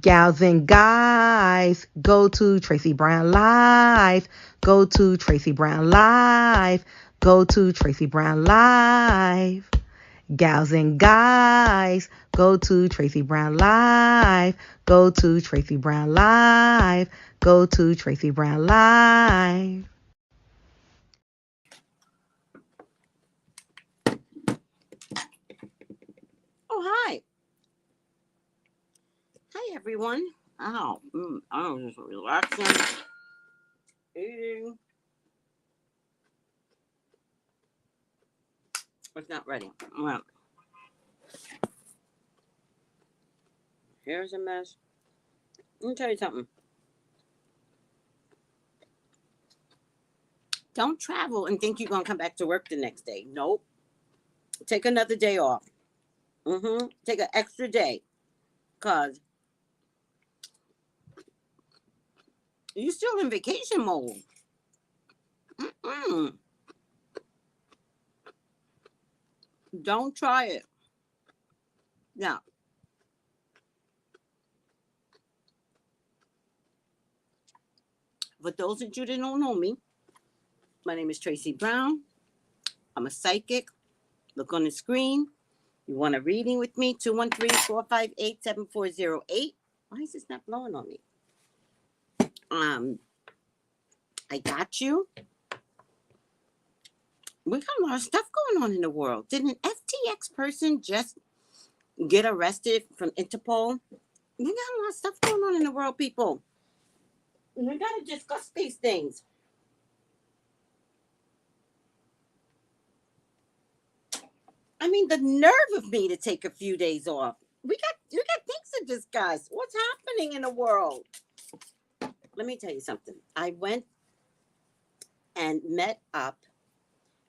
Gals and guys, go to Tracey Brown Live. Go to Tracey Brown Live. Go to Tracey Brown Live. Gals and guys, go to Tracey Brown Live. Go to Tracey Brown Live. Go to Tracey Brown Live. Oh, hi. Hi, everyone. Oh, I'm just relaxing, eating. It's not ready. Well, here's a mess. Let me tell you something. Don't travel and think you're going to come back to work the next day. Nope. Take another day off. Take an extra day. Because you're still in vacation mode. Don't try it. Now, for those of you that don't know me, my name is Tracey Brown. I'm a psychic. Look on the screen. You want a reading with me? 213-458-7408. Why is this not blowing on me? I got you. We got a lot of stuff going on in the world. Did an FTX person just get arrested from Interpol? We got a lot of stuff going on in the world, people. We got to discuss these things. I mean, the nerve of me to take a few days off. We got things to discuss. What's happening in the world? Let me tell you something. I went and met up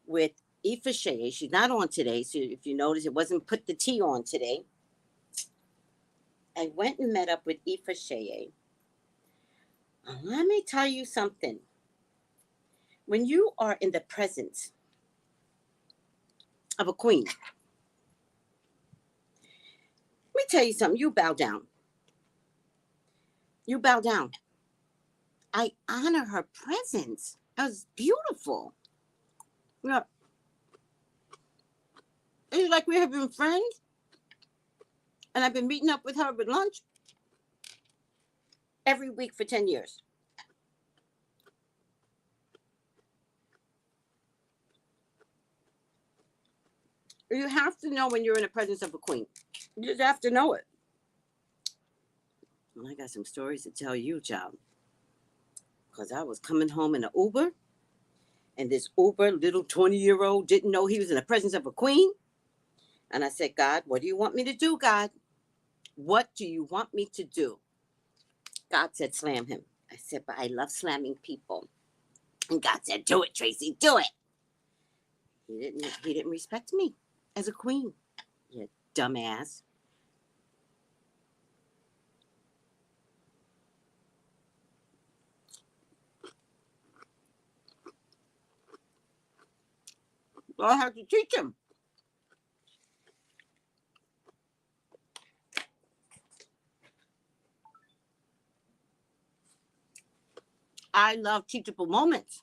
with Aoife Shea. She's not on today, so if you notice, it wasn't put the T on today. I went and met up with Aoife Shea. Let me tell you something. When you are in the presence of a queen, let me tell you something. You bow down. You bow down. I honor her presence. It was beautiful. Yeah. It's like we have been friends, and I've been meeting up with her with lunch every week for 10 years. You have to know when you're in the presence of a queen. You just have to know it. Well, I got some stories to tell you, child. Because I was coming home in an Uber, and this Uber little 20-year-old didn't know he was in the presence of a queen. And I said, God, what do you want me to do, God? What do you want me to do? God said, slam him. I said, but I love slamming people. And God said, do it, Tracey, do it. He didn't respect me as a queen, you dumbass. So I have to teach him. I love teachable moments.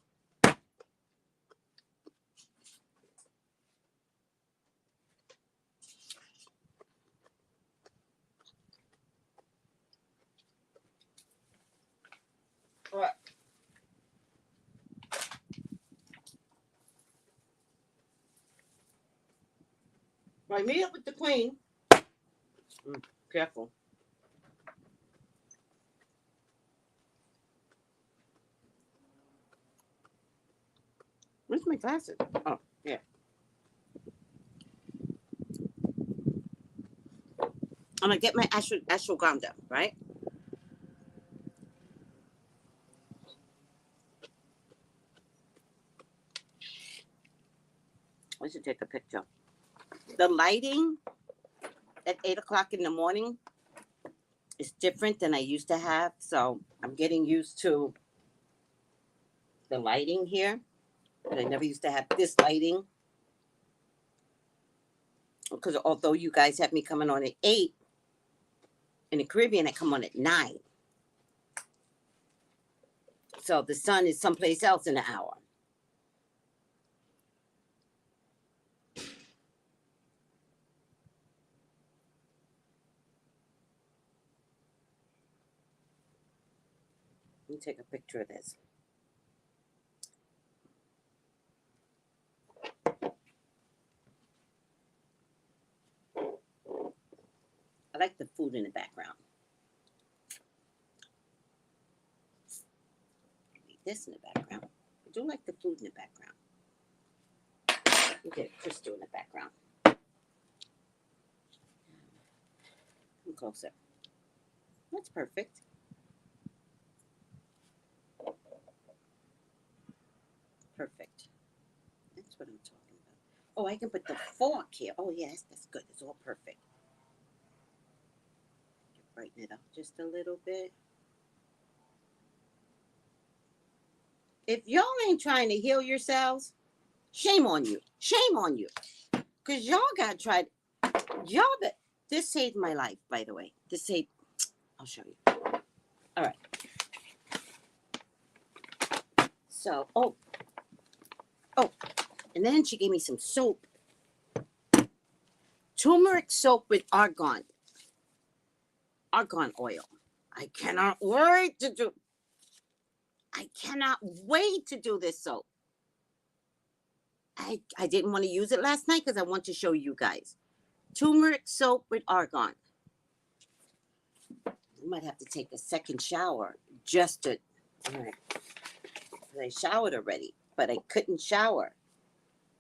What? When I meet up with the queen, careful. Where's my glasses? Oh, yeah. I'm gonna get my ashwagandha, right? I should take a picture. The lighting at 8 o'clock in the morning is different than I used to have, so I'm getting used to the lighting here. But I never used to have this lighting because although you guys have me coming on at 8, In the Caribbean, I come on at 9. So the sun is someplace else in an hour. Let me take a picture of this. I like the food in the background. This in the background. I do like the food in the background. Okay, crystal in the background. Come closer. That's perfect. Perfect. That's what I'm talking about. Oh, I can put the fork here. Oh, yes, that's good. It's all perfect. Brighten it up just a little bit. If y'all ain't trying to heal yourselves, shame on you. Shame on you. Because y'all got tried. Y'all, this saved my life, by the way. This saved, I'll show you. All right. So, oh, and then she gave me some soap. Turmeric soap with argan oil. I cannot wait to do this soap. I didn't want to use it last night because I want to show you guys. Turmeric soap with argan. I might have to take a second shower just to, all right. I showered already, but I couldn't shower.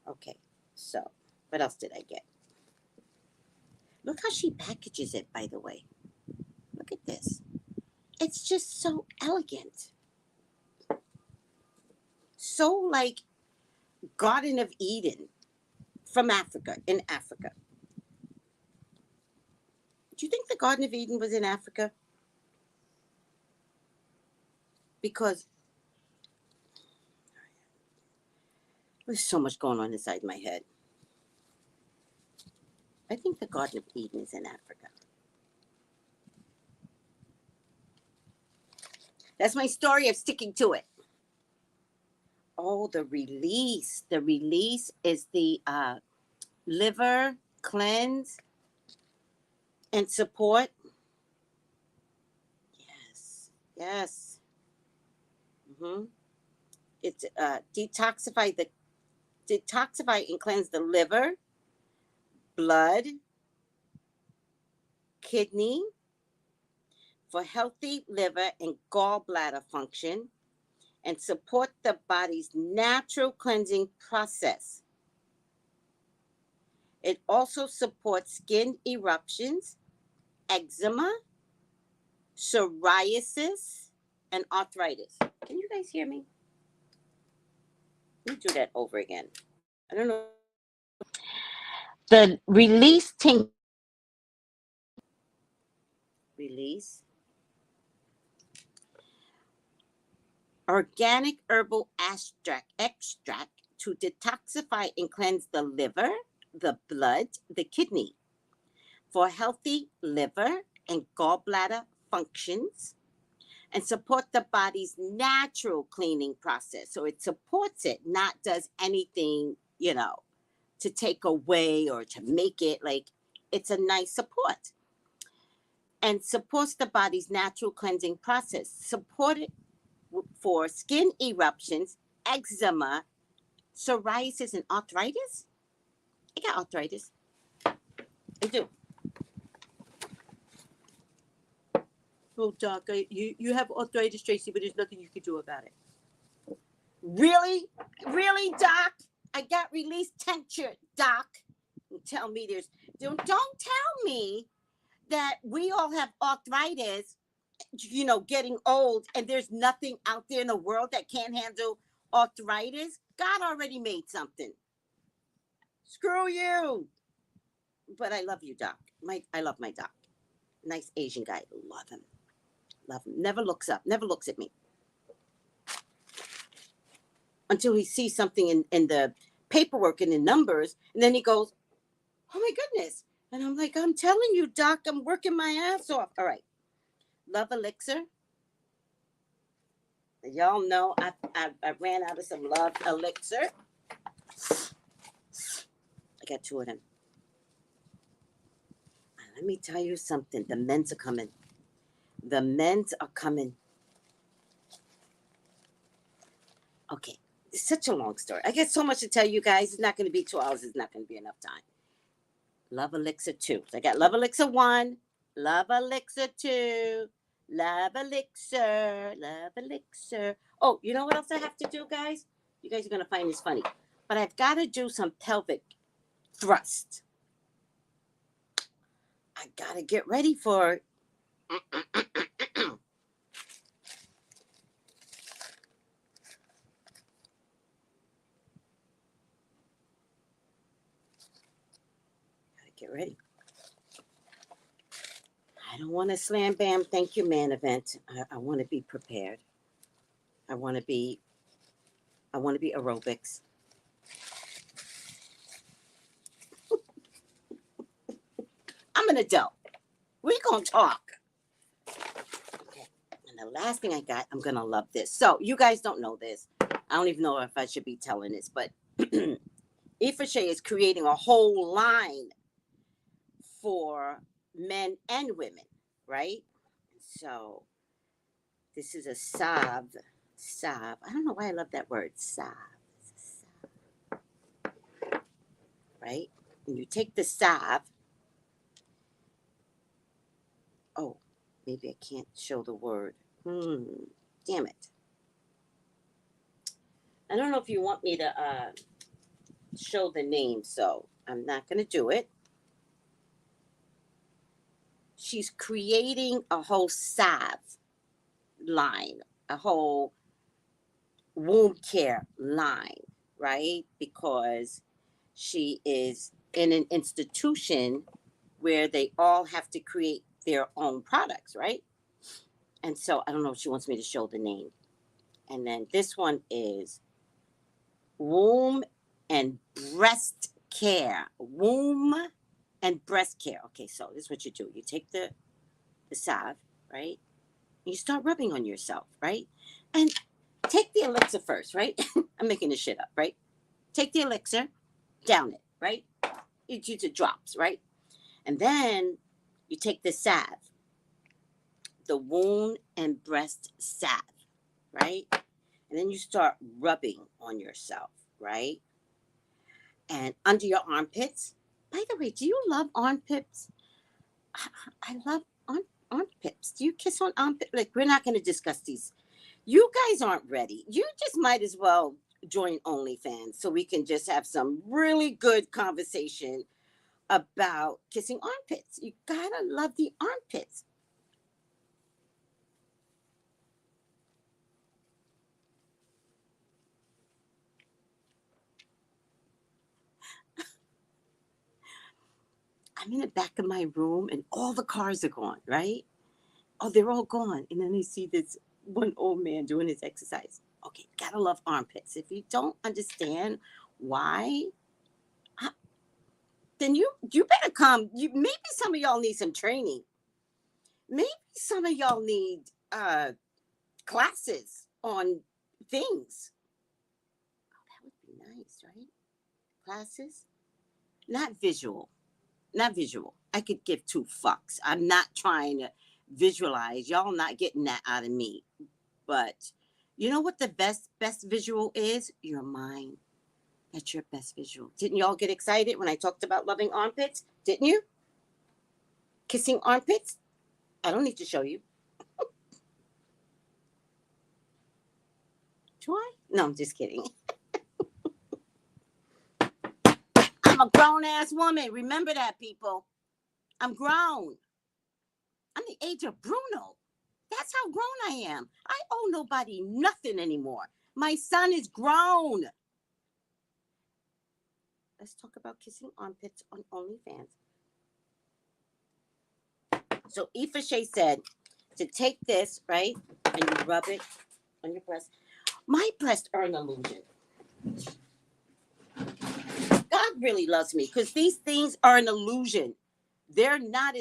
Okay, so what else did I get? Look how she packages it, by the way. Look at this. It's just so elegant. So like Garden of Eden from Africa, in Africa. Do you think the Garden of Eden was in Africa? Because there's so much going on inside my head. I think the Garden of Eden is in Africa. That's my story of sticking to it. Oh, the release. The release is the liver cleanse and support. Yes. Yes. Mm-hmm. It's detoxify and cleanse the liver, blood, kidney, for healthy liver and gallbladder function, and support the body's natural cleansing process. It also supports skin eruptions, eczema, psoriasis, and arthritis. Can you guys hear me? Let me do that over again. I don't know. The release release organic herbal extract to detoxify and cleanse the liver, the blood, the kidney, for healthy liver and gallbladder functions, and support the body's natural cleaning process. So it supports it, not does anything, to take away or to make it like it's a nice support. And supports the body's natural cleansing process. Support it for skin eruptions, eczema, psoriasis, and arthritis. I got arthritis. I do. Oh, Doc, you have arthritis, Tracey, but there's nothing you can do about it. Really? Really, Doc? I got released tincture, Doc. Tell me don't tell me that we all have arthritis, getting old, and there's nothing out there in the world that can't handle arthritis. God already made something. Screw you. But I love you, Doc. I love my Doc. Nice Asian guy. Love him. Love him. Never looks up. Never looks at me. Until he sees something in the paperwork and the numbers. And then he goes, oh my goodness. And I'm like, I'm telling you, Doc, I'm working my ass off. All right. Love Elixir. Y'all know I ran out of some Love Elixir. I got 2 of them. Let me tell you something. The men's are coming. The men's are coming. Okay. It's such a long story. I get so much to tell you guys. It's not going to be 2 hours. It's not going to be enough time. Love Elixir 2. So I got Love Elixir 1, Love Elixir 2, Love Elixir, Love Elixir. Oh, you know what else I have to do, guys? You guys are going to find this funny. But I've got to do some pelvic thrust. I got to get ready for get ready. I don't want to slam bam thank you man event. I want to be prepared. I want to be aerobics. I'm an adult. We're going to talk. Okay. And the last thing I got, I'm going to love this. So you guys don't know this. I don't even know if I should be telling this, but Ifashe is creating a whole line for men and women, right? So this is a salve. Salve. I don't know why I love that word. Salve. Right? And you take the salve. Oh, maybe I can't show the word. Damn it. I don't know if you want me to show the name, so I'm not going to do it. She's creating a whole salve line, a whole womb care line, right? Because she is in an institution where they all have to create their own products, right? And so I don't know if she wants me to show the name. And then this one is womb and breast care. Womb and breast care. Okay, so this is what you do. You take the salve, right? And you start rubbing on yourself, right? And take the elixir first, right? I'm making this shit up, right? Take the elixir, down it, right? You do the drops, right? And then you take the salve, the wound and breast salve, right? And then you start rubbing on yourself, right? And under your armpits. By the way, do you love armpits? I love armpits. Do you kiss on armpit? Like, we're not going to discuss these. You guys aren't ready. You just might as well join OnlyFans so we can just have some really good conversation about kissing armpits. You gotta love the armpits. I'm in the back of my room and all the cars are gone, right? Oh, they're all gone. And then I see this one old man doing his exercise. Okay, gotta love armpits. If you don't understand why, then you better come. Maybe some of y'all need some training. Maybe some of y'all need classes on things. Oh, that would be nice, right? Classes, not visual. Not visual. I could give 2 fucks. I'm not trying to visualize. Y'all not getting that out of me. But you know what the best visual is? Your mind. That's your best visual. Didn't y'all get excited when I talked about loving armpits? Didn't you? Kissing armpits? I don't need to show you. Do I? No, I'm just kidding. I'm a grown-ass woman. Remember that, people. I'm grown. I'm the age of Bruno. That's how grown I am. I owe nobody nothing anymore. My son is grown. Let's talk about kissing armpits on OnlyFans. So Ifashe said to take this, right, and you rub it on your breast. My breasts are an illusion. God really loves me because these things are an illusion. They're not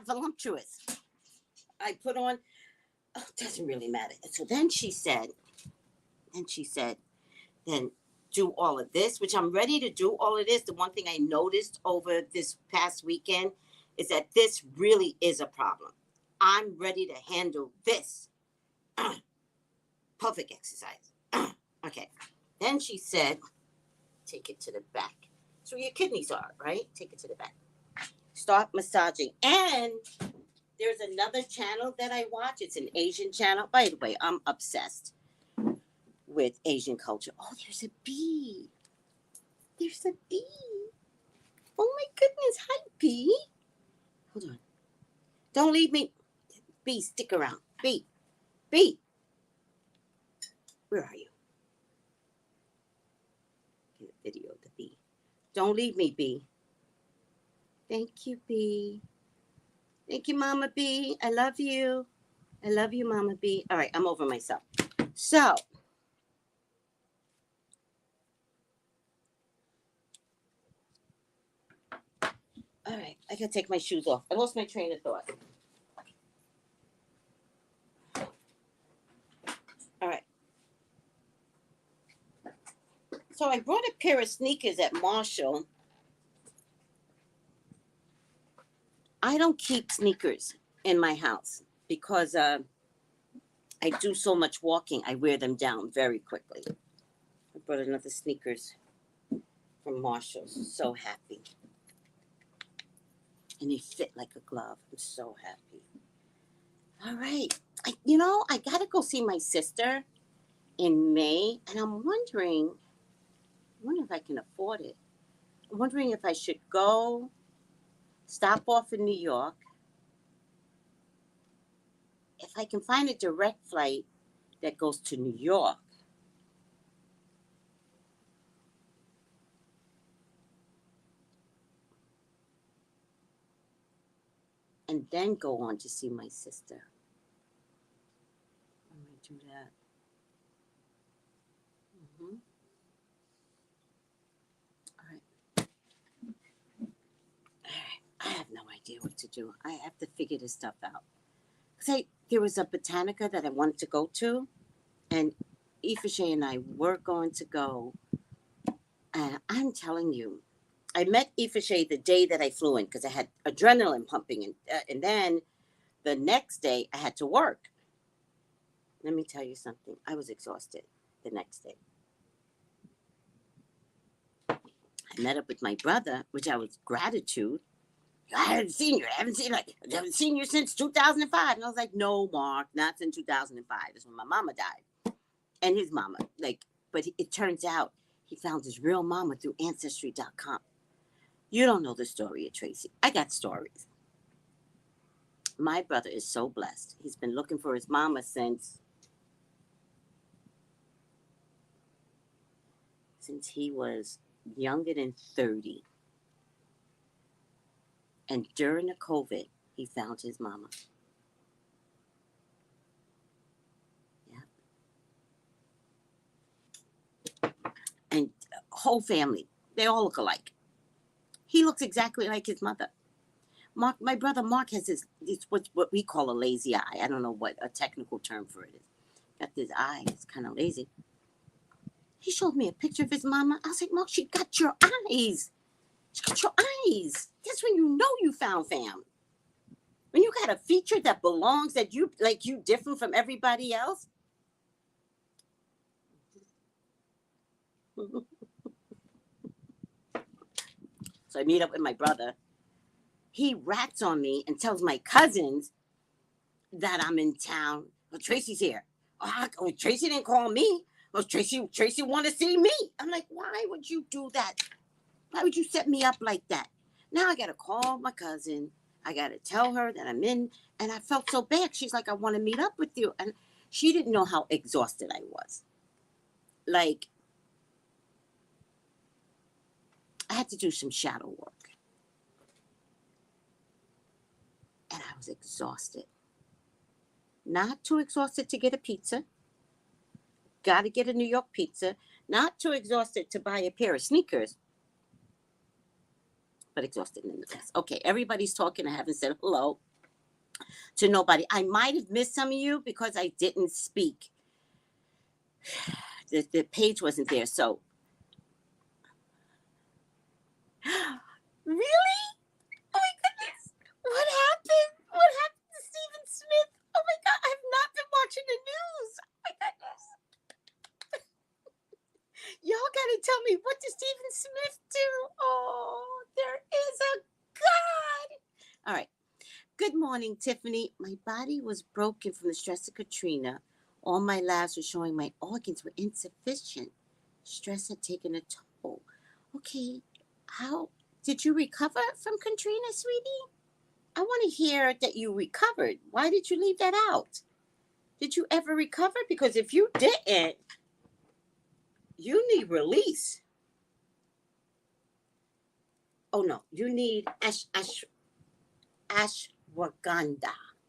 voluptuous. I put on, oh, it doesn't really matter. So then she said, then do all of this, which I'm ready to do all of this. The one thing I noticed over this past weekend is that this really is a problem. I'm ready to handle this. Pelvic exercise. Okay. Then she said, take it to the back. So your kidneys are, right? Take it to the back. Start massaging. And there's another channel that I watch. It's an Asian channel. By the way, I'm obsessed with Asian culture. Oh, there's a bee. There's a bee. Oh my goodness. Hi, bee. Hold on. Don't leave me. Bee, stick around. Bee. Bee. Where are you? Get a video of the bee. Don't leave me, bee. Thank you, bee. Thank you, Mama Bee. I love you. I love you, Mama Bee. All right, I'm over myself. So, all right, I gotta take my shoes off. I lost my train of thought. All right. So I brought a pair of sneakers at Marshall. I don't keep sneakers in my house because I do so much walking. I wear them down very quickly. I brought another sneakers from Marshall. So happy. And they fit like a glove. I'm so happy. All right. I got to go see my sister in May. And I'm wondering if I can afford it. I'm wondering if I should go, stop off in New York. If I can find a direct flight that goes to New York. And then go on to see my sister. I'm going to do that. Mm-hmm. All right. I have no idea what to do. I have to figure this stuff out. Because there was a Botanica that I wanted to go to. And Ifashe and I were going to go. And I'm telling you, I met Ifashe the day that I flew in because I had adrenaline pumping. And then the next day I had to work. Let me tell you something. I was exhausted the next day. I met up with my brother, which I was gratitude. I haven't seen you. I haven't seen you since 2005. And I was like, no, Mark, not since 2005. That's when my mama died. And his mama. But it turns out he found his real mama through Ancestry.com. You don't know the story of Tracey. I got stories. My brother is so blessed. He's been looking for his mama since he was younger than 30. And during the COVID, he found his mama. Yeah. And whole family, they all look alike. He looks exactly like his mother. Mark, my brother Mark has it's what we call a lazy eye. I don't know what a technical term for it is. Got this eye, it's kind of lazy. He showed me a picture of his mama. I was like, Mark, she got your eyes. She got your eyes. That's when you know you found fam. When you got a feature that belongs, that you different from everybody else. So I meet up with my brother. He rats on me and tells my cousins that I'm in town. Well, Tracey's here. Oh, Tracey didn't call me. Well, Tracey want to see me. I'm like, why would you do that? Why would you set me up like that? Now I got to call my cousin. I got to tell her that I'm in. And I felt so bad. She's like, I want to meet up with you. And she didn't know how exhausted I was. Like, I had to do some shadow work. And I was exhausted. Not too exhausted to get a pizza. Got to get a New York pizza. Not too exhausted to buy a pair of sneakers. But exhausted nonetheless. Okay, everybody's talking. I haven't said hello. to nobody. I might have missed some of you because I didn't speak. The page wasn't there. So, really? Oh my goodness. What happened? What happened to Stephen Smith? Oh my God. I have not been watching the news. Oh my goodness. Y'all got to tell me, what did Stephen Smith do? Oh, there is a God. All right. Good morning, Tiffany. My body was broken from the stress of Katrina. All my labs were showing my organs were insufficient. Stress had taken a toll. Okay, how did you recover from Katrina, sweetie? I want to hear that you recovered. Why did you leave that out? Did you ever recover? Because if you didn't, you need release. Oh no, you need ashwagandha.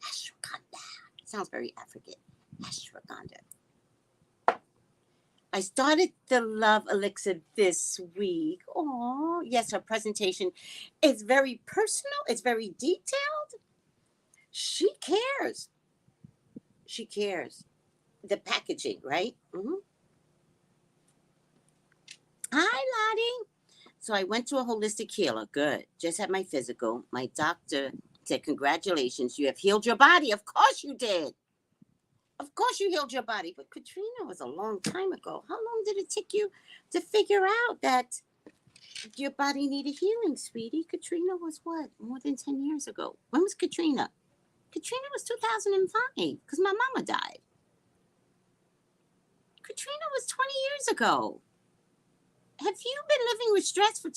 Ashwagandha. Sounds very African. Ashwagandha. I started the Love Elixir this week. Oh, yes, her presentation is very personal. It's very detailed. She cares. She cares. The packaging, right? Mm-hmm. Hi, Lottie. So I went to a holistic healer. Good. Just had my physical. My doctor said, congratulations, you have healed your body. Of course you did. Of course you healed your body. But Katrina was a long time ago. How long did it take you to figure out that your body needed healing, sweetie? Katrina was what? More than 10 years ago. When was Katrina? Katrina was 2005 because my mama died. Katrina was 20 years ago. Have you been living with stress for...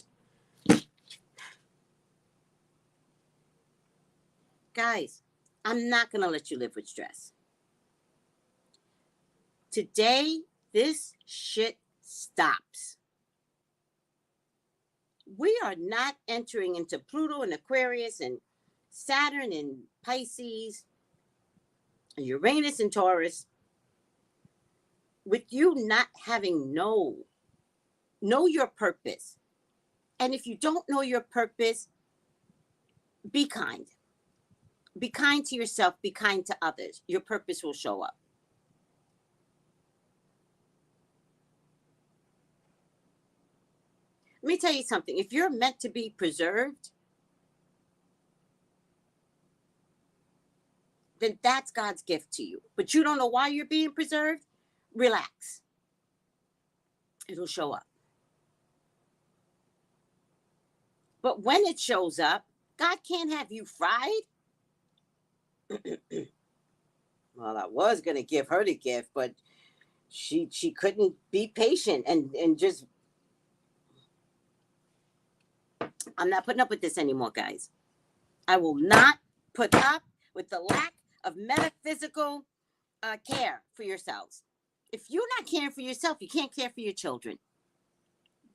Guys, I'm not going to let you live with stress. Today, this shit stops. We are not entering into Pluto and Aquarius and Saturn and Pisces and Uranus and Taurus with you not having know your purpose. And if you don't know your purpose, be kind. Be kind to yourself. Be kind to others. Your purpose will show up. Let me tell you something. If you're meant to be preserved, then that's God's gift to you. But you don't know why you're being preserved? Relax. It'll show up. But when it shows up, God can't have you fried. Well, I was going to give her the gift, but she couldn't be patient and just... I'm not putting up with this anymore, guys. I will not put up with the lack of metaphysical care for yourselves. If you're not caring for yourself, you can't care for your children.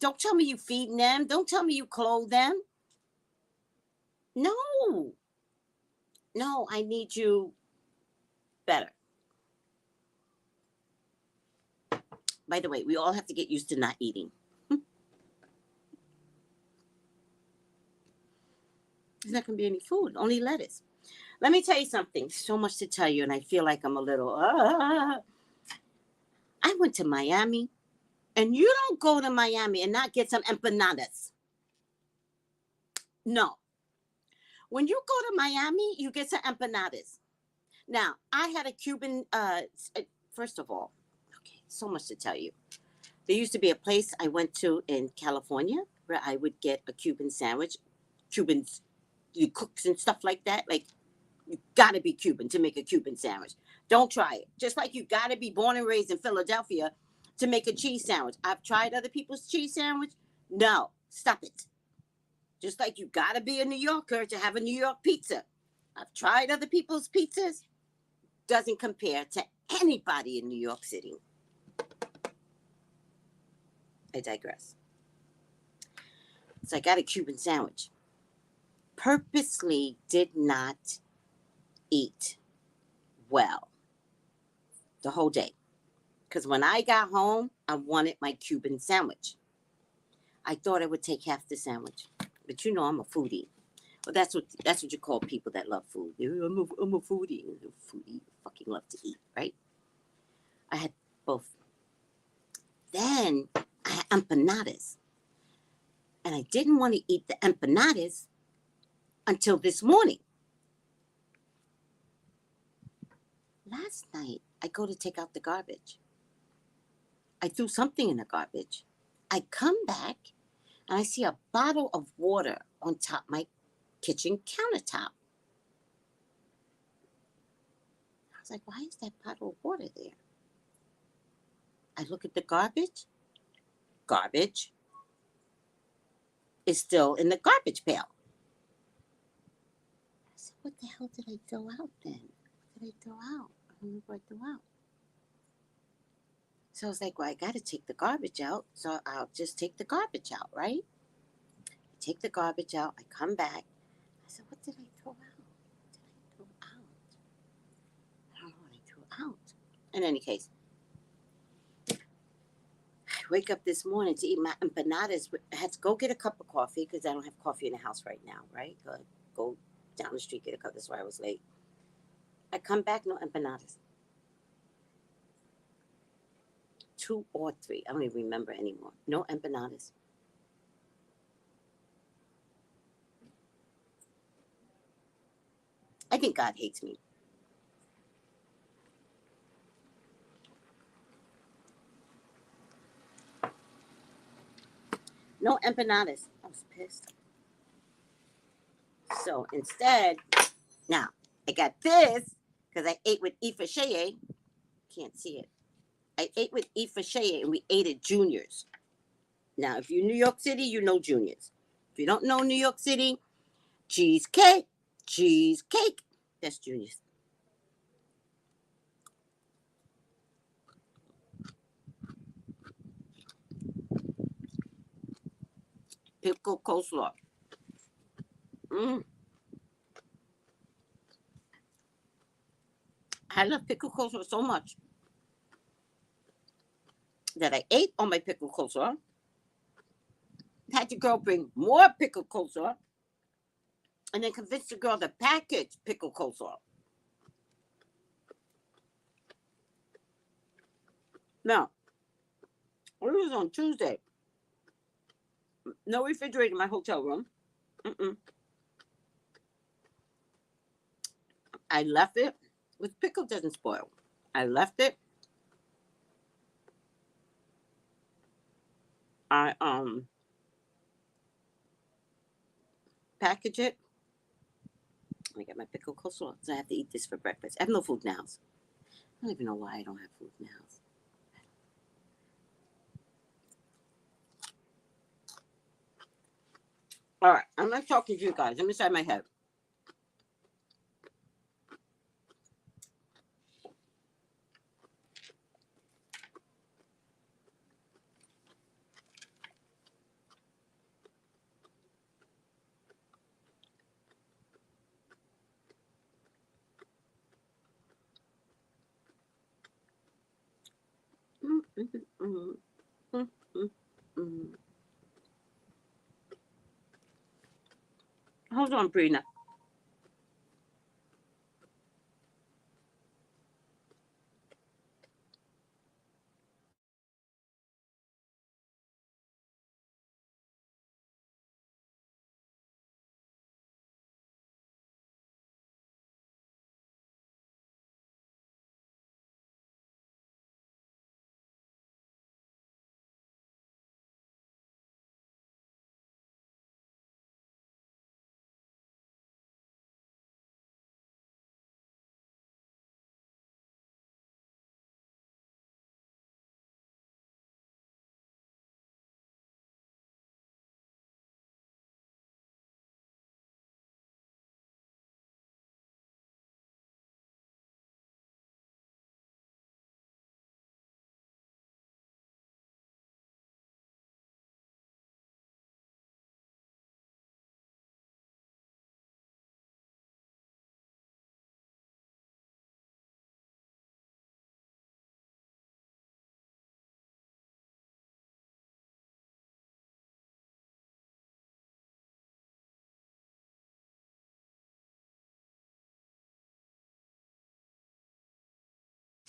Don't tell me you feeding them. Don't tell me you clothe them. No, I need you better. By the way, we all have to get used to not eating. There's not going to be any food, only lettuce. Let me tell you something. So much to tell you, and I feel like I'm a little... I went to Miami, and you don't go to Miami and not get some empanadas. No. When you go to Miami, you get some empanadas. Now, I had a Cuban... first of all, okay, so much to tell you. There used to be a place I went to in California where I would get a Cuban sandwich. Cubans, you cooks and stuff like that. Like, you got to be Cuban to make a Cuban sandwich. Don't try it. Just like you got to be born and raised in Philadelphia to make a cheese sandwich. I've tried other people's cheese sandwich. No, stop it. Just like you got to be a New Yorker to have a New York pizza. I've tried other people's pizzas. Doesn't compare to anybody in New York City. I digress. So I got a Cuban sandwich. Purposely did not eat well the whole day. Because when I got home, I wanted my Cuban sandwich. I thought I would take half the sandwich. But you know I'm a foodie. Well, that's what you call people that love food. I'm a foodie. I'm a foodie. Fucking love to eat, right? I had both. Then I had empanadas, and I didn't want to eat the empanadas until this morning. Last night, I go to take out the garbage. I threw something in the garbage. I come back and I see a bottle of water on top my kitchen countertop. I was like, why is that bottle of water there? I look at the garbage. Garbage is still in the garbage pail. I said, what the hell did I throw out then? What did I throw out? I don't remember what I threw out. So I was like, well, I got to take the garbage out. So I'll just take the garbage out, right? I take the garbage out. I come back. I said, what did I throw out? What did I throw out? I don't know what I threw out. In any case, I wake up this morning to eat my empanadas. I had to go get a cup of coffee because I don't have coffee in the house right now, right? Go down the street, get a cup. That's why I was late. I come back, no empanadas. 2 or 3. I don't even remember anymore. No empanadas. I think God hates me. No empanadas. I was pissed. So instead, now I got this because I ate with Aoife Sheye. Can't see it. I ate with Aoife Sheye and we ate at Junior's. Now, if you're in New York City, you know Junior's. If you don't know New York City, cheesecake. That's Junior's. Pickle coleslaw. Mm. I love pickle coleslaw so much that I ate all my pickle coleslaw. Had the girl bring more pickle coleslaw and then convinced the girl to package pickle coleslaw. Now, it was on Tuesday. No refrigerator in my hotel room. Mm-mm. I left it. With pickle doesn't spoil. I left it. I package it. I get my pickle coleslaw. So I have to eat this for breakfast. I have no food in the house. I don't even know why I don't have food in the house. All right, I'm not talking to you guys. I'm inside my head. Hold on, Brina.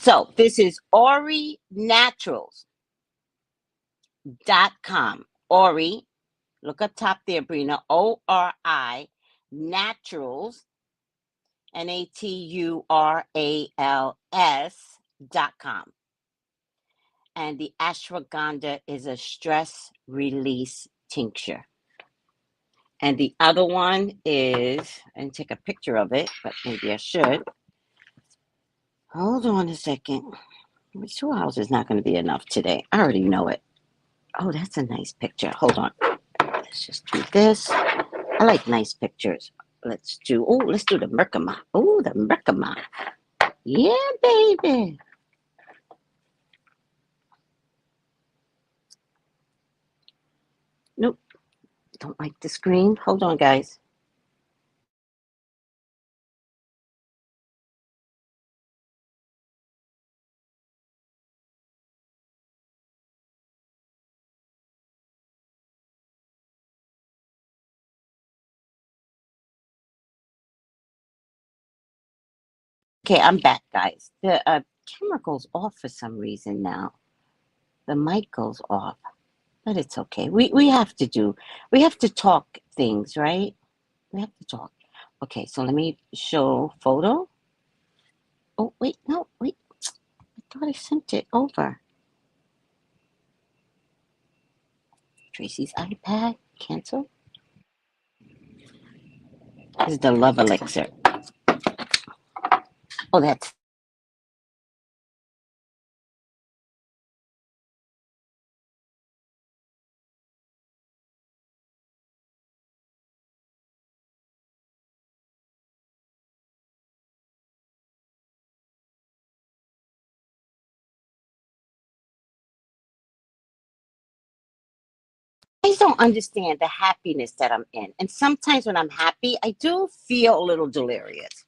So this is ORINaturals.com. Ori, look up top there, Brina. ORI Naturals, NATURALS.com. And the ashwagandha is a stress release tincture. And the other one is, and take a picture of it, but maybe I should. Hold on a second. 2 hours is not going to be enough today. I already know it. Oh, that's a nice picture. Hold on. Let's just do this. I like nice pictures. Let's do the Merkama. Oh, the Merkama. Yeah, baby. Nope. Don't like the screen. Hold on, guys. Okay, I'm back, guys. The camera goes off for some reason now. The mic goes off, but it's okay. We have to talk things, right? We have to talk. Okay, so let me show photo. Oh, wait, no, wait. I thought I sent it over. Tracy's iPad, cancel. This is the Love Elixir. Oh, that's. I don't understand the happiness that I'm in. And sometimes when I'm happy, I do feel a little delirious.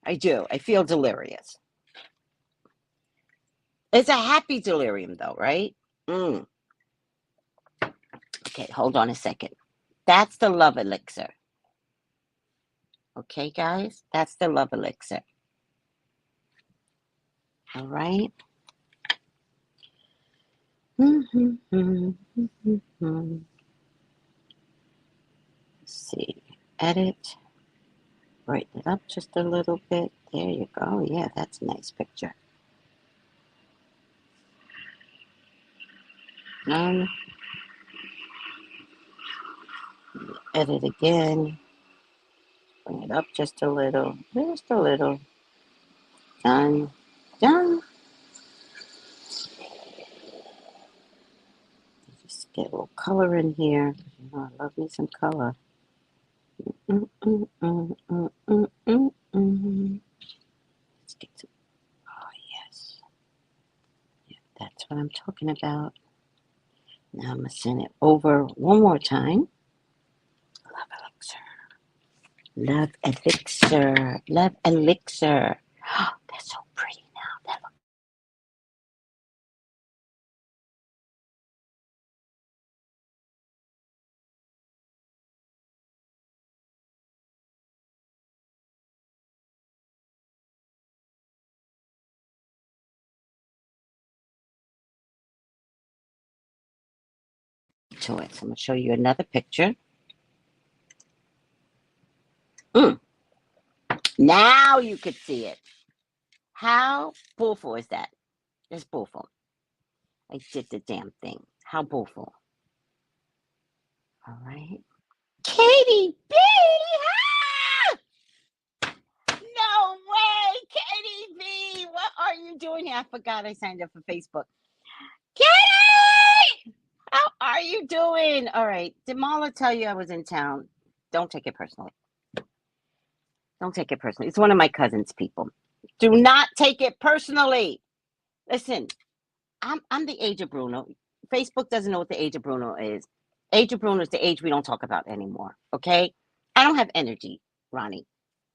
I do. I feel delirious. It's a happy delirium, though, right? Okay, hold on a second. That's the Love Elixir. Okay, guys? That's the Love Elixir. All right? Let's see. Edit. Brighten it up just a little bit. There you go. Yeah, that's a nice picture. Edit again. Bring it up just a little. Just a little. Done. Done. Just get a little color in here. You know, I love me some color. Let's get some. Oh, yes. Yeah, that's what I'm talking about. Now I'm going to send it over one more time. Love Elixir. Love Elixir. Love Elixir. Oh, that's so pretty now. That looks. To it. So I'm going to show you another picture. Now you could see it. How bullful is that? It's bullful. I did the damn thing. How bullful. All right. Katie B! Ah! No way! Katie B! What are you doing here? I forgot I signed up for Facebook. Katie! How are you doing? All right. Did Marla tell you I was in town? Don't take it personally. Don't take it personally. It's one of my cousin's people. Do not take it personally. Listen, I'm the age of Bruno. Facebook doesn't know what the age of Bruno is. Age of Bruno is the age we don't talk about anymore. Okay? I don't have energy, Ronnie.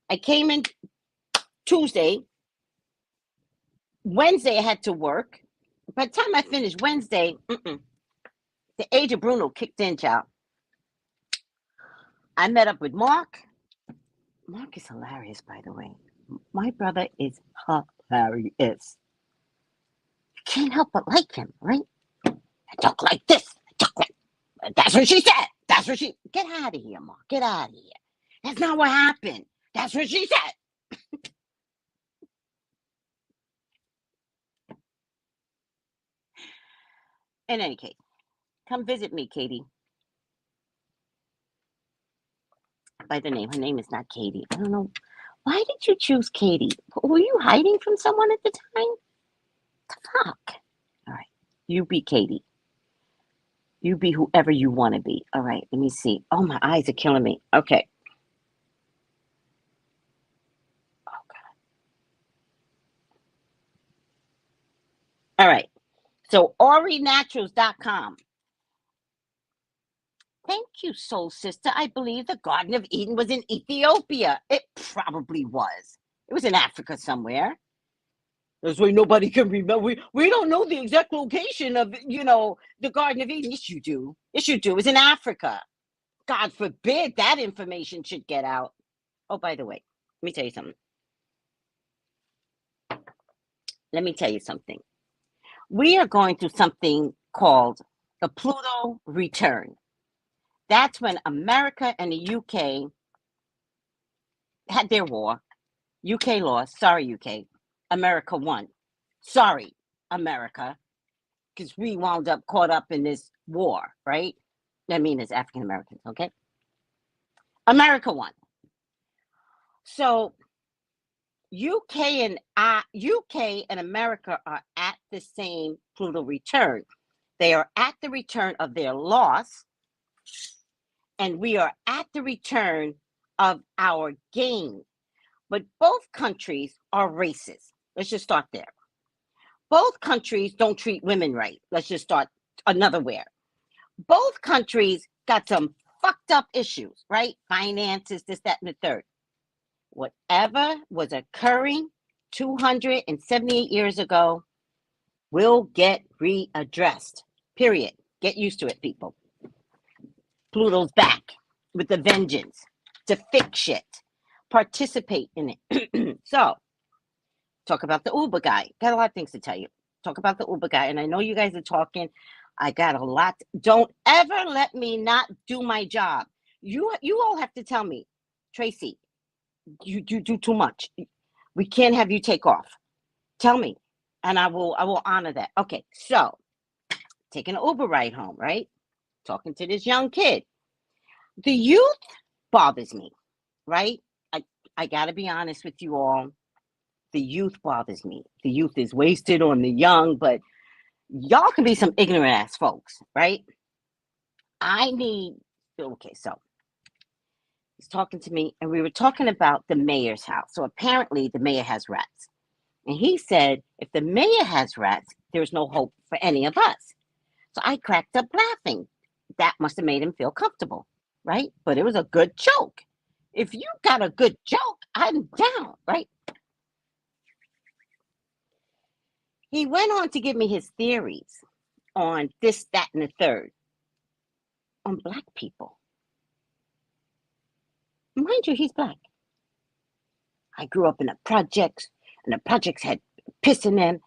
I came in Tuesday. Wednesday I had to work. By the time I finished Wednesday, the age of Bruno kicked in, child. I met up with Mark. Mark is hilarious, by the way. My brother is Harry is. You can't help but like him, right? I talk like this. I talk like. That's what she said. That's what she. Get out of here, Ma. Get out of here. That's not what happened. That's what she said. In any case, come visit me, Katie. By the name. Her name is not Katie. I don't know. Why did you choose Katie? Were you hiding from someone at the time? Fuck. All right. You be Katie. You be whoever you want to be. All right. Let me see. Oh, my eyes are killing me. Okay. Oh, God. All right. So, orinaturals.com. Thank you, soul sister. I believe the Garden of Eden was in Ethiopia. It probably was. It was in Africa somewhere. That's why nobody can remember. We don't know the exact location of, the Garden of Eden. Yes, you do. Yes, you do. It was in Africa. God forbid that information should get out. Oh, by the way, let me tell you something. We are going through something called the Pluto return. That's when America and the UK had their war. UK lost. Sorry, UK. America won. Sorry, America. Because we wound up caught up in this war, right? I mean, as African Americans, okay? America won. So UK and America are at the same Pluto return. They are at the return of their loss, and we are at the return of our gain. But both countries are racist. Let's just start there. Both countries don't treat women right. Let's just start another where. Both countries got some fucked up issues, right? Finances, this, that, and the third. Whatever was occurring 278 years ago will get readdressed. Period. Get used to it, people. Pluto's back with a vengeance to fix shit. Participate in it. So, talk about the Uber guy. Got a lot of things to tell you. Talk about the Uber guy. And I know you guys are talking. I got a lot. Don't ever let me not do my job. You all have to tell me, Tracey, you do too much. We can't have you take off. Tell me, and I will honor that. Okay, so taking an Uber ride home, right? Talking to this young kid. The youth bothers me, right? I gotta be honest with you all. The youth bothers me. The youth is wasted on the young, but y'all can be some ignorant ass folks, right? Okay, so he's talking to me, and we were talking about the mayor's house. So apparently the mayor has rats. And he said, if the mayor has rats, there's no hope for any of us. So I cracked up laughing. That must have made him feel comfortable, right? But it was a good joke. If you got a good joke, I'm down, right? He went on to give me his theories on this, that, and the third on Black people. Mind you, he's Black. I grew up in the projects, and the projects had piss in them,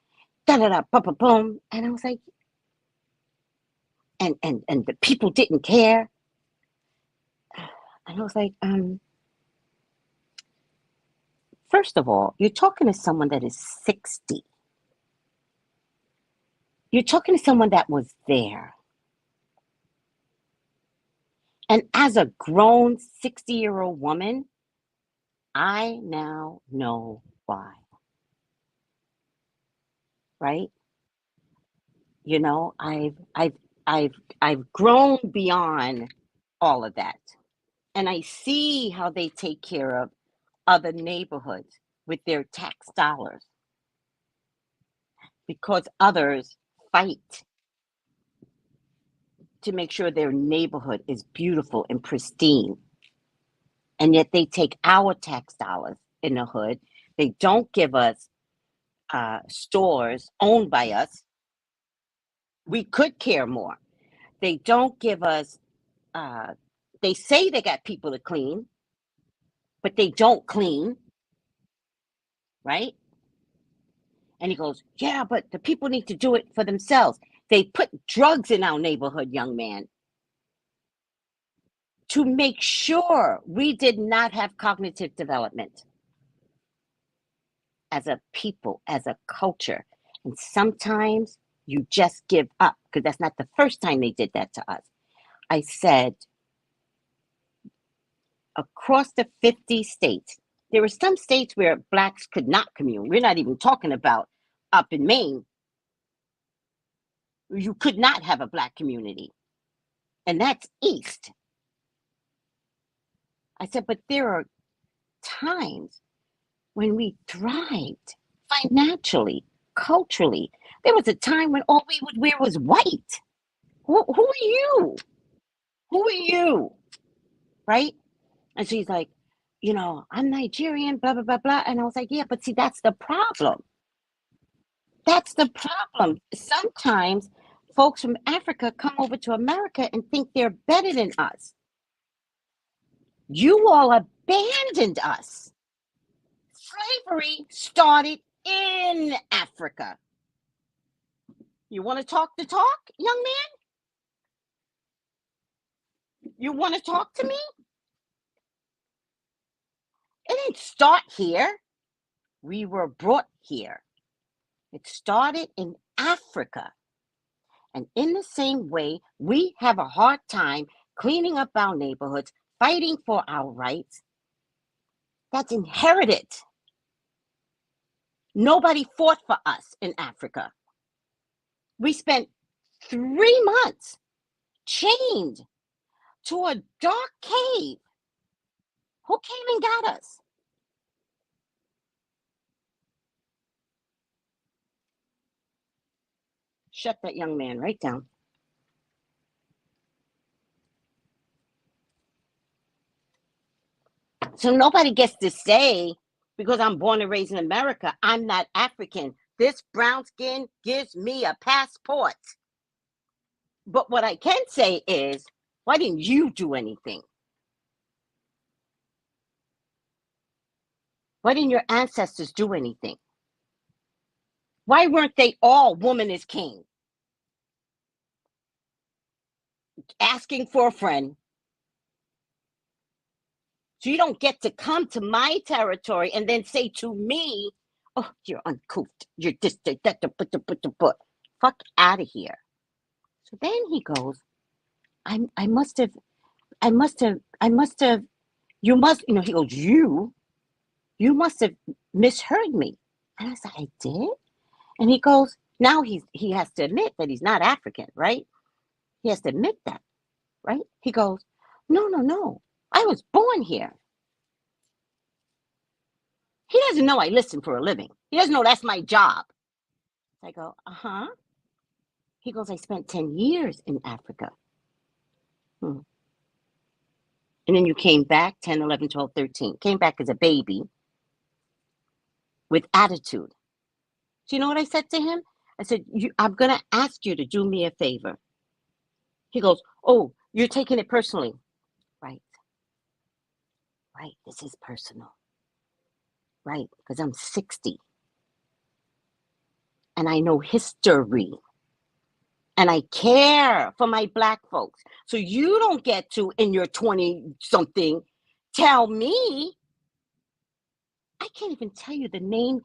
da-da-da, boom. And I was like, and the people didn't care. And I was like, first of all, you're talking to someone that is 60. You're talking to someone that was there. And as a grown 60-year-old woman, I now know why. Right? You know, I've grown beyond all of that. And I see how they take care of other neighborhoods with their tax dollars because others fight to make sure their neighborhood is beautiful and pristine. And yet they take our tax dollars in the hood. They don't give us stores owned by us. We could care more. They don't give us, they say they got people to clean, but they don't clean, right? And he goes, yeah, but the people need to do it for themselves. They put drugs in our neighborhood, young man, to make sure we did not have cognitive development as a people, as a culture. And sometimes you just give up, because that's not the first time they did that to us. I said, across the 50 states, there were some states where blacks could not commune. We're not even talking about up in Maine. You could not have a black community. And that's east. I said, but there are times when we thrived financially, culturally. There was a time when all we would wear was white. Who are you? Who are you? Right? And she's like, you know, I'm Nigerian, blah, blah, blah, blah. And I was like, yeah, but see, that's the problem. That's the problem. Sometimes folks from Africa come over to America and think they're better than us. You all abandoned us. Slavery started in Africa. You want to talk the talk, young man? You want to talk to me? It didn't start here. We were brought here. It started in Africa. And in the same way, we have a hard time cleaning up our neighborhoods, fighting for our rights. That's inherited. Nobody fought for us in Africa. We spent 3 months chained to a dark cave. Who came and got us? Shut that young man right down. So nobody gets to say, because I'm born and raised in America, I'm not African. This brown skin gives me a passport. But what I can say is, why didn't you do anything? Why didn't your ancestors do anything? Why weren't they all woman is king? Asking for a friend. So you don't get to come to my territory and then say to me, oh, you're uncouth. You're this, that, fuck out of here. So then he goes, I must have, you must, he goes, you must have misheard me. And I said, I did? And he goes, now he has to admit that he's not African, right? He has to admit that, right? He goes, no. I was born here. He doesn't know I listen for a living. He doesn't know that's my job. I go, uh-huh. He goes, I spent 10 years in Africa. And then you came back 10, 11, 12, 13. Came back as a baby with attitude. So you know what I said to him? I said, I'm going to ask you to do me a favor. He goes, oh, you're taking it personally. Right. This is personal. Right. Because I'm 60. And I know history. And I care for my black folks. So you don't get to, in your 20-something, tell me. I can't even tell you the name.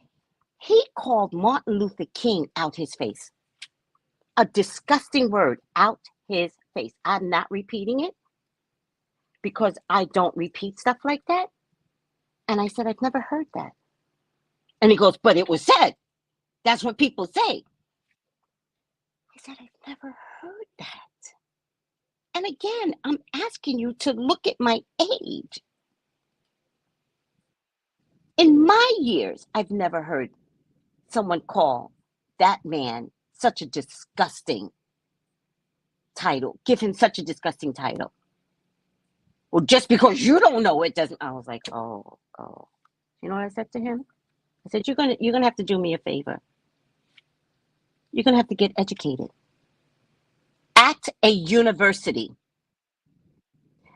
He called Martin Luther King out his face. A disgusting word out his face. I'm not repeating it because I don't repeat stuff like that. And I said, I've never heard that. And he goes, but it was said. That's what people say. I said, I've never heard that. And again, I'm asking you to look at my age. In my years, I've never heard someone call that man such a disgusting title, give him such a disgusting title. Well, just because you don't know it doesn't. I was like, oh. You know what I said to him? I said, you're gonna have to do me a favor. You're gonna have to get educated at a university.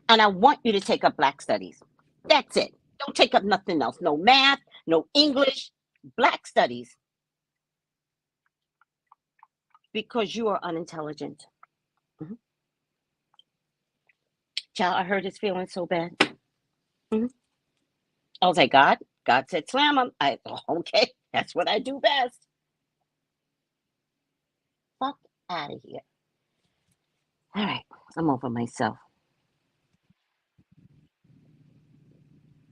And I want you to take up Black studies. That's it. Don't take up nothing else. No math, no English, Black studies. because you are unintelligent. Mhm. Child, I hurt his feelings so bad. Mhm. I was like, God said slam him. Okay, that's what I do best. Fuck out of here. All right, I'm over myself.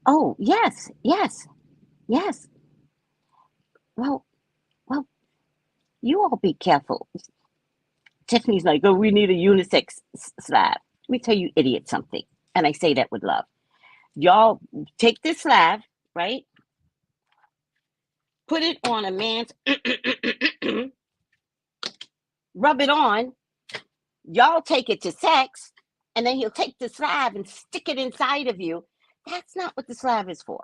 Oh, yes. Well, you all be careful. Tiffany's like, oh, we need a unisex slab. Let me tell you, idiot, something. And I say that with love. Y'all take this slab, right? Put it on a man's, rub it on. Y'all take it to sex, and then he'll take the slab and stick it inside of you. That's not what the slab is for.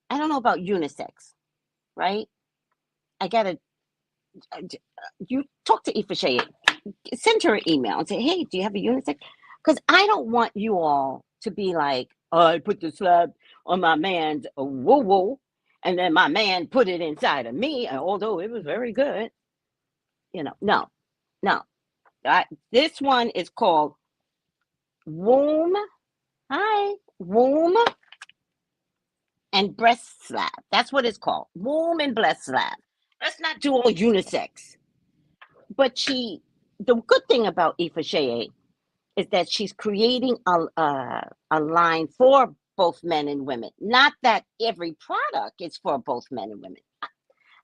I don't know about unisex, right? I gotta, you talk to Ifashe, send her an email and say, hey, do you have a unisex? Because I don't want you all to be like, oh, I put the slab on my man's woo-woo, and then my man put it inside of me, and although it was very good, no. This one is called womb and breast slab. That's what it's called, womb and breast slab. Let's not do all unisex. But the good thing about Ifashe is that she's creating a line for both men and women. Not that every product is for both men and women.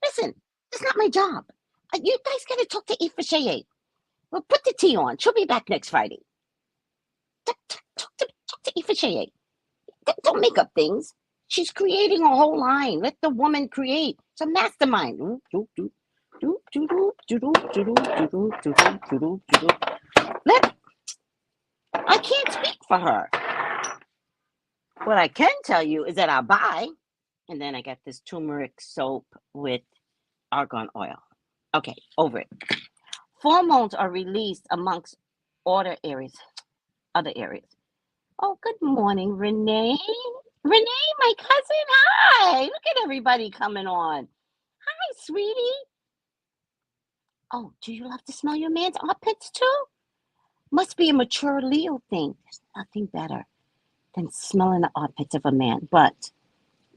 Listen, it's not my job. You guys got to talk to Ifashe. Well, put the tea on. She'll be back next Friday. Talk to Ifashe. Don't make up things. She's creating a whole line. Let the woman create. It's a mastermind. I can't speak for her. What I can tell you is that I buy, and then I got this turmeric soap with argan oil. Okay, over it. Hormones are released amongst other areas. Oh, good morning, Renee. Renee, my cousin. Hi. Look at everybody coming on. Hi, sweetie. Oh, do you love to smell your man's armpits too? Must be a mature Leo thing. There's nothing better than smelling the armpits of a man. But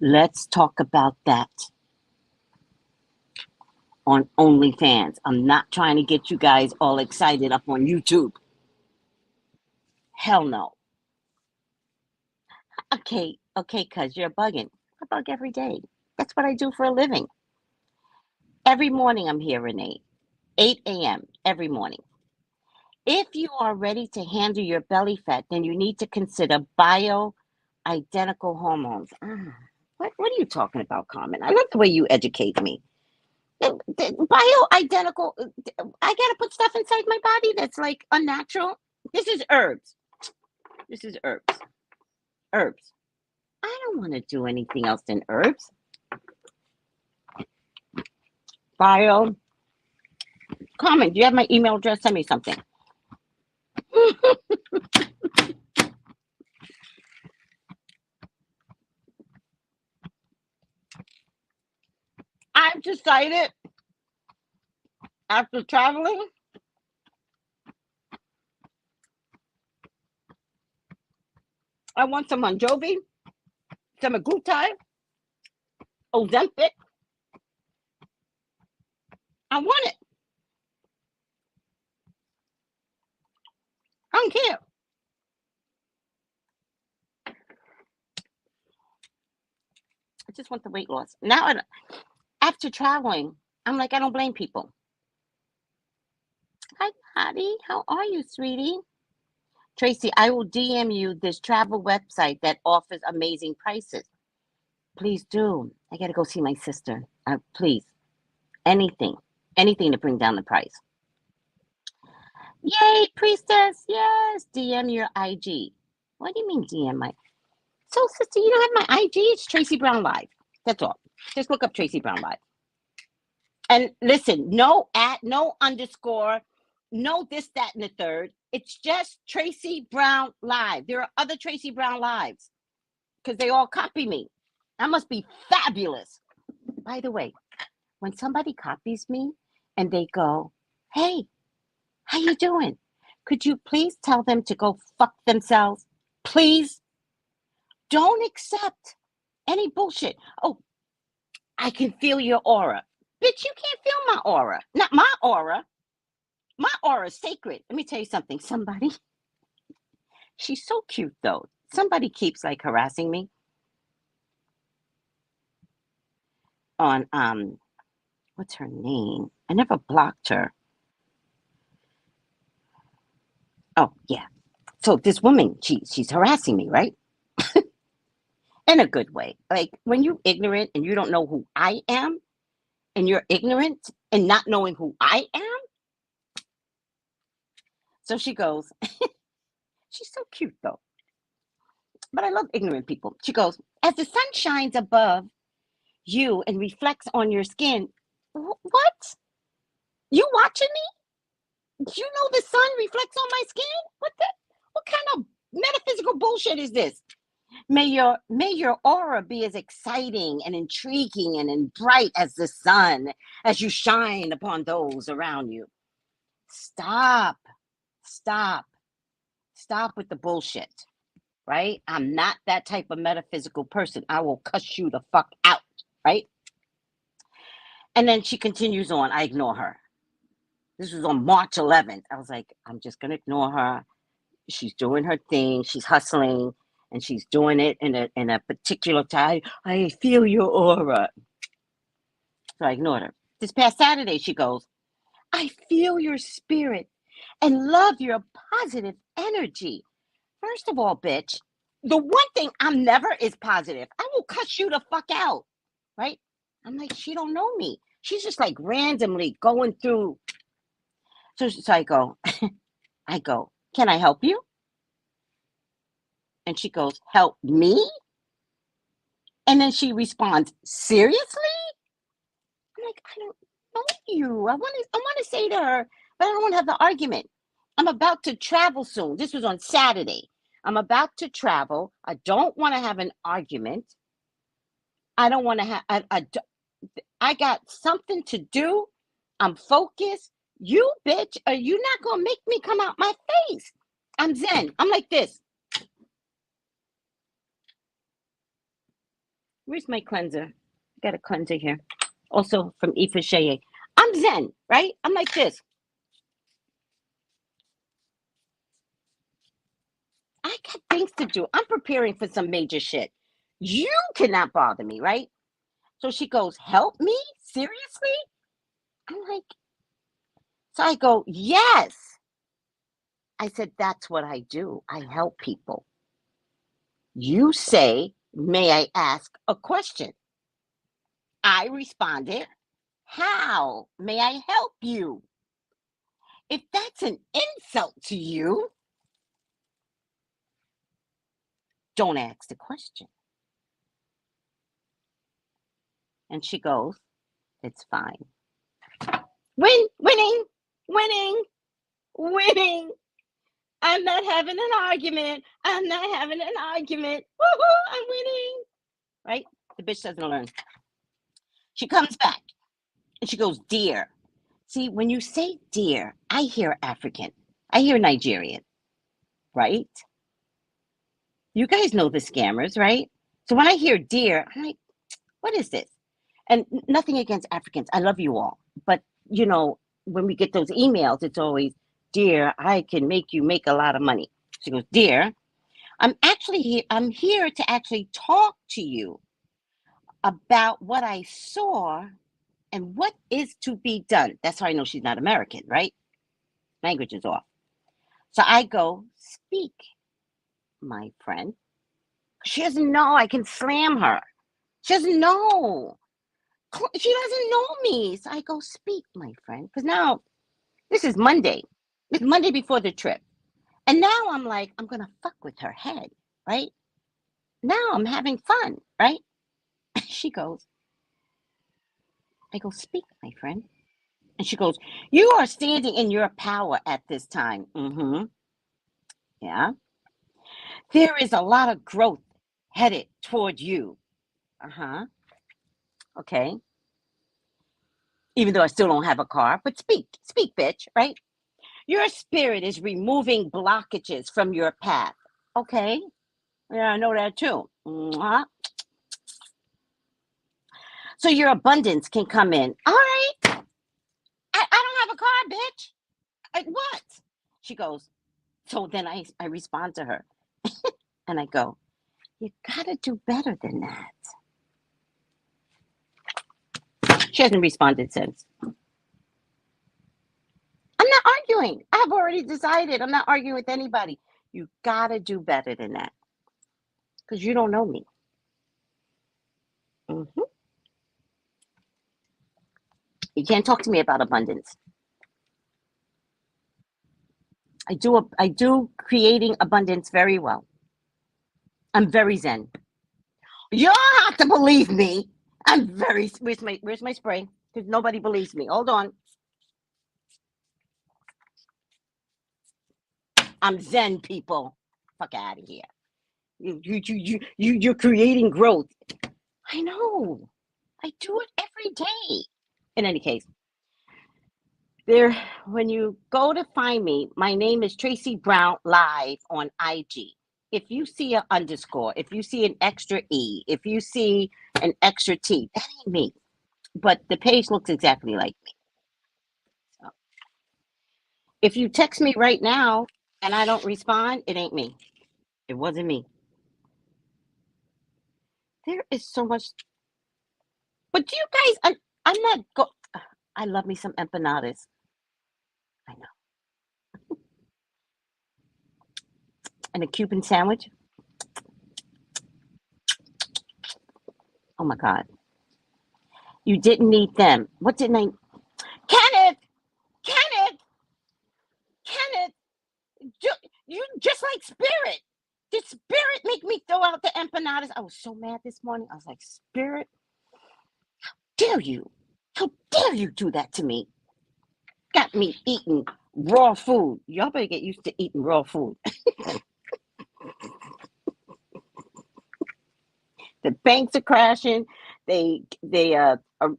let's talk about that on OnlyFans. I'm not trying to get you guys all excited up on YouTube. Hell no. Okay, cuz you're bugging. I bug every day. That's what I do for a living. Every morning I'm here, Renee. 8 a.m. every morning. If you are ready to handle your belly fat, then you need to consider bio-identical hormones. What are you talking about, Carmen? I love the way you educate me. Bio-identical, I gotta put stuff inside my body that's like unnatural. This is herbs. Herbs. I don't want to do anything else than herbs. Bio. Carmen, do you have my email address? Send me something. I've decided after traveling, I want some Monjovi, semaglutide, Ozempic. I want it. I don't care. I just want the weight loss. Now, after traveling, I'm like, I don't blame people. Hi, Hattie. How are you, sweetie? Tracy, I will DM you this travel website that offers amazing prices. Please do. I got to go see my sister. Please. Anything to bring down the price. Yay, priestess. Yes. DM your IG. What do you mean DM my? So, sister, you don't have my IG? It's Tracey Brown Live. That's all. Just look up Tracey Brown Live. And listen, no @ no underscore, no this, that, and the third. It's just Tracey Brown Live. There are other Tracey Brown Lives because they all copy me. I must be fabulous. By the way, when somebody copies me and they go, hey, How you doing? Could you please tell them to go fuck themselves? Please? Don't accept any bullshit. Oh, I can feel your aura. Bitch, you can't feel my aura. Not my aura. My aura is sacred. Let me tell you something. Somebody, she's so cute though. Somebody keeps like harassing me on what's her name? I never blocked her. Oh, yeah. So this woman, she's harassing me, right? In a good way. Like when you're ignorant and you don't know who I am, and you're ignorant and not knowing who I am. So she goes, she's so cute though. But I love ignorant people. She goes, as the sun shines above you and reflects on your skin. What? You watching me? You know the sun reflects on my skin? What kind of metaphysical bullshit is this? May your aura be as exciting and intriguing and bright as the sun as you shine upon those around you. Stop with the bullshit, right? I'm not that type of metaphysical person. I will cuss you the fuck out, right? And then she continues on. I ignore her. This was on March 11th. I was like, I'm just going to ignore her. She's doing her thing. She's hustling. And she's doing it in a particular time. I feel your aura. So I ignored her. This past Saturday, she goes, I feel your spirit and love your positive energy. First of all, bitch, the one thing I'm never is positive. I will cuss you the fuck out, right? I'm like, she don't know me. She's just like randomly going through. So I go, can I help you? And she goes, help me? And then she responds, seriously? I'm like, I don't know you. I want to say to her, but I don't want to have the argument. I'm about to travel soon. This was on Saturday. I'm about to travel. I don't want to have an argument. I don't want to have, I got something to do. I'm focused. You bitch, are you not going to make me come out my face? I'm zen. I'm like this. Where's my cleanser? I got a cleanser here. Also from Ifa Sheye. I'm zen, right? I'm like this. I got things to do. I'm preparing for some major shit. You cannot bother me, right? So she goes, help me? Seriously? I'm like, so I go, yes. I said, that's what I do. I help people. You say, may I ask a question? I responded, how may I help you? If that's an insult to you, don't ask the question. And she goes, it's fine. Winning. I'm not having an argument. Woohoo, I'm winning. Right? The bitch doesn't learn. She comes back and she goes, dear. See, when you say dear, I hear African. I hear Nigerian. Right? You guys know the scammers, right? So when I hear dear, I'm like, what is this? And nothing against Africans. I love you all. But, you know, when we get those emails, it's always, dear, I can make you make a lot of money. She goes, dear, I'm here to actually talk to you about what I saw and what is to be done. That's how I know she's not American, right? Language is off. So I go, speak, my friend. She doesn't know I can slam her. She doesn't know. She doesn't know me. So I go, speak, my friend. Because now, this is Monday. It's Monday before the trip. And now I'm like, I'm going to fuck with her head, right? Now I'm having fun, right? She goes, I go, speak, my friend. And she goes, you are standing in your power at this time. Mm-hmm. Yeah. There is a lot of growth headed toward you. Uh-huh. Okay. Even though I still don't have a car, but speak, bitch, right? Your spirit is removing blockages from your path. Okay. Yeah, I know that too. Mwah. So your abundance can come in. All right. I don't have a car, bitch. Like what? She goes, so then I respond to her and I go, you gotta do better than that. She hasn't responded since. I'm not arguing. I've already decided I'm not arguing with anybody. You gotta do better than that. Because you don't know me. Mm-hmm. You can't talk to me about abundance. I do creating abundance very well. I'm very zen. You don't have to believe me. I'm very where's my spray? Because nobody believes me. Hold on. I'm zen, people. Fuck out of here. You're creating growth. I know. I do it every day. In any case, there when you go to find me, my name is Tracey Brown Live on IG. If you see an underscore, if you see an extra E, if you see an extra T, that ain't me. But the page looks exactly like me. So if you text me right now and I don't respond, it ain't me. It wasn't me. There is so much. But do you guys, I'm not go. I love me some empanadas. I know. And a Cuban sandwich. Oh my God. You didn't need them. What didn't I? Kenneth! Kenneth! Kenneth! You just like Spirit. Did Spirit make me throw out the empanadas? I was so mad this morning. I was like, Spirit, dare you? How dare you do that to me? Got me eating raw food. Y'all better get used to eating raw food. The banks are crashing.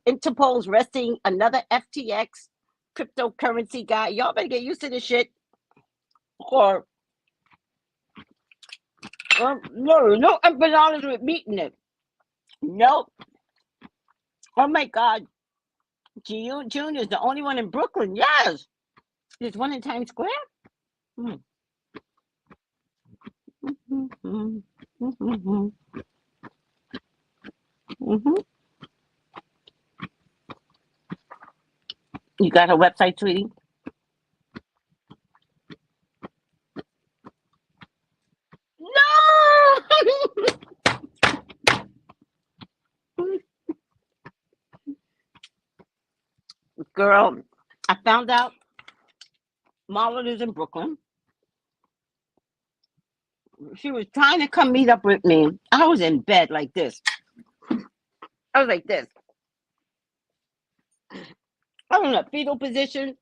Interpol's arresting another FTX cryptocurrency guy. Y'all better get used to this shit. Or no empanadas with meat in it. Nope. Oh my God. June is the only one in Brooklyn. Yes. There's one in Times Square. Mm. Mm-hmm. Mm-hmm. Mm-hmm. You got her website, sweetie? No! Girl, I found out Marlon is in Brooklyn. She was trying to come meet up with me. I was in bed like this. I was like this. I was in a fetal position.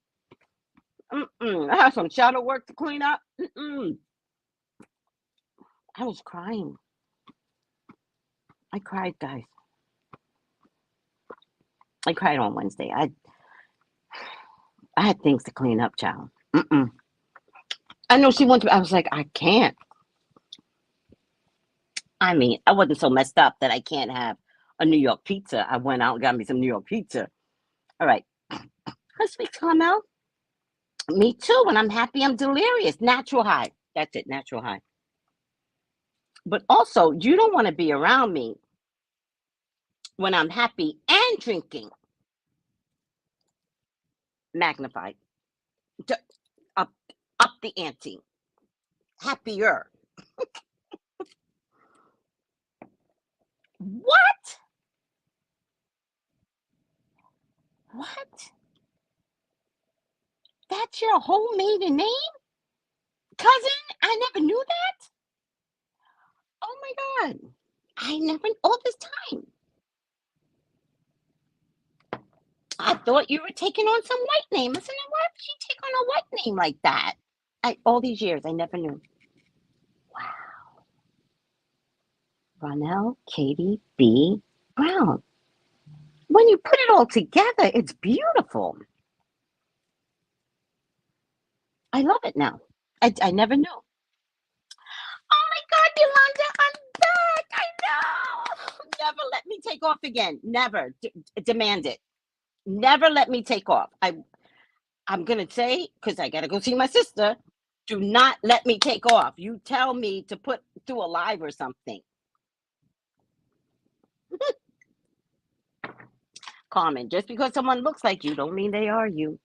I had some shadow work to clean up. I was crying. I cried, guys. I cried on Wednesday. I had things to clean up, child. I know she wanted to. I was like, I can't. I mean, I wasn't so messed up that I can't have a New York pizza. I went out and got me some New York pizza. All right. Hi, sweet Carmel. Me too. When I'm happy, I'm delirious. Natural high. That's it. Natural high. But also, you don't want to be around me when I'm happy and drinking. Magnified. Up, up the ante. Happier. What? What? That's your whole maiden name? Cousin? I never knew that. Oh my God. I never, all this time. I thought you were taking on some white name. I said, why would she take on a white name like that? All these years, I never knew. Wow. Ronell Katie B. Brown. When you put it all together, it's beautiful. I love it now. I never knew. Oh my God, Yolanda, I'm back. I know. Never let me take off again. Never. Demand it. Never let me take off. I'm going to say, because I got to go see my sister, do not let me take off. You tell me to put through a live or something. Carmen, just because someone looks like you don't mean they are you.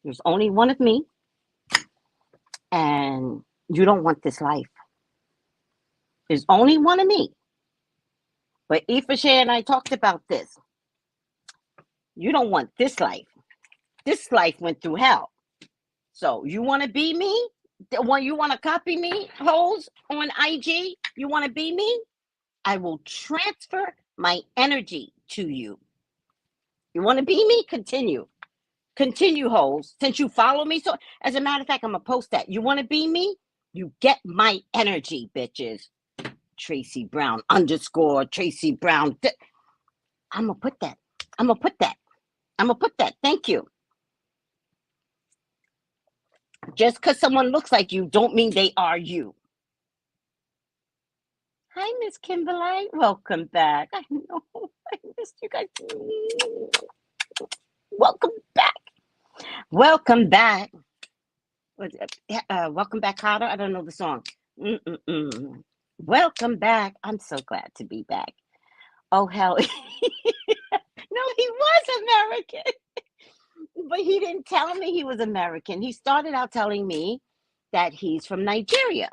There's only one of me, and you don't want this life. There's only one of me. But Ifashe and I talked about this. You don't want this life. This life went through hell. So you want to be me? When you want to copy me, hoes on IG, you want to be me? I will transfer my energy to you. You want to be me? Continue. Continue, hoes. Since you follow me, so as a matter of fact, I'm gonna post that. You want to be me? You get my energy, bitches. Tracey Brown _ Tracey Brown. I'm gonna put that. I'm gonna put that. I'm gonna put that. Thank you. Just because someone looks like you, don't mean they are you. Hi, Miss Kimberly. Welcome back. I know I missed you guys. Welcome back. Welcome back. Welcome back, Carter. I don't know the song. Welcome back. I'm so glad to be back. Oh, hell. No, he was American. But he didn't tell me he was American. He started out telling me that he's from Nigeria.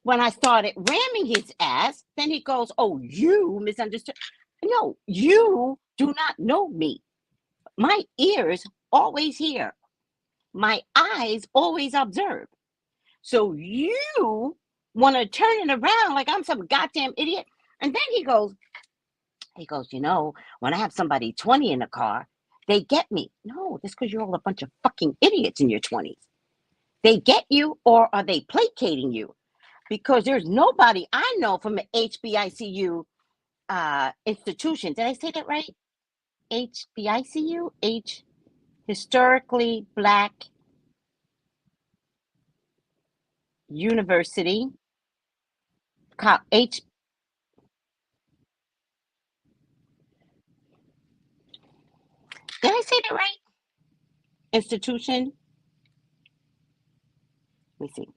When I started ramming his ass, then he goes, oh, you misunderstood. No, you do not know me. My ears always hear. My eyes always observe. So you want to turn it around like I'm some goddamn idiot. And then he goes, you know, when I have somebody 20 in the car, they get me. No, that's because you're all a bunch of fucking idiots in your 20s. They get you, or are they placating you? Because there's nobody I know from an HBICU institution. Did I say that right? HBICU? Historically Black University. Did I say that right? Institution. Let me see.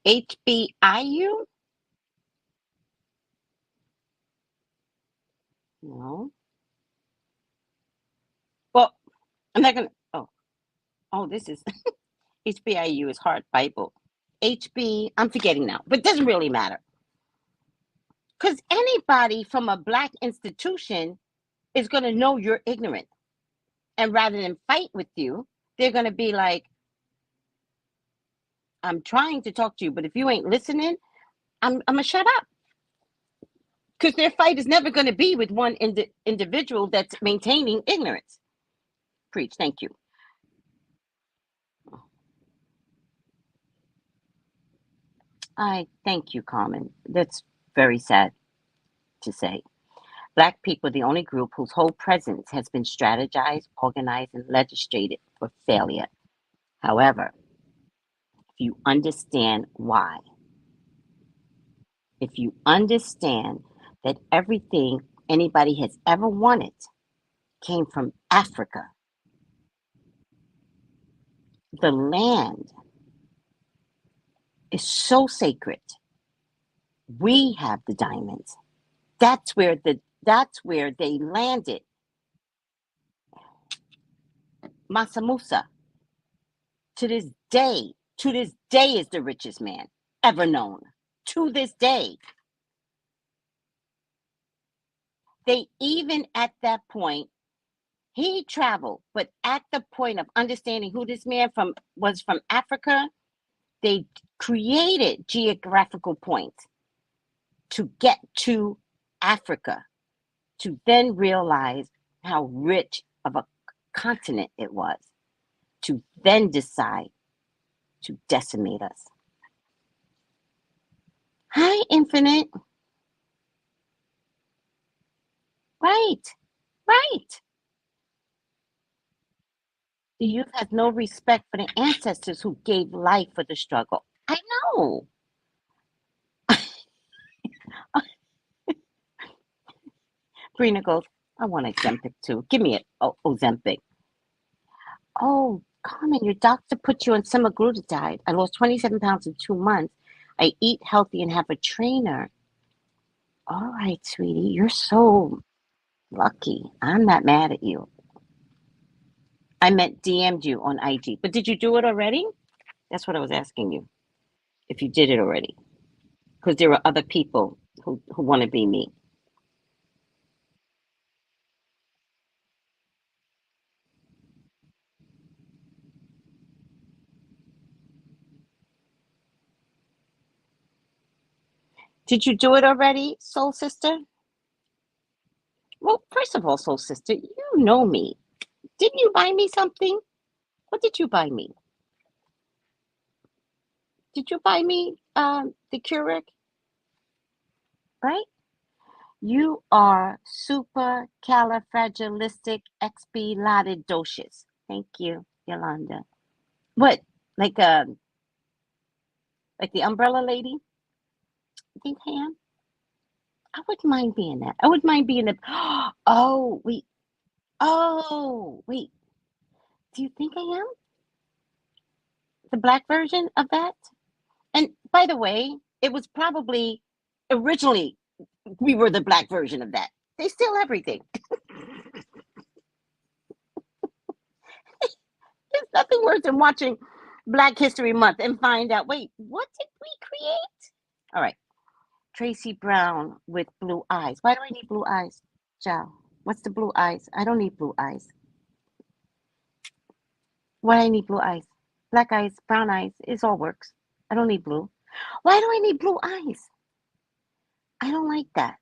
HBIU? No. Well, I'm not gonna. Oh, this is HBIU is Heart Bible. I'm forgetting now, but it doesn't really matter. Because anybody from a Black institution is going to know you're ignorant. And rather than fight with you, they're going to be like, I'm trying to talk to you, but if you ain't listening, I'm going to shut up. Because their fight is never going to be with one individual that's maintaining ignorance. Preach. Thank you. I thank you, Carmen. That's very sad to say. Black people are the only group whose whole presence has been strategized, organized, and legislated for failure. However, if you understand why, if you understand that everything anybody has ever wanted came from Africa, the land is so sacred. We have the diamonds. That's where they landed. Massa Musa, to this day is the richest man ever known. To this day. They even at that point, he traveled, but at the point of understanding who this man was from Africa, they created geographical points to get to Africa, to then realize how rich of a continent it was. to then decide to decimate us. Hi, Infinite. Right. The youth has no respect for the ancestors who gave life for the struggle. I know. Brina goes, I want Ozempic too. Give me Ozempic. Oh, Carmen, your doctor put you on semaglutide. I lost 27 pounds in 2 months. I eat healthy and have a trainer. All right, sweetie, you're so lucky. I'm not mad at you. I meant DM'd you on IG. But did you do it already? That's what I was asking you. If you did it already. Because there are other people who want to be me. Did you do it already, Soul Sister? Well, first of all, Soul Sister, you know me. Didn't you buy me something? What did you buy me? Did you buy me the Keurig? Right? You are supercalifragilisticexpialidocious. Thank you, Yolanda. What? Like the umbrella lady? I think I am. I wouldn't mind being that. I wouldn't mind being the. Oh wait. Oh wait. Do you think I am the black version of that? And by the way, it was probably originally we were the black version of that. They steal everything. There's nothing worse than watching Black History Month and find out, wait, what did we create? All right. Tracey Brown with blue eyes. Why do I need blue eyes, Joe? What's the blue eyes? I don't need blue eyes. Why do I need blue eyes? Black eyes, brown eyes, it all works. I don't need blue. Why do I need blue eyes? I don't like that.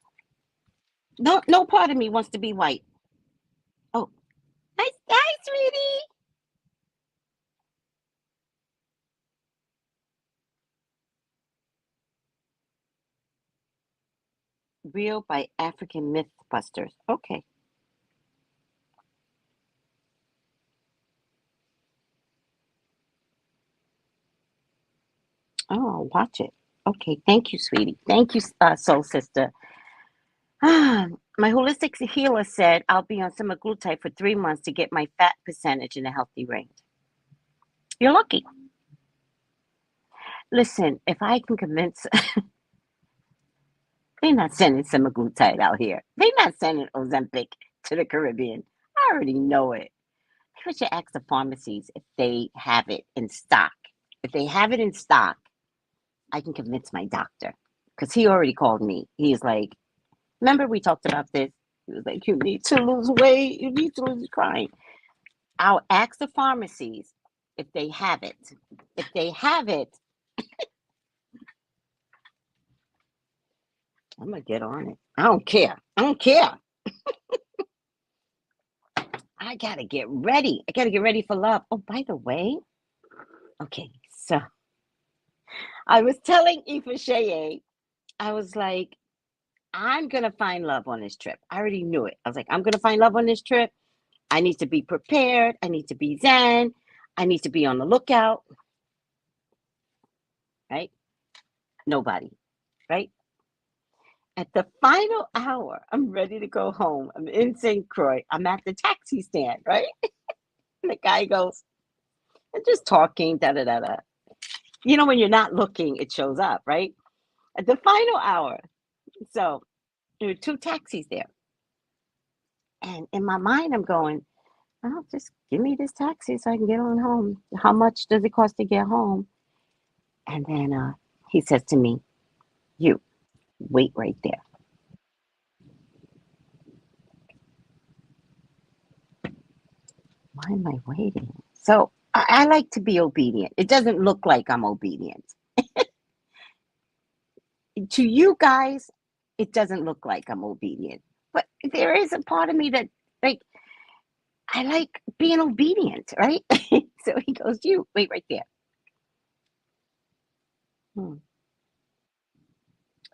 No part of me wants to be white. Oh, hi, sweetie. Real by African Mythbusters. Okay. Oh, I'll watch it. Okay. Thank you, sweetie. Thank you, Soul Sister. My holistic healer said I'll be on semaglutide for 3 months to get my fat percentage in a healthy range. You're lucky. Listen, if I can convince, they're not sending semaglutide out here. They're not sending Ozempic to the Caribbean. I already know it. Maybe I should ask the pharmacies if they have it in stock. If they have it in stock, I can convince my doctor because he already called me. He's like, remember we talked about this? He was like, you need to lose weight. You need to lose crying. I'll ask the pharmacies if they have it. If they have it, I'm going to get on it. I don't care. I got to get ready. I got to get ready for love. Oh, by the way, okay, so I was telling Aoife Sheye, I was like, I'm going to find love on this trip. I already knew it. I was like, I'm going to find love on this trip. I need to be prepared. I need to be zen. I need to be on the lookout. Right? Nobody. Right? At the final hour, I'm ready to go home. I'm in St. Croix. I'm at the taxi stand, right? And the guy goes, I'm just talking, da da da da. You know, when you're not looking, it shows up, right? At the final hour. So there were 2 taxis there. And in my mind, I'm going, oh, just give me this taxi so I can get on home. How much does it cost to get home? And then he says to me, you wait right there. Why am I waiting? So I like to be obedient. It doesn't look like I'm obedient. To you guys, it doesn't look like I'm obedient. But there is a part of me that, like, I like being obedient, right? So he goes, you wait right there.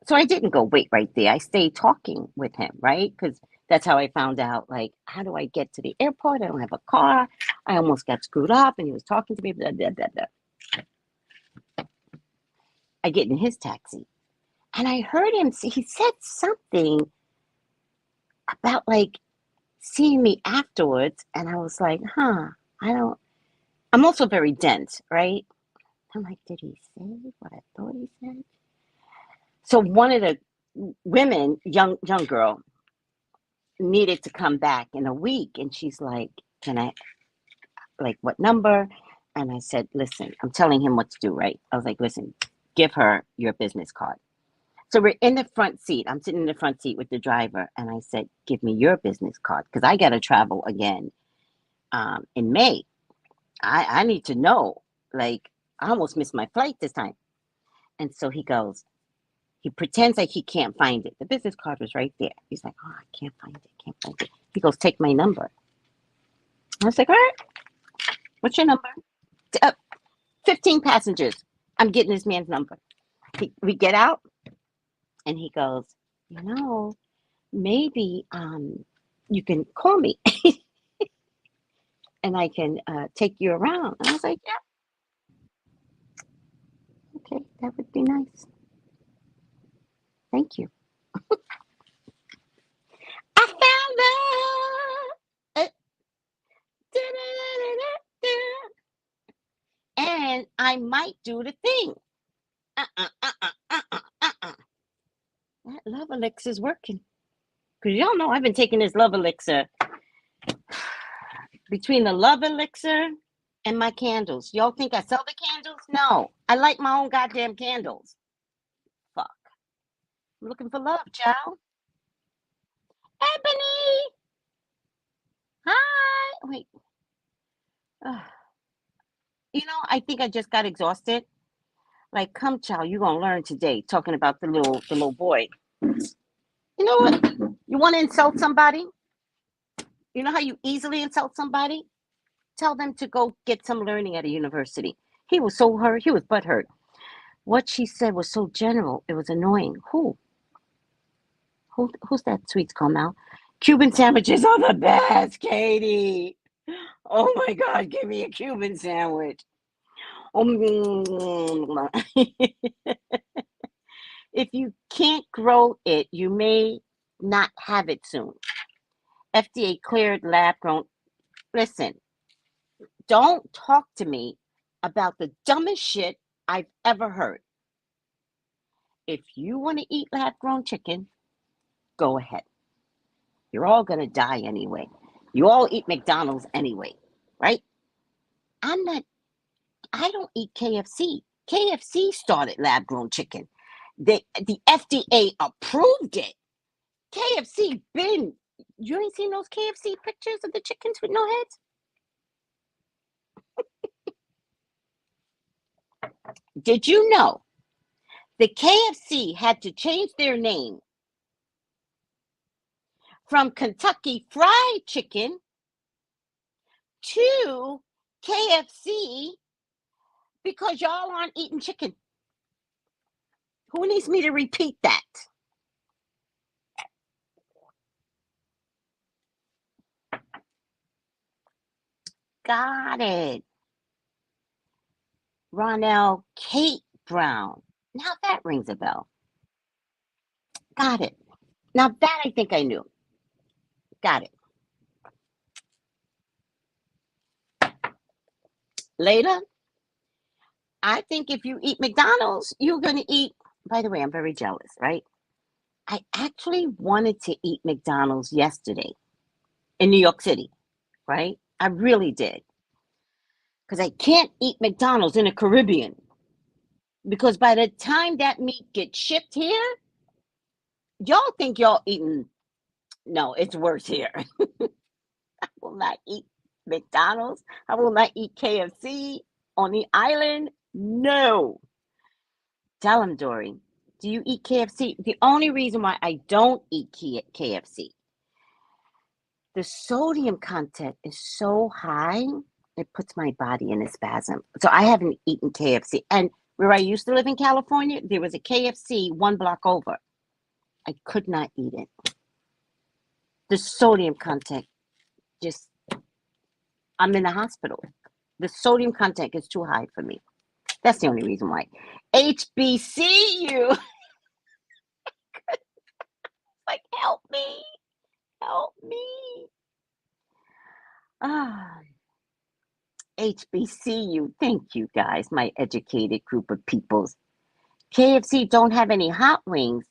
So I didn't go wait right there. I stayed talking with him, right? Because that's how I found out, like, how do I get to the airport? I don't have a car. I almost got screwed up, and he was talking to me. Blah, blah, blah, blah. I get in his taxi, and I heard him. He said something about like seeing me afterwards, and I was like, huh, I don't. I'm also very dense, right? I'm like, did he say what I thought he said? So one of the women, young girl, needed to come back in a week, and she's like, can I, like, what number? And I said, listen, I'm telling him what to do, right? I was like, listen, give her your business card. So we're in the front seat. I'm sitting in the front seat with the driver, and I said, give me your business card, because I got to travel again in May. I need to know. Like, I almost missed my flight this time. And so he goes, he pretends like he can't find it. The business card was right there. He's like, oh, I can't find it. He goes, take my number. I was like, all right, what's your number? 15 passengers. I'm getting this man's number. We get out, and he goes, maybe you can call me and I can take you around. And I was like, yeah, okay, that would be nice. Thank you. I found love. And I might do the thing. That love elixir is working. Because y'all know I've been taking this love elixir. Between the love elixir and my candles. Y'all think I sell the candles? No. I like my own goddamn candles. Fuck. I'm looking for love, child. Ebony! Hi! Wait. I think I just got exhausted. Like, come, child, you're gonna learn today. Talking about the little boy. You know what? You want to insult somebody? You know how you easily insult somebody? Tell them to go get some learning at a university. He was so hurt. He was butthurt. What she said was so general. It was annoying. Who's that sweets called now? Cuban sandwiches are the best, Katie. Oh my God, give me a Cuban sandwich. If you can't grow it, you may not have it soon. FDA cleared lab grown. Listen, don't talk to me about the dumbest shit I've ever heard. If you want to eat lab grown chicken, go ahead. You're all going to die anyway. You all eat McDonald's anyway, right? I don't eat KFC. KFC started lab grown chicken. The FDA approved it. KFC been, you ain't seen those KFC pictures of the chickens with no heads? Did you know the KFC had to change their name from Kentucky Fried Chicken to KFC because y'all aren't eating chicken? Who needs me to repeat that? Got it. Ronell Kate Brown. Now that rings a bell. Got it. Now that I think I knew. Got it. Later, I think if you eat McDonald's, you're going to eat. By the way, I'm very jealous, right? I actually wanted to eat McDonald's yesterday in New York City, right? I really did. Because I can't eat McDonald's in the Caribbean. Because by the time that meat gets shipped here, y'all think y'all eating. No, it's worse here. I will not eat McDonald's. I will not eat KFC on the island. No. Tell him, Dory. Do you eat KFC? The only reason why I don't eat KFC, the sodium content is so high it puts my body in a spasm. So I haven't eaten KFC. And where I used to live in California, there was a KFC 1 block over. I could not eat it. The sodium content, just, I'm in the hospital. The sodium content is too high for me. That's the only reason why. HBCU. Like, help me. Help me. HBCU. Thank you, guys, my educated group of peoples. KFC don't have any hot wings,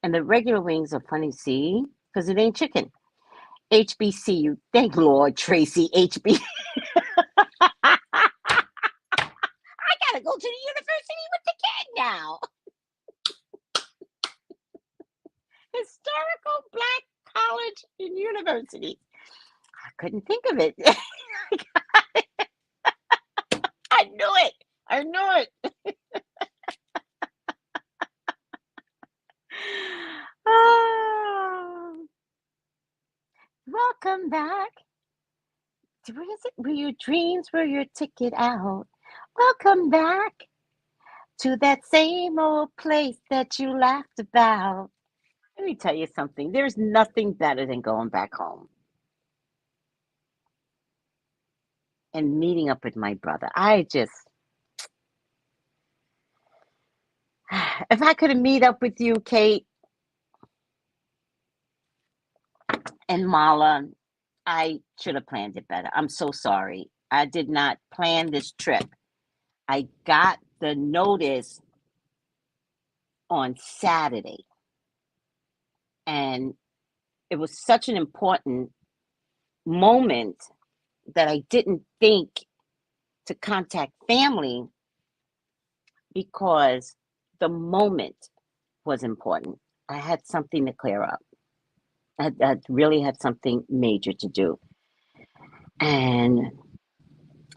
and the regular wings are funny, see? Because it ain't chicken. HBCU. Thank Lord, Tracey. HB. I gotta go to the university with the kid now. Historical Black College and University. I couldn't think of it. I knew it. I knew it. Oh. Welcome back. What is it? Were your dreams were your ticket out? Welcome back to that same old place that you laughed about. Let me tell you something. There's nothing better than going back home and meeting up with my brother. If I could have meet up with you, Kate and Mala, I should have planned it better. I'm so sorry. I did not plan this trip. I got the notice on Saturday. And it was such an important moment that I didn't think to contact family because the moment was important. I had something to clear up. I really had something major to do. And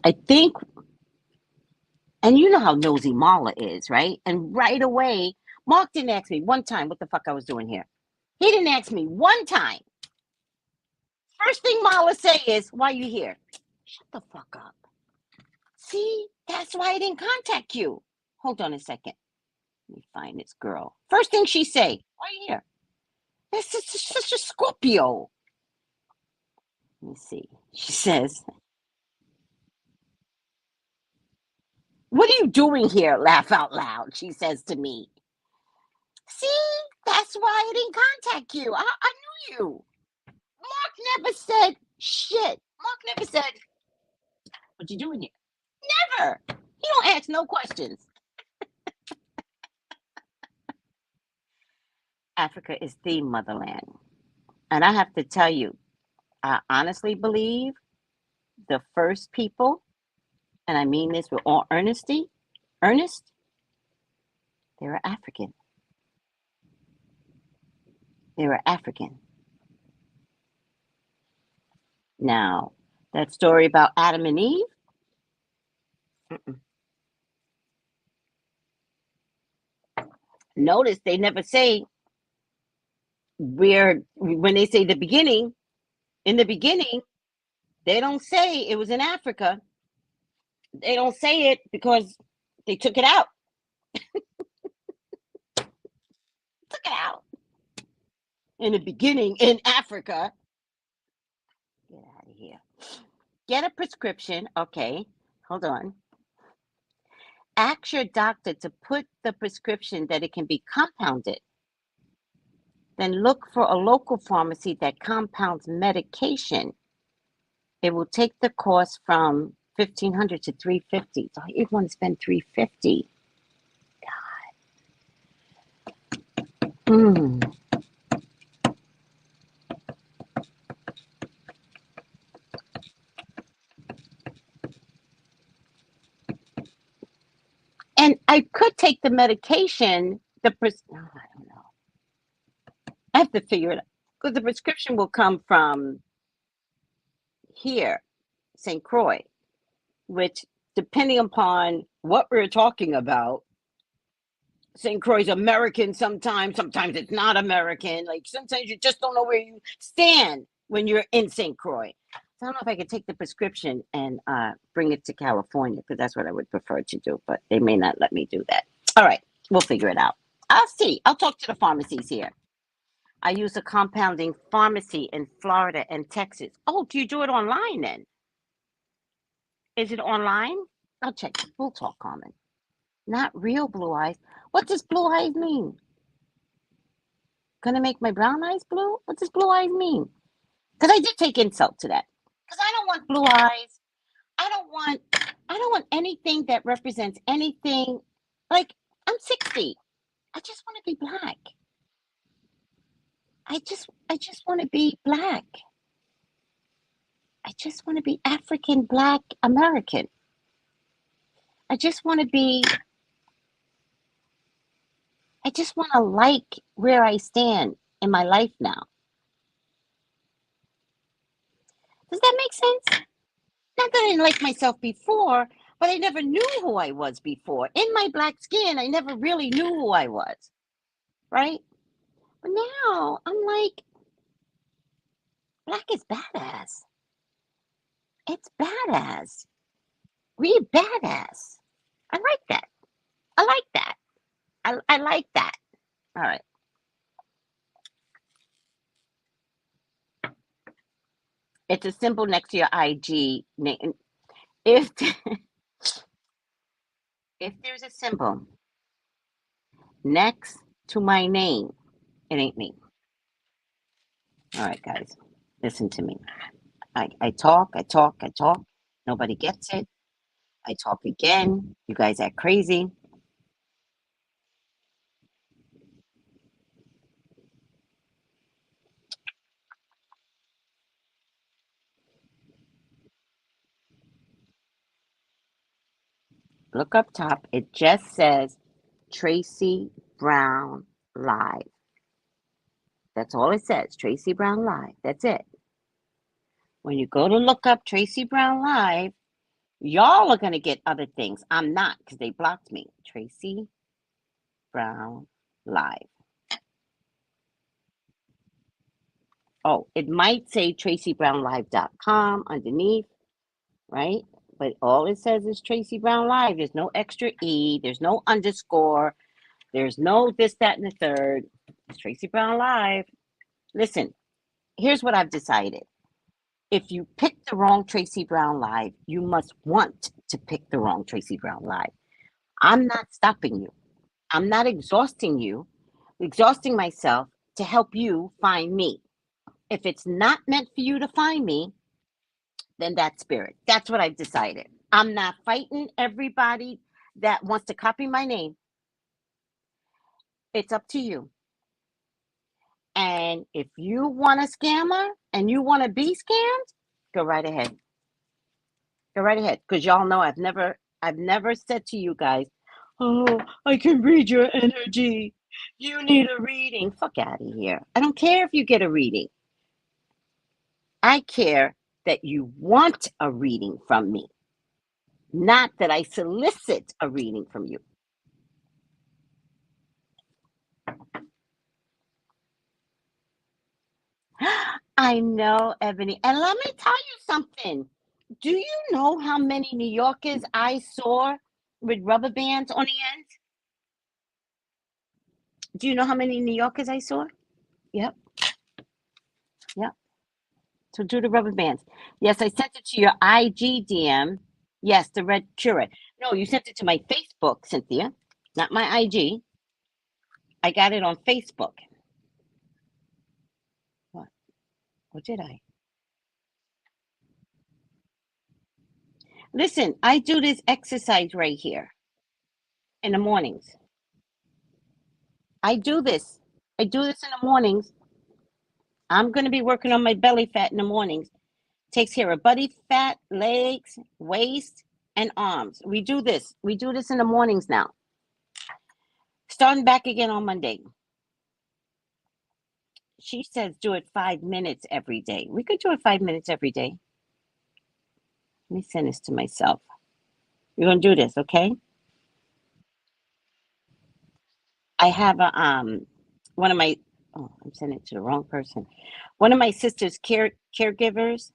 I think, and you know how nosy Mala is, right? And right away, Mark didn't ask me one time what the fuck I was doing here. He didn't ask me one time. First thing Mala say is, why are you here? Shut the fuck up. See, that's why I didn't contact you. Hold on a second. Let me find this girl. First thing she say, why are you here? This is such a Scorpio. Let me see. She says, what are you doing here? Laugh out loud, she says to me. See, that's why I didn't contact you. I knew you. Mark never said shit. Mark never said, what you doing here? Never. He don't ask no questions. Africa is the motherland. And I have to tell you, I honestly believe the first people, and I mean this with all earnest, they were African. They were African. Now, that story about Adam and Eve, notice they never say when they say the beginning, in the beginning, they don't say it was in Africa. They don't say it because they took it out. Took it out. In the beginning, in Africa. Get out of here. Get a prescription. Okay, hold on. Ask your doctor to put the prescription that it can be compounded. Then look for a local pharmacy that compounds medication. It will take the cost from $1,500 to $350. So you want to spend $350. God. And I could take the medication. I don't know. I have to figure it out because the prescription will come from here, St. Croix, which, depending upon what we're talking about, St. Croix's American sometimes it's not American. Like sometimes you just don't know where you stand when you're in St. Croix. I don't know if I could take the prescription and bring it to California, because that's what I would prefer to do, but they may not let me do that. All right, we'll figure it out. I'll see. I'll talk to the pharmacies here. I use a compounding pharmacy in Florida and Texas. Oh, do you do it online then? Is it online? I'll check. We'll talk, Carmen. Not real blue eyes. What does blue eyes mean? Gonna make my brown eyes blue? What does blue eyes mean? Because I did take insult to that. Because I don't want blue eyes. I don't want anything that represents anything. Like, I'm 60. I just want to be black. I just want to be black. I just want to be African Black American. I just want to like where I stand in my life now. Does that make sense? Not that I didn't like myself before, but I never knew who I was before. In my black skin, I never really knew who I was, right? But now I'm like, black is badass. It's badass. Real badass. I like that. I like that. I like that. All right. It's a symbol next to your IG name. If if there's a symbol next to my name, it ain't me. All right, guys, listen to me. I talk. Nobody gets it. I talk again. You guys act crazy. Look up top. It just says Tracey Brown Live. That's all it says. Tracey Brown Live. That's it. When you go to look up Tracey Brown Live, y'all are going to get other things. I'm not, because they blocked me. Tracey Brown Live. Oh, it might say TraceyBrownLive.com underneath, right? But all it says is Tracey Brown Live. There's no extra E. There's no underscore. There's no this, that, and the third. It's Tracey Brown Live. Listen, here's what I've decided. If you pick the wrong Tracey Brown Live, you must want to pick the wrong Tracey Brown Live. I'm not stopping you. I'm not exhausting you, exhausting myself to help you find me. If it's not meant for you to find me, then that's spirit. That's what I've decided. I'm not fighting everybody that wants to copy my name. It's up to you. And if you want a scammer and you want to be scammed, go right ahead. Go right ahead. Because y'all know I've never said to you guys, oh, I can read your energy. You need a reading. Fuck out of here. I don't care if you get a reading. I care that you want a reading from me, not that I solicit a reading from you. I know, Ebony. And let me tell you something. Do you know how many New Yorkers I saw with rubber bands on the end? Do you know how many New Yorkers I saw? Yep. Yep. So do the rubber bands. Yes, I sent it to your IG DM. Yes, the red curate. No, you sent it to my Facebook, Cynthia, not my IG. I got it on Facebook. What? Or did I? Listen, I do this exercise right here in the mornings. I do this. I do this in the mornings. I'm going to be working on my belly fat in the mornings. Takes care of body fat, legs, waist, and arms. We do this. We do this in the mornings now. Starting back again on Monday. She says do it 5 minutes every day. We could do it 5 minutes every day. Let me send this to myself. We're going to do this, okay? I have a one of my I'm sending it to the wrong person. One of my sister's caregivers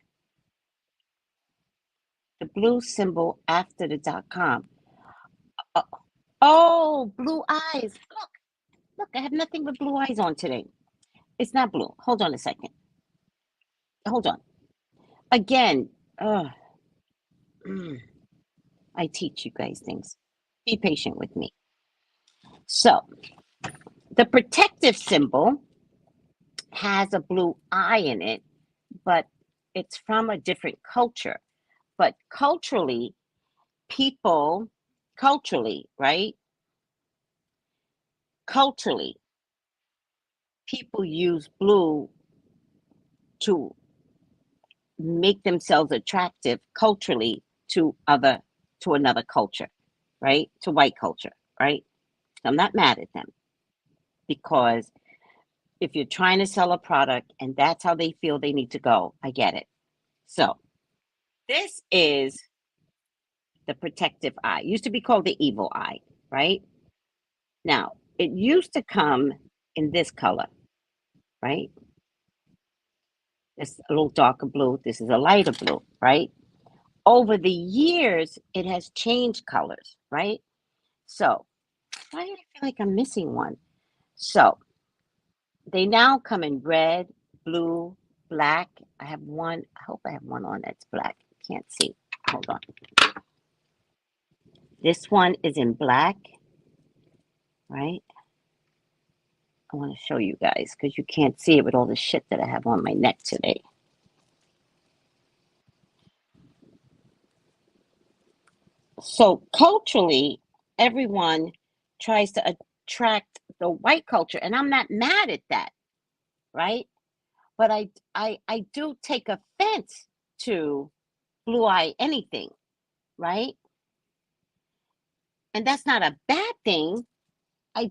The blue symbol after the .com. Oh, blue eyes. Look, I have nothing but blue eyes on today. It's not blue. Hold on a second. Hold on. Again, I teach you guys things. Be patient with me. So, the protective symbol has a blue eye in it, but it's from a different culture. But culturally, right? Culturally, people use blue to make themselves attractive culturally to another culture, right? To white culture, right? I'm not mad at them, because if you're trying to sell a product and that's how they feel they need to go, I get it. So this is the protective eye. It used to be called the evil eye, right? Now, it used to come in this color, right? It's a little darker blue. This is a lighter blue, right? Over the years, it has changed colors, right? So, why do I feel like I'm missing one? So, they now come in red, blue, black. I have one. I hope I have one on that's black. Can't see. Hold on. This one is in black, right? I want to show you guys because you can't see it with all the shit that I have on my neck today. So culturally, everyone tries to attract the white culture, and I'm not mad at that, right? But I do take offense to blue eye anything, right? And that's not a bad thing. Do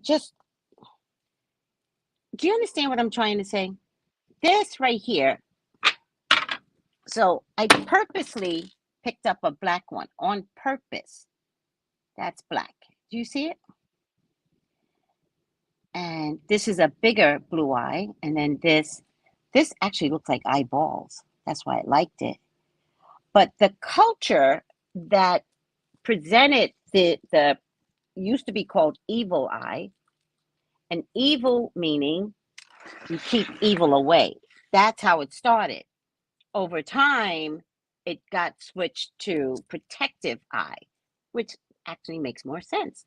you understand what I'm trying to say? This right here. So I purposely picked up a black one on purpose. That's black. Do you see it? And this is a bigger blue eye. And then this actually looks like eyeballs. That's why I liked it. But the culture that presented the used to be called evil eye, and evil meaning you keep evil away. That's how it started. Over time, it got switched to protective eye, which actually makes more sense.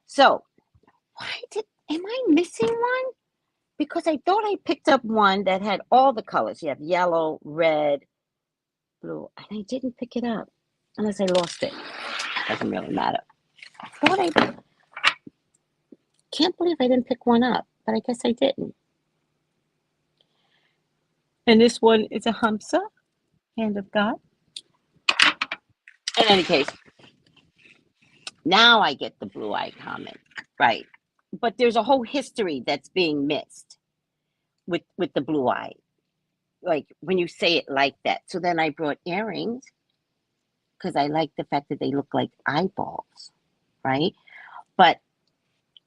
So, am I missing one? Because I thought I picked up one that had all the colors. You have yellow, red, blue, and I didn't pick it up unless I lost it. Doesn't really matter. I thought I can't believe I didn't pick one up, but I guess I didn't. And this one is a Hamsa, hand of God. In any case, now I get the blue eye comment, right? But there's a whole history that's being missed with the blue eye, like when you say it like that. So then I brought earrings because I like the fact that they look like eyeballs, right? But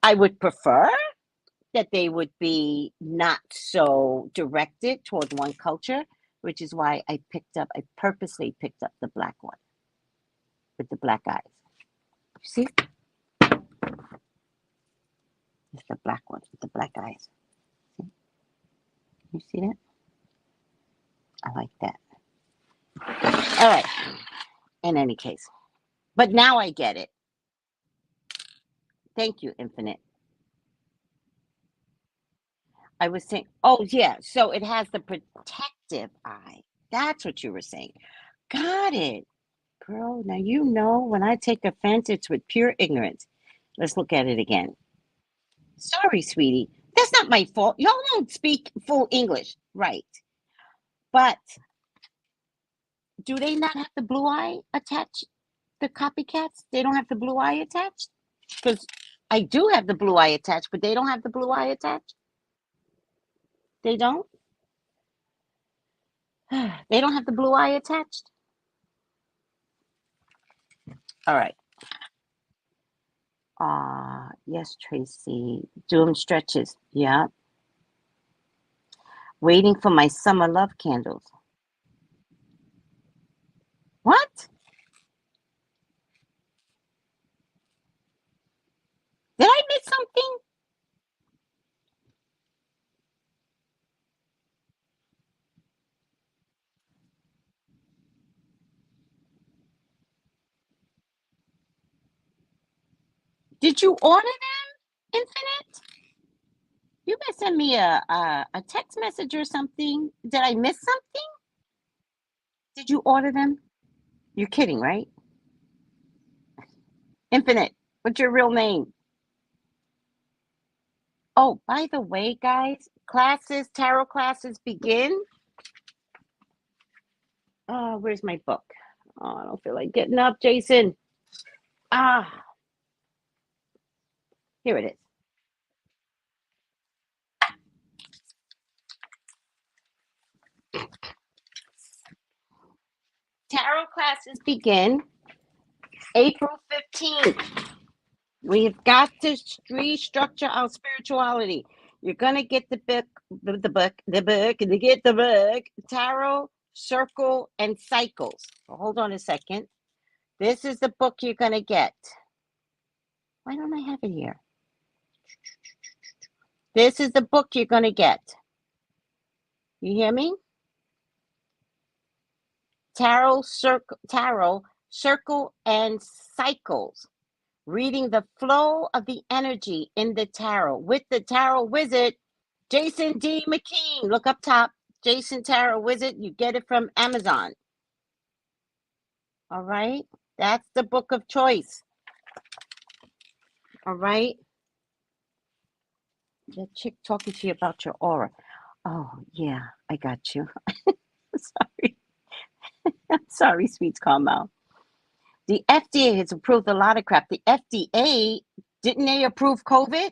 I would prefer that they would be not so directed toward one culture, which is why I purposely picked up the black one with the black eyes. You see? It's the black one with the black eyes. See? You see that? I like that. All right. In any case. But now I get it. Thank you, Infinite. I was saying, oh, yeah. So it has the protective eye. That's what you were saying. Got it. Girl, now you know when I take offense, it's with pure ignorance. Let's look at it again. Sorry, sweetie. That's not my fault. Y'all don't speak full English. Right. But do they not have the blue eye attached? The copycats? They don't have the blue eye attached? Because I do have the blue eye attached, but they don't have the blue eye attached? They don't? They don't have the blue eye attached? All right. Yes, Tracy. Doing stretches. Yeah. Waiting for my summer love candles. What? Did you order them, Infinite? You better send me a text message or something. Did I miss something? Did you order them? You're kidding, right? Infinite, what's your real name? Oh, by the way, guys, tarot classes begin. Oh, where's my book? Oh, I don't feel like getting up, Jason. Ah, here it is. Tarot classes begin April 15th. We've got to restructure our spirituality. You're going to get the book, to get the book, Tarot, Circle, and Cycles. So hold on a second. This is the book you're going to get. Why don't I have it here? This is the book you're going to get. You hear me? Tarot, Circle, and Cycles. Reading the flow of the energy in the tarot with the tarot wizard, Jason D. McKean. Look up top, Jason Tarot Wizard. You get it from Amazon. All right? That's the book of choice. All right? The chick talking to you about your aura. Oh, yeah, I got you. Sorry. I'm sorry, sweets, calm out. The FDA has approved a lot of crap. The FDA, didn't they approve COVID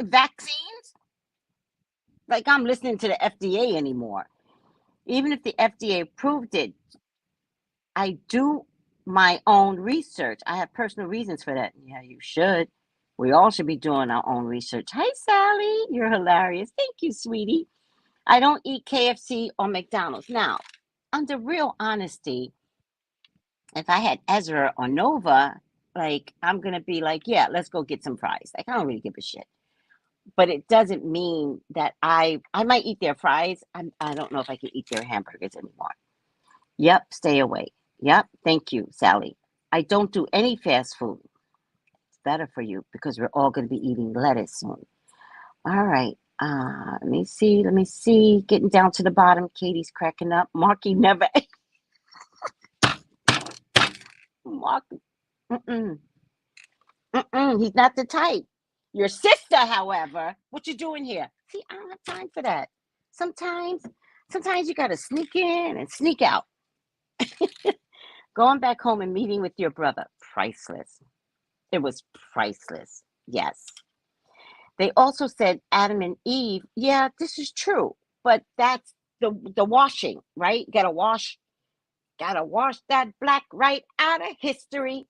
vaccines? Like I'm listening to the FDA anymore. Even if the FDA approved it, I do my own research. I have personal reasons for that. Yeah, you should. We all should be doing our own research. Hi, Sally. You're hilarious. Thank you, sweetie. I don't eat KFC or McDonald's. Now, under real honesty, if I had Ezra or Nova, like, I'm going to be like, yeah, let's go get some fries. Like, I don't really give a shit. But it doesn't mean that I might eat their fries. I don't know if I can eat their hamburgers anymore. Yep, stay away. Yep, thank you, Sally. I don't do any fast food. It's better for you because we're all going to be eating lettuce soon. All right. Let me see. Getting down to the bottom. Katie's cracking up. Marky never. Mark. He's not the type. Your sister, however, what you doing here? See, I don't have time for that. Sometimes you got to sneak in and sneak out. Going back home and meeting with your brother, priceless. It was priceless. Yes. They also said Adam and Eve. Yeah, this is true, but that's the washing, right? Gotta wash that black right out of history.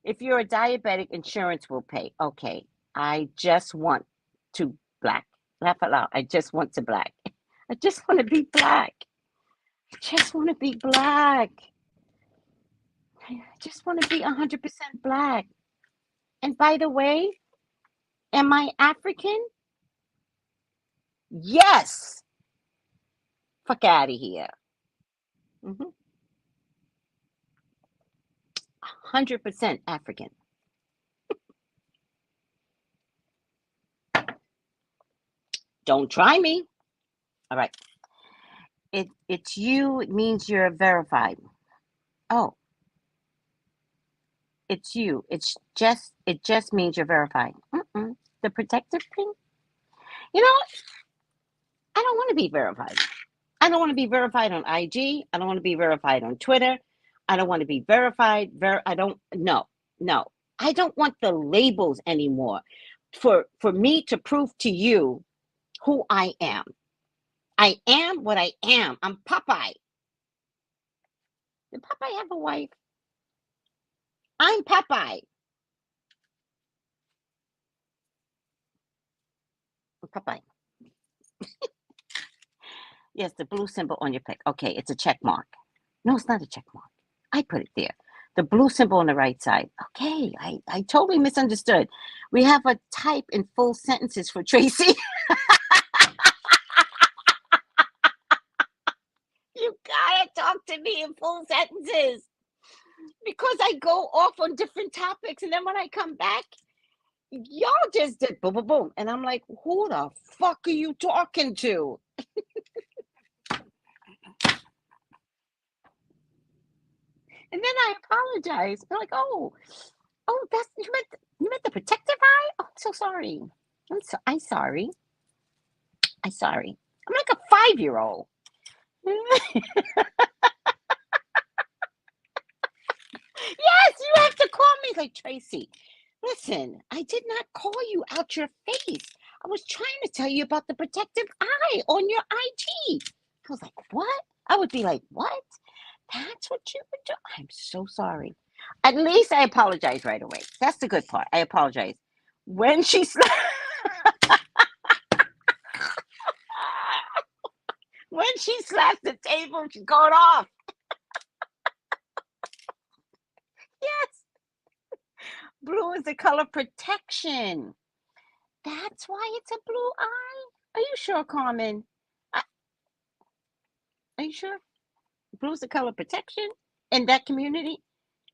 If you're a diabetic, insurance will pay. Okay, I just want to black. Laugh out loud. I just want to black. I just want to be black. I just want to be black. I just want to be 100% black. And by the way, am I African? Yes. Fuck out of here. 100% African. Don't try me. All right. It's you. It means you're verified. Oh, it's you. It just means you're verified. The protective pin. You know, I don't want to be verified. I don't want to be verified on IG. I don't want to be verified on Twitter. I don't want to be verified. I don't. No. I don't want the labels anymore. For me to prove to you who I am. I am what I am. I'm Popeye. Did Popeye have a wife? I'm Popeye. Popeye. Yes, the blue symbol on your pick. Okay, it's a check mark. No, it's not a check mark. I put it there. The blue symbol on the right side. Okay, I totally misunderstood. We have a type in full sentences for Tracey. You gotta talk to me in full sentences. because I go off on different topics, and then when I come back, y'all just did boom, boom, boom. And I'm like, who the fuck are you talking to? And then I apologize. They're like, oh, that's you meant the protective eye? Oh, I'm so sorry. I'm sorry. I'm sorry. I'm like a 5-year-old. Yes, you have to call me. Like, Tracey, listen, I did not call you out your face. I was trying to tell you about the protective eye on your IG. I was like, what? I would be like, what? That's what you would do? I'm so sorry. At least I apologize right away. That's the good part. I apologize. When she when she slaps the table, she's going off. Yes. Blue is the color protection. That's why it's a blue eye. Are you sure, Carmen? Are you sure? Blue is the color protection in that community,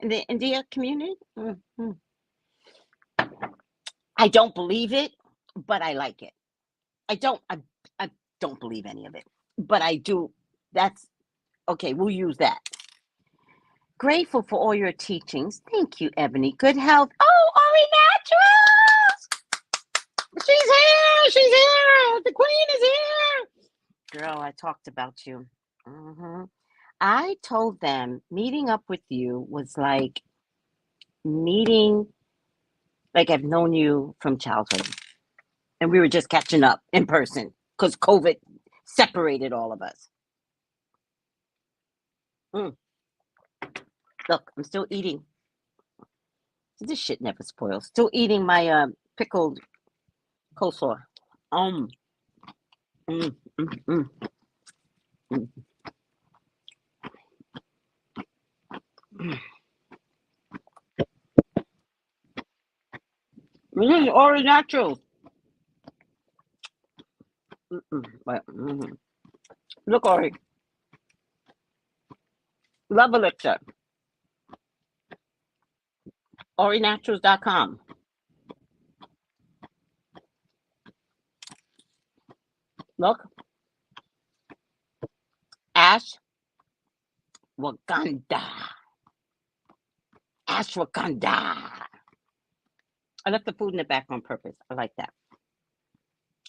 in the India community. Mm-hmm. I don't believe it, but I like it. I don't believe any of it, but I do. That's okay. We'll use that. Grateful for all your teachings. Thank you, Ebony. Good health. Oh, Ori Naturals! She's here. She's here. The queen is here. Girl, I talked about you. Mm-hmm. I told them meeting up with you was like meeting, like I've known you from childhood. And we were just catching up in person because COVID separated all of us. Look, I'm still eating. This shit never spoils. Still eating my pickled coleslaw. Mm, mm, mm. This is all natural. Look, Ori. Love Elixir. OriNaturals.com. Look. Ashwagandha. Ashwagandha. I left the food in the back on purpose. I like that.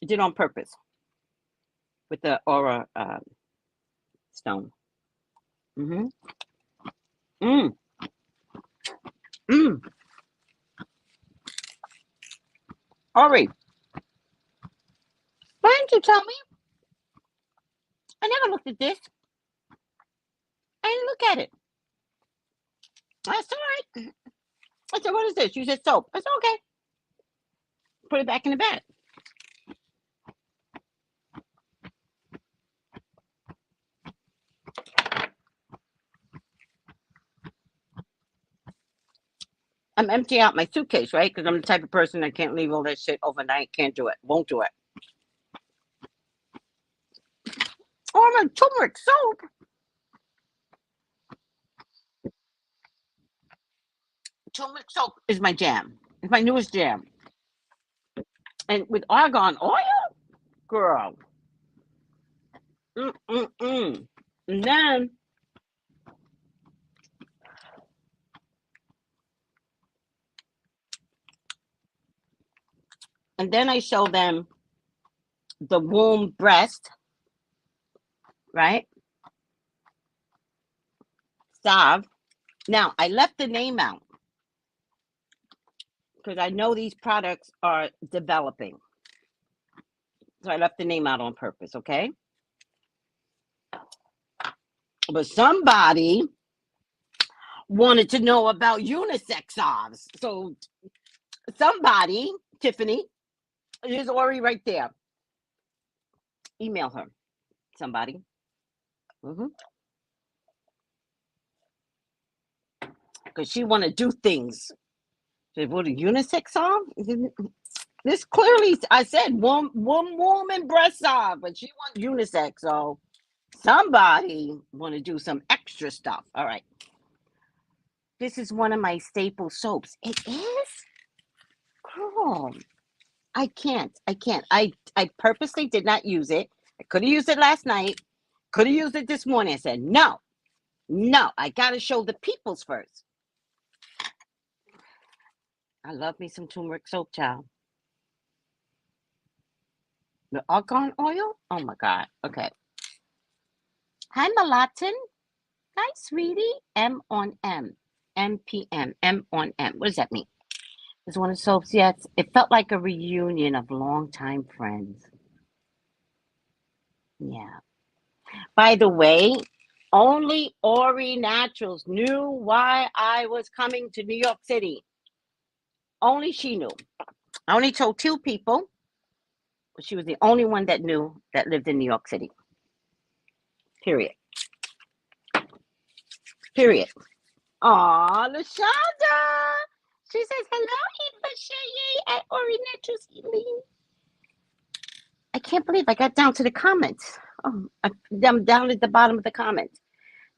I did it on purpose with the aura stone. Mm-hmm. Mm. Mm. Ori, why didn't you tell me? I never looked at this. I didn't look at it. That's all right. I said, what is this? You said soap. I said, okay. Put it back in the bag. I'm emptying out my suitcase, right? Because I'm the type of person that can't leave all that shit overnight. Can't do it. Won't do it. Oh, I'm a turmeric soap. Turmeric soap is my jam. It's my newest jam. And with argan oil, girl. Mm-mm-mm. And then I show them the womb breast, right? Salve. Now, I left the name out because I know these products are developing. So I left the name out on purpose, okay? But somebody wanted to know about unisex salves. So somebody, Tiffany, there's Ori right there. Email her, somebody. Because she want to do things. What a unisex salve? This clearly, I said one woman breast salve, but she wants unisex. So somebody want to do some extra stuff. All right. This is one of my staple soaps. It is? Girl, I can't. I purposely did not use it. I could have used it last night. Could have used it this morning. I said, no, I got to show the peoples first. I love me some turmeric soap, child. The argan oil? Oh, my God. Okay. Hi, Malatin. Hi, sweetie. M on M. MPM. M on M. What does that mean? It's one of the soaps. Yeah, it felt like a reunion of longtime friends. Yeah. By the way, only Ori Naturals knew why I was coming to New York City. Only she knew. I only told 2 people, but she was the only one that knew that lived in New York City. Period. Aw, Lashonda. She says, hello, Eva Sheye at Ori Naturals, Eileen. I can't believe I got down to the comments. Oh, I'm down at the bottom of the comments.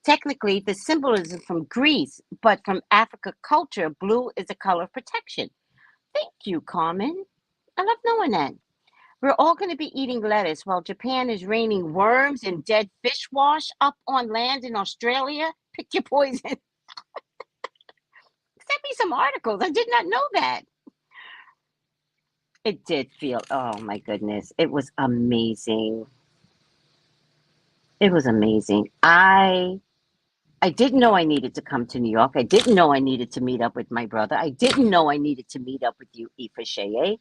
Technically, the symbol is from Greece, but from Africa culture, blue is a color of protection. Thank you, Carmen. I love knowing that. We're all going to be eating lettuce while Japan is raining worms and dead fish wash up on land in Australia. Pick your poison. Send me some articles. I did not know that. It did feel, oh my goodness. It was amazing. It was amazing. I didn't know I needed to come to New York. I didn't know I needed to meet up with my brother. I didn't know I needed to meet up with you, Aoife Sheye.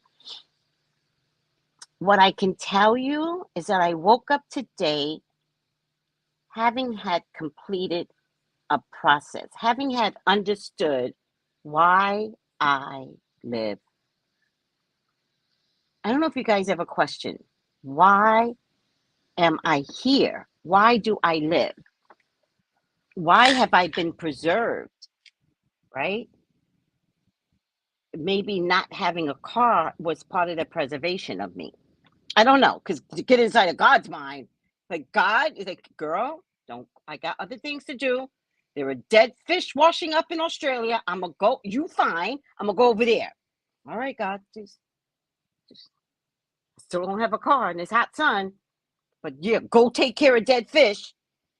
What I can tell you is that I woke up today having had completed a process, having had understood why I live. I don't know if you guys ever question, why am I here? Why do I live? Why have I been preserved, right? Maybe not having a car was part of the preservation of me. I don't know, because to get inside of God's mind, like God is like, girl, don't, I got other things to do. There are dead fish washing up in Australia. I'm going to go, you fine. I'm going to go over there. All right, God, just still don't have a car in this hot sun, but yeah, go take care of dead fish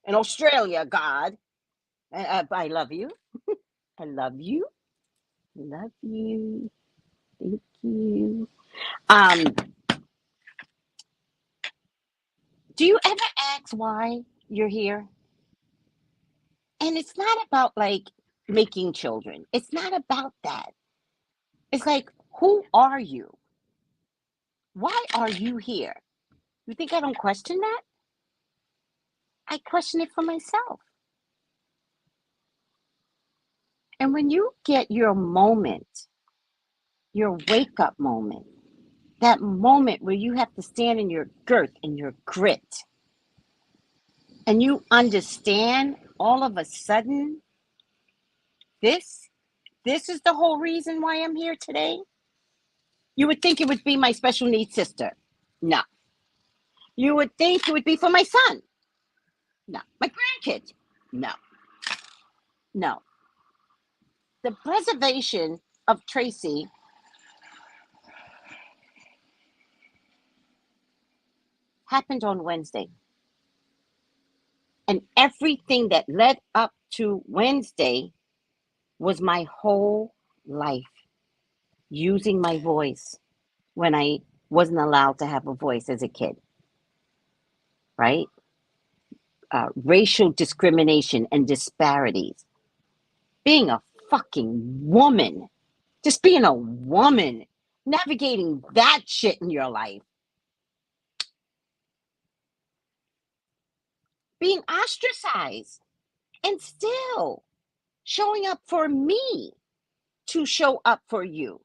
in Australia, God. I love you. I love you. Love you. Thank you. Do you ever ask why you're here? And it's not about like making children. It's not about that. It's like, who are you? Why are you here? You think I don't question that? I question it for myself. And when you get your moment, your wake up moment, that moment where you have to stand in your girth and your grit, and you understand all of a sudden, this is the whole reason why I'm here today. You would think it would be my special needs sister. No. You would think it would be for my son. No. My grandkids. No. No. The preservation of Tracey happened on Wednesday. And everything that led up to Wednesday was my whole life using my voice when I wasn't allowed to have a voice as a kid. Right? Racial discrimination and disparities. Being a fucking woman. Just being a woman. Navigating that shit in your life. Being ostracized. And still showing up for me to show up for you.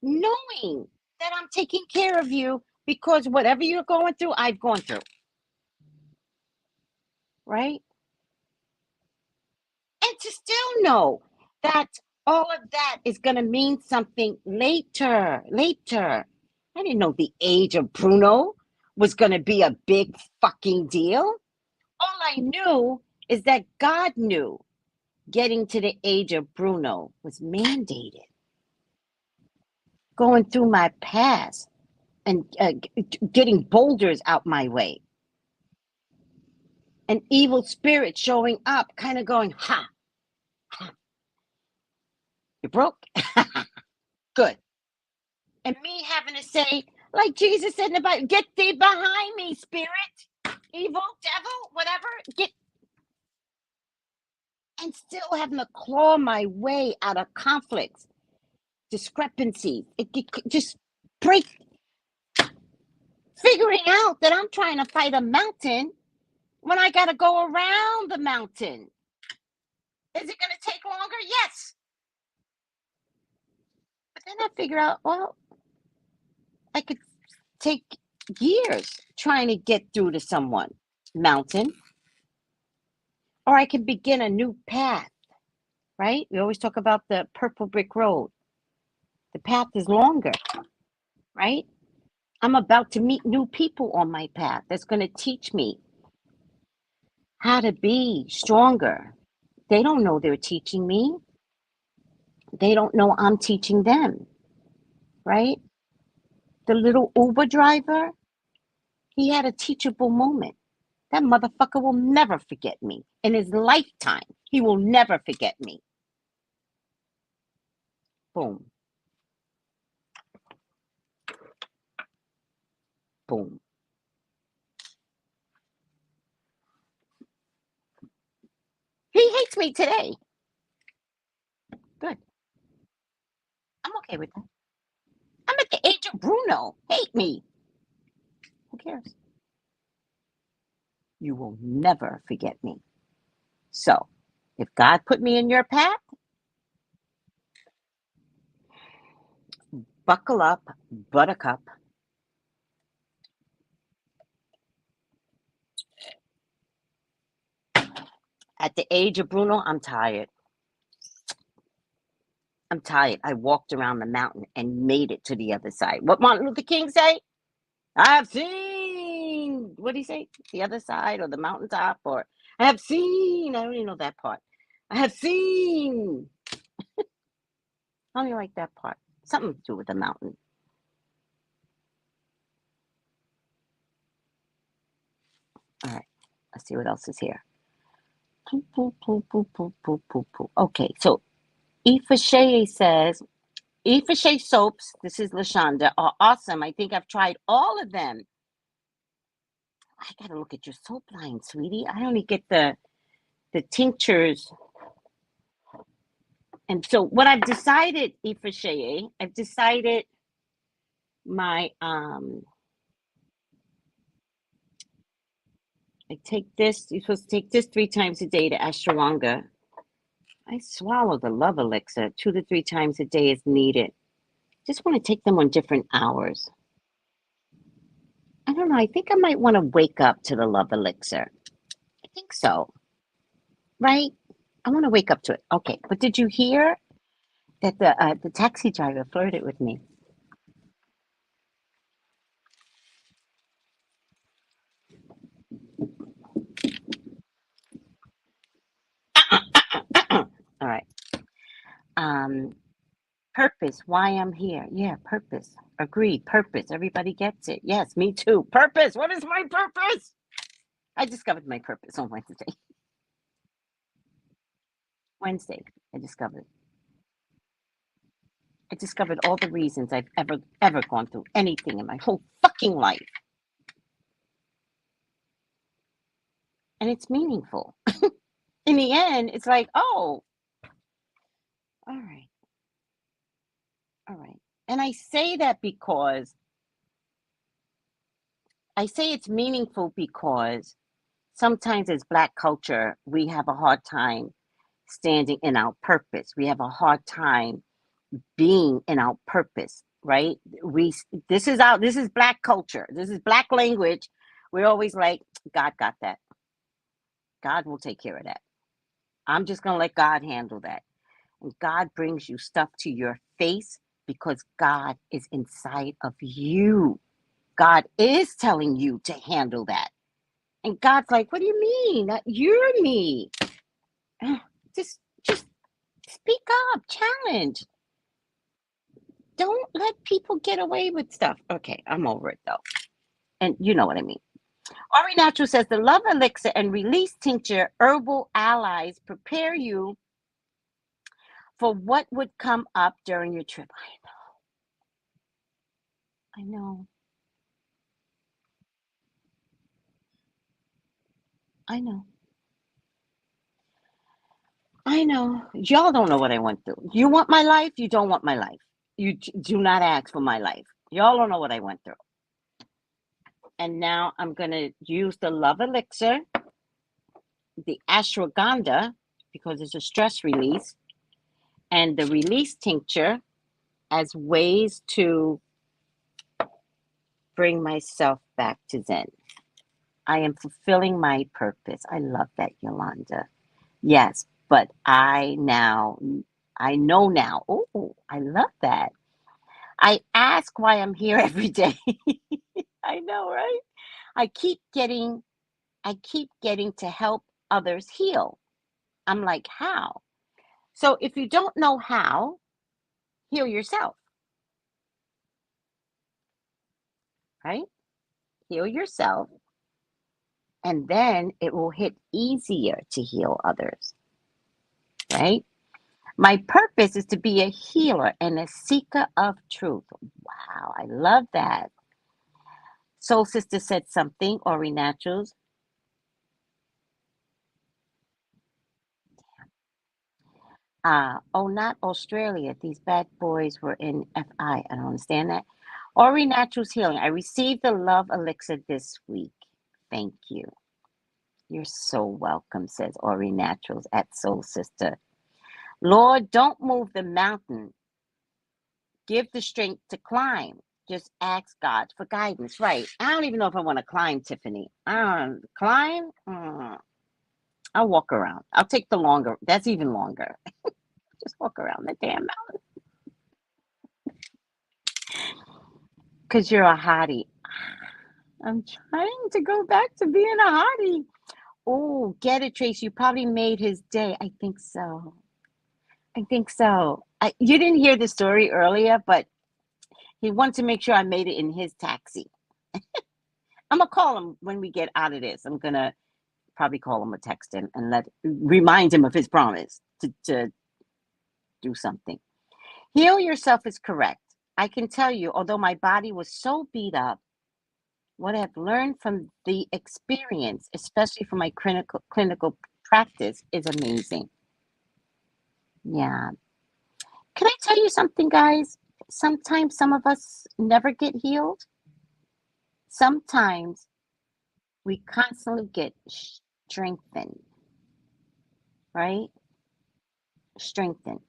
Knowing that I'm taking care of you because whatever you're going through, I've gone through. Right? And to still know that all of that is going to mean something later. I didn't know the age of Bruno was going to be a big fucking deal. All I knew is that God knew getting to the age of Bruno was mandated. Going through my past and getting boulders out my way. An evil spirit showing up, kind of going, ha, ha. You broke? Good. And me having to say, like Jesus said in the Bible, get thee behind me, spirit, evil, devil, whatever, get. And still having to claw my way out of conflicts, discrepancies. It just break. Figuring out that I'm trying to fight a mountain when I got to go around the mountain. Is it going to take longer? Yes. But then I figure out, well, I could take years trying to get through to someone mountain, or I can begin a new path, right? We always talk about the purple brick road. The path is longer, right? I'm about to meet new people on my path that's going to teach me how to be stronger. They don't know they're teaching me. They don't know I'm teaching them, right? The little Uber driver, he had a teachable moment. That motherfucker will never forget me. In his lifetime, he will never forget me. Boom. Boom. He hates me today. Good. I'm okay with that. I'm at the age of Bruno. Hate me. Who cares? You will never forget me. So, if God put me in your path, buckle up, buttercup. At the age of Bruno, I'm tired. I'm tired. I walked around the mountain and made it to the other side. What Martin Luther King say? I've seen, what did he say? The other side or the mountaintop, or I have seen, I don't even know that part. I have seen. I don't even like that part. Something to do with the mountain. All right. Let's see what else is here. Okay, so Ifashe says, Ifashe soaps, this is LaShonda, are awesome. I think I've tried all of them. I gotta look at your soap line, sweetie. I only get the tinctures. And so what I've decided, Ifashe, I've decided my I take this, you're supposed to take this 3 times a day to ashwagandha. I swallow the love elixir 2 to 3 times a day as needed. Just want to take them on different hours. I don't know. I think I might want to wake up to the love elixir. I think so. Right? I want to wake up to it. Okay. But did you hear that the taxi driver flirted with me? All right. Purpose, why I'm here. Yeah, purpose. Agreed. Purpose. Everybody gets it. Yes, me too. Purpose. What is my purpose? I discovered my purpose on Wednesday. Wednesday, I discovered. I discovered all the reasons I've ever gone through anything in my whole fucking life. And it's meaningful. In the end, it's like, oh, all right. All right. And I say that because I say it's meaningful because sometimes as Black culture, we have a hard time standing in our purpose. We have a hard time being in our purpose, right? This is Black culture. This is Black language. We're always like, God got that. God will take care of that. I'm just going to let God handle that. And God brings you stuff to your face because God is inside of you. God is telling you to handle that. And God's like, what do you mean? You're me. Speak up, challenge. Don't let people get away with stuff. Okay, I'm over it though. And you know what I mean. Ori Natural says the love elixir and release tincture herbal allies prepare you for what would come up during your trip. I know. I know. I know. Y'all don't know what I went through. You want my life? You don't want my life. You do not ask for my life. Y'all don't know what I went through. And now I'm going to use the love elixir, the ashwagandha, because it's a stress release, and the release tincture as ways to bring myself back to Zen. I am fulfilling my purpose. I love that, Yolanda. Yes, but I know now. Oh, I love that. I ask why I'm here every day. I know, right? I keep getting to help others heal. I'm like, how? So if you don't know how, heal yourself, right? Heal yourself, and then it will hit easier to heal others, right? My purpose is to be a healer and a seeker of truth. Wow, I love that. Soul Sister said something, Ori Naturals. Oh, not Australia. These bad boys were in FI. I don't understand that. Ori Naturals Healing. I received the love elixir this week. Thank you. You're so welcome, says Ori Naturals at Soul Sister. Lord, don't move the mountain. Give the strength to climb. Just ask God for guidance. Right. I don't even know if I want to climb, Tiffany. Climb? I'll walk around. I'll take the longer. That's even longer. Just walk around the damn mountain. Because you're a hottie. I'm trying to go back to being a hottie. Oh, get it, Trace. You probably made his day. I think so. I think so. You didn't hear the story earlier, but he wanted to make sure I made it in his taxi. I'm going to call him when we get out of this. I'm going to probably call him or text him and remind him of his promise to do something. Heal yourself is correct. I can tell you, although my body was so beat up, what I've learned from the experience, especially from my clinical practice, is amazing. Yeah. Can I tell you something, guys? Sometimes some of us never get healed. Sometimes we constantly get strengthened, right? Strengthened.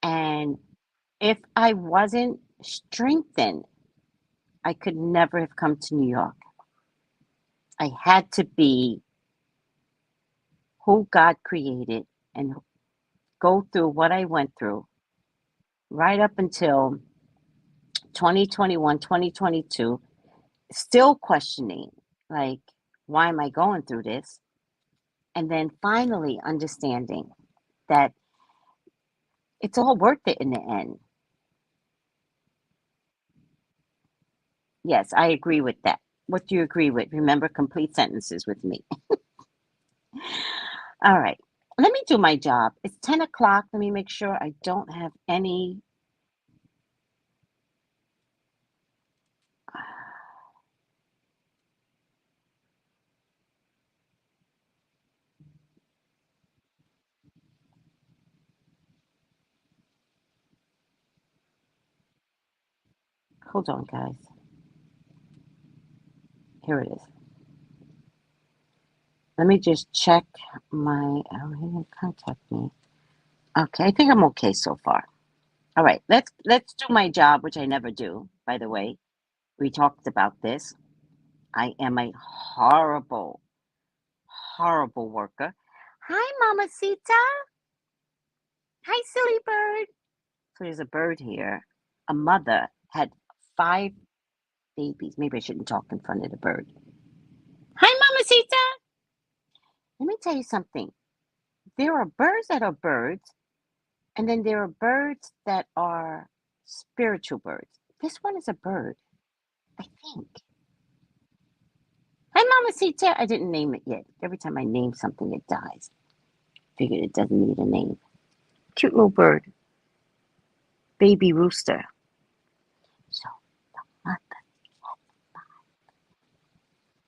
And if I wasn't strengthened, I could never have come to New York. I had to be who God created and go through what I went through right up until 2021, 2022, still questioning, like, why am I going through this? And then finally understanding that it's all worth it in the end. Yes, I agree with that. What do you agree with? Remember, complete sentences with me. All right. Let me do my job. It's 10 o'clock. Let me make sure I don't have any. Hold on, guys. Here it is. Let me just check my. Oh, he didn't contact me. Okay, I think I'm okay so far. All right, let's do my job, which I never do. By the way, we talked about this. I am a horrible, horrible worker. Hi, Mamacita. Hi, silly bird. So there's a bird here. A mother had 5 babies. Maybe I shouldn't talk in front of the bird. Hi, Mamacita. Let me tell you something. There are birds that are birds, And then there are birds that are spiritual birds. This one is a bird, I think. Hi, Mama Sita. I didn't name it yet. Every time I name something, it dies. Figured it doesn't need a name. Cute little bird. Baby rooster. So the mother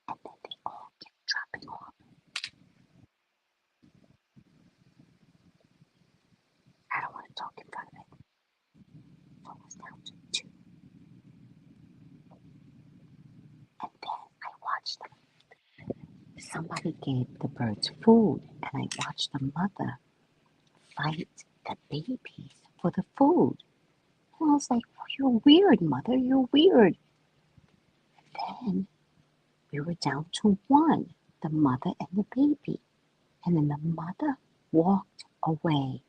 and then they all get dropping off. I don't want to talk in front of it. So it was down to 2. And then I watched them. Somebody gave the birds food, and I watched the mother fight the babies for the food. And I was like, oh, you're weird, mother. You're weird. And then we were down to 1, the mother and the baby. And then the mother walked away.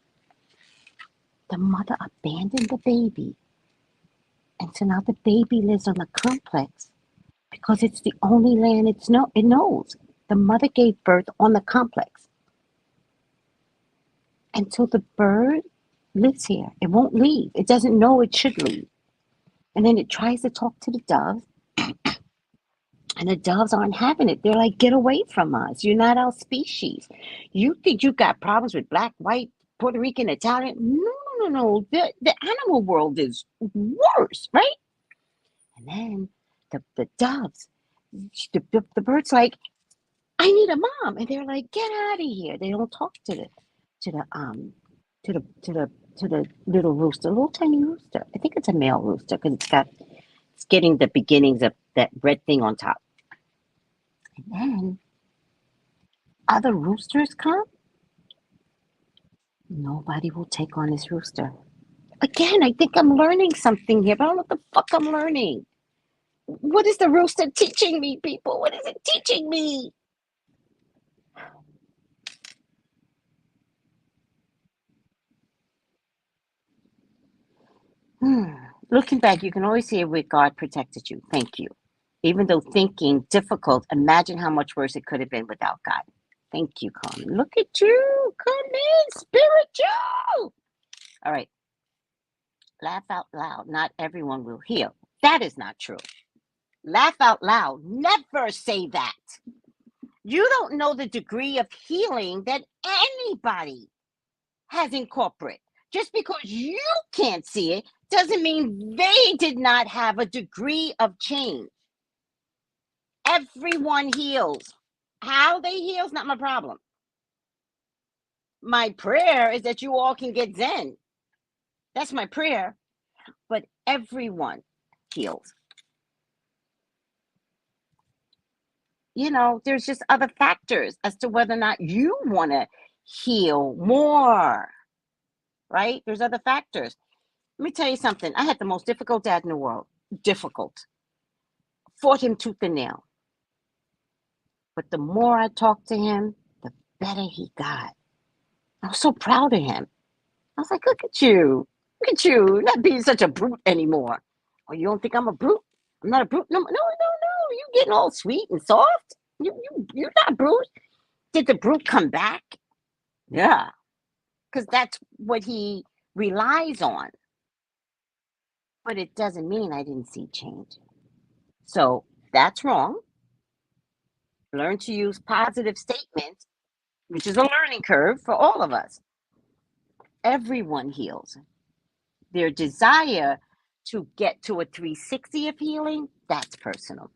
The mother abandoned the baby. And so now the baby lives on the complex because it's the only land it knows. The mother gave birth on the complex. And so the bird lives here. It won't leave. It doesn't know it should leave. And then it tries to talk to the doves. And the doves aren't having it. They're like, get away from us. You're not our species. You think you got problems with black, white, Puerto Rican, Italian? No. The animal world is worse, right? And then the doves, the bird's like, I need a mom. And they're like, get out of here. They don't talk to the little rooster, little tiny rooster. I think it's a male rooster because it's getting the beginnings of that red thing on top. And then other roosters come. Nobody will take on this rooster. Again, I think I'm learning something here, but I don't know what the fuck I'm learning. What is the rooster teaching me, people? What is it teaching me? Looking back, you can always see where God protected you. Thank you. Even though thinking difficult, imagine how much worse it could have been without God. Thank you, Carmen. Look at you. Come in, spiritual. All right. Laugh out loud. Not everyone will heal. That is not true. Laugh out loud. Never say that. You don't know the degree of healing that anybody has in corporate. Just because you can't see it doesn't mean they did not have a degree of change. Everyone heals. How they heal is not my problem. My prayer is that you all can get Zen. That's my prayer. But everyone heals. You know, there's just other factors as to whether or not you want to heal more, right? There's other factors. Let me tell you something. I had the most difficult dad in the world. Difficult. Fought him tooth and nail. But the more I talked to him, the better he got. I was so proud of him. I was like, look at you. Look at you. Not being such a brute anymore. Oh, you don't think I'm a brute? I'm not a brute. No. You getting all sweet and soft? You're not brute. Did the brute come back? Yeah. Because that's what he relies on. But it doesn't mean I didn't see change. So that's wrong. Learn to use positive statements, which is a learning curve for all of us. Everyone heals. Their desire to get to a 360 of healing, that's personal.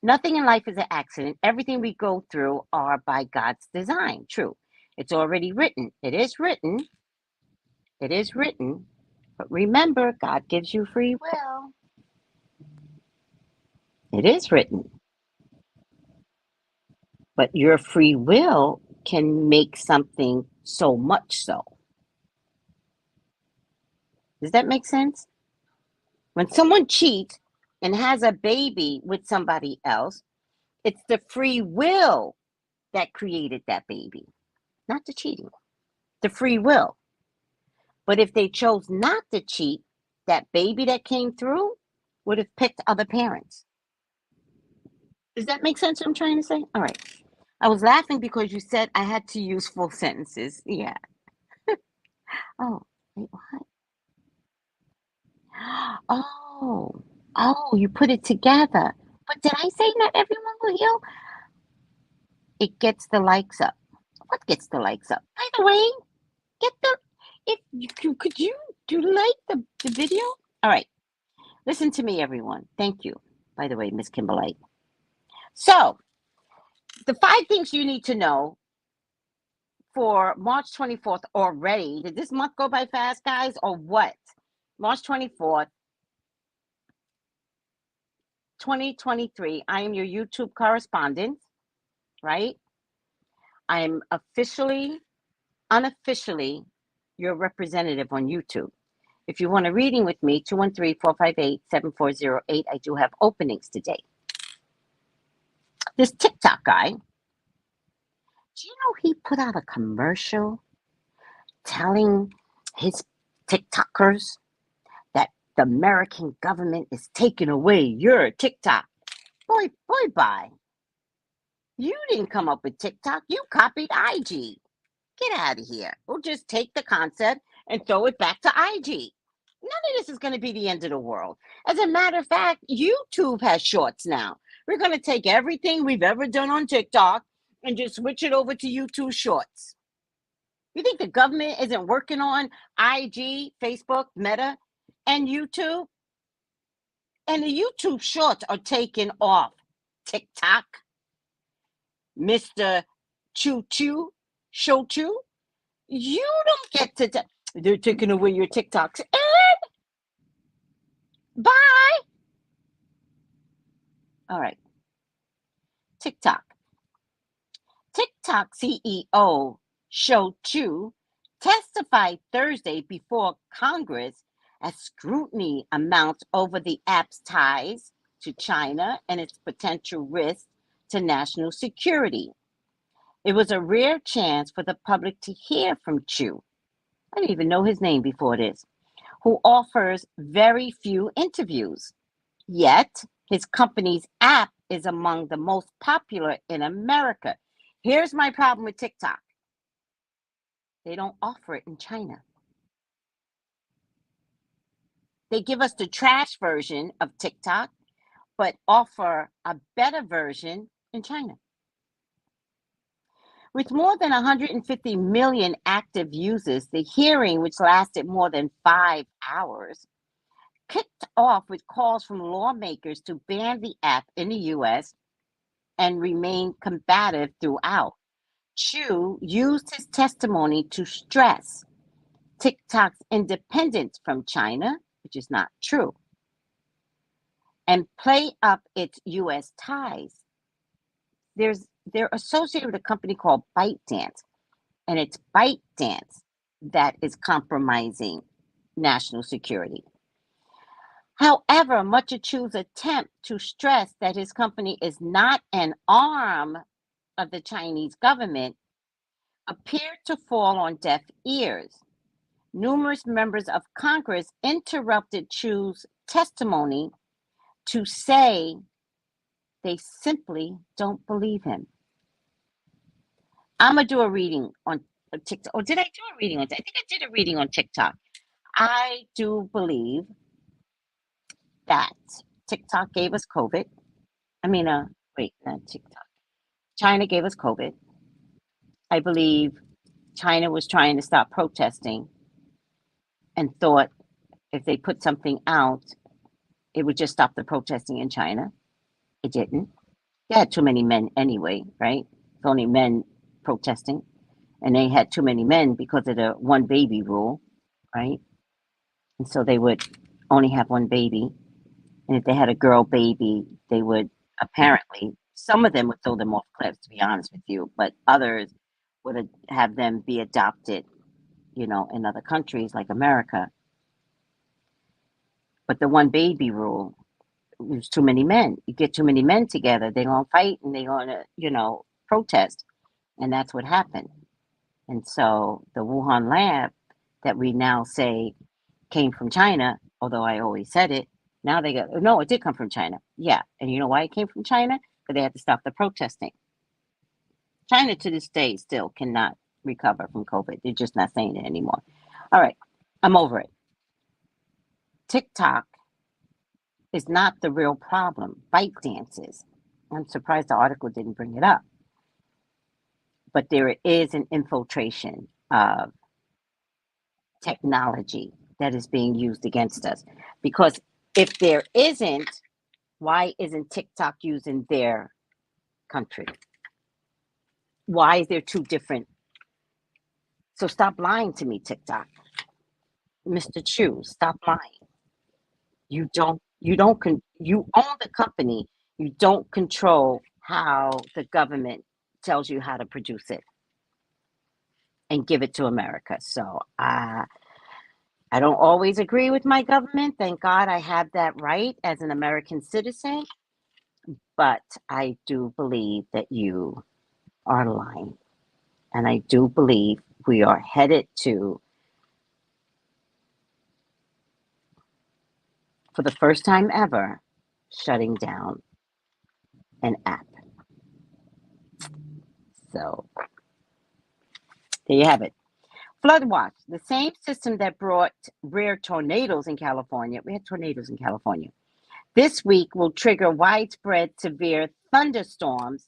Nothing in life is an accident. Everything we go through are by God's design. True. It's already written. It is written. It is written. But remember, God gives you free will. It is written. But your free will can make something so much so. Does that make sense? When someone cheats and has a baby with somebody else, it's the free will that created that baby, not the cheating, the free will. But if they chose not to cheat, that baby that came through would have picked other parents. Does that make sense what I'm trying to say? All right. I was laughing because you said I had to use full sentences. Yeah. Oh, wait, what? Oh, you put it together. But did I say not everyone will heal? It gets the likes up. What gets the likes up? By the way, get the if you could you do like the video? All right. Listen to me, everyone. Thank you. By the way, Miss Kimberlite. So the 5 things you need to know for March 24th already. Did this month go by fast, guys, or what? March 24th, 2023. I am your YouTube correspondent, right? I'm unofficially, your representative on YouTube. If you want a reading with me, 213-458-7408. I do have openings today. This TikTok guy, do you know he put out a commercial telling his TikTokers that the American government is taking away your TikTok? Boy, bye. You didn't come up with TikTok. You copied IG. Get out of here. We'll just take the concept and throw it back to IG. None of this is going to be the end of the world. As a matter of fact, YouTube has shorts now. We're going to take everything we've ever done on TikTok and just switch it over to YouTube shorts. You think the government isn't working on IG, Facebook, Meta, and YouTube? And the YouTube shorts are taking off. TikTok, Mr. Choo Choo, Show Choo, you don't get to. They're taking away your TikToks. And bye. All right. TikTok CEO Show Choo testified Thursday before Congress as scrutiny amounts over the app's ties to China and its potential risk to national security. It was a rare chance for the public to hear from Choo. I didn't even know his name before this, who offers very few interviews. Yet, his company's app is among the most popular in America. Here's my problem with TikTok. They don't offer it in China. They give us the trash version of TikTok, but offer a better version in China. With more than 150 million active users, the hearing, which lasted more than 5 hours, kicked off with calls from lawmakers to ban the app in the U.S. and remain combative throughout. Choo used his testimony to stress TikTok's independence from China, which is not true, and play up its U.S. ties. They're associated with a company called ByteDance, and it's ByteDance that is compromising national security. However, much of Choo's attempt to stress that his company is not an arm of the Chinese government appeared to fall on deaf ears. Numerous members of Congress interrupted Choo's testimony to say they simply don't believe him. I'm going to do a reading on TikTok. Or did I do a reading on TikTok? I think I did a reading on TikTok. I do believe that TikTok gave us COVID. Not TikTok. China gave us COVID. I believe China was trying to stop protesting and thought if they put something out, it would just stop the protesting in China. It didn't. They had too many men anyway, right? It's only men protesting. And they had too many men because of the one baby rule, right? And so they would only have one baby. And if they had a girl baby, they would apparently, some of them would throw them off cliffs, to be honest with you, but others would have them be adopted, in other countries like America. But the one baby rule, there's too many men. You get too many men together, they're going to fight and they're going to, protest. And that's what happened. And so the Wuhan lab that we now say came from China, although I always said it, now they go, no, it did come from China. Yeah. And you know why it came from China? Because they had to stop the protesting. China to this day still cannot recover from COVID. They're just not saying it anymore. All right, I'm over it. TikTok is not the real problem. ByteDance. I'm surprised the article didn't bring it up. But there is an infiltration of technology that is being used against us. Because if there isn't, why isn't TikTok used in their country? Why is there two different? So stop lying to me, TikTok. Mr. Chu, stop lying. You own the company. You don't control how the government tells you how to produce it and give it to America. So I don't always agree with my government. Thank God I have that right as an American citizen. But I do believe that you are lying. And I do believe we are headed to, for the first time ever, shutting down an app. So there you have it. Flood watch, the same system that brought rare tornadoes in California. We had tornadoes in California. This week will trigger widespread severe thunderstorms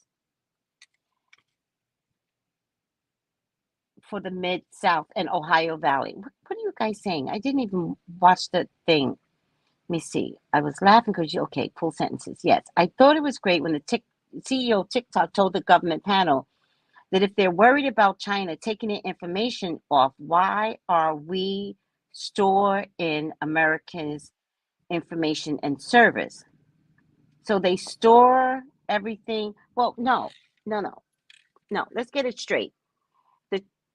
for the Mid-South and Ohio Valley. What are you guys saying? I didn't even watch the thing. Let me see. I was laughing because okay, full sentences. Yes. I thought it was great when the CEO of TikTok told the government panel that if they're worried about China taking their information off, why are we storing Americans' information and service? So they store everything. Well, no. Let's get it straight.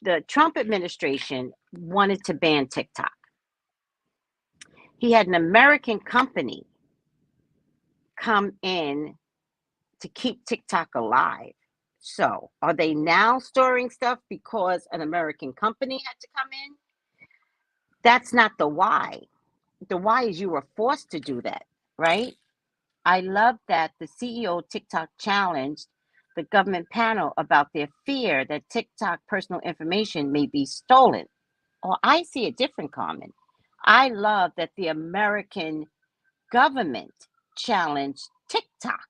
The Trump administration wanted to ban TikTok. He had an American company come in to keep TikTok alive. So are they now storing stuff because an American company had to come in? That's not the why. The why is you were forced to do that, right? I love that the CEO of TikTok challenged the government panel about their fear that TikTok personal information may be stolen. Or I see it different, Carmen. I love that the American government challenged TikTok.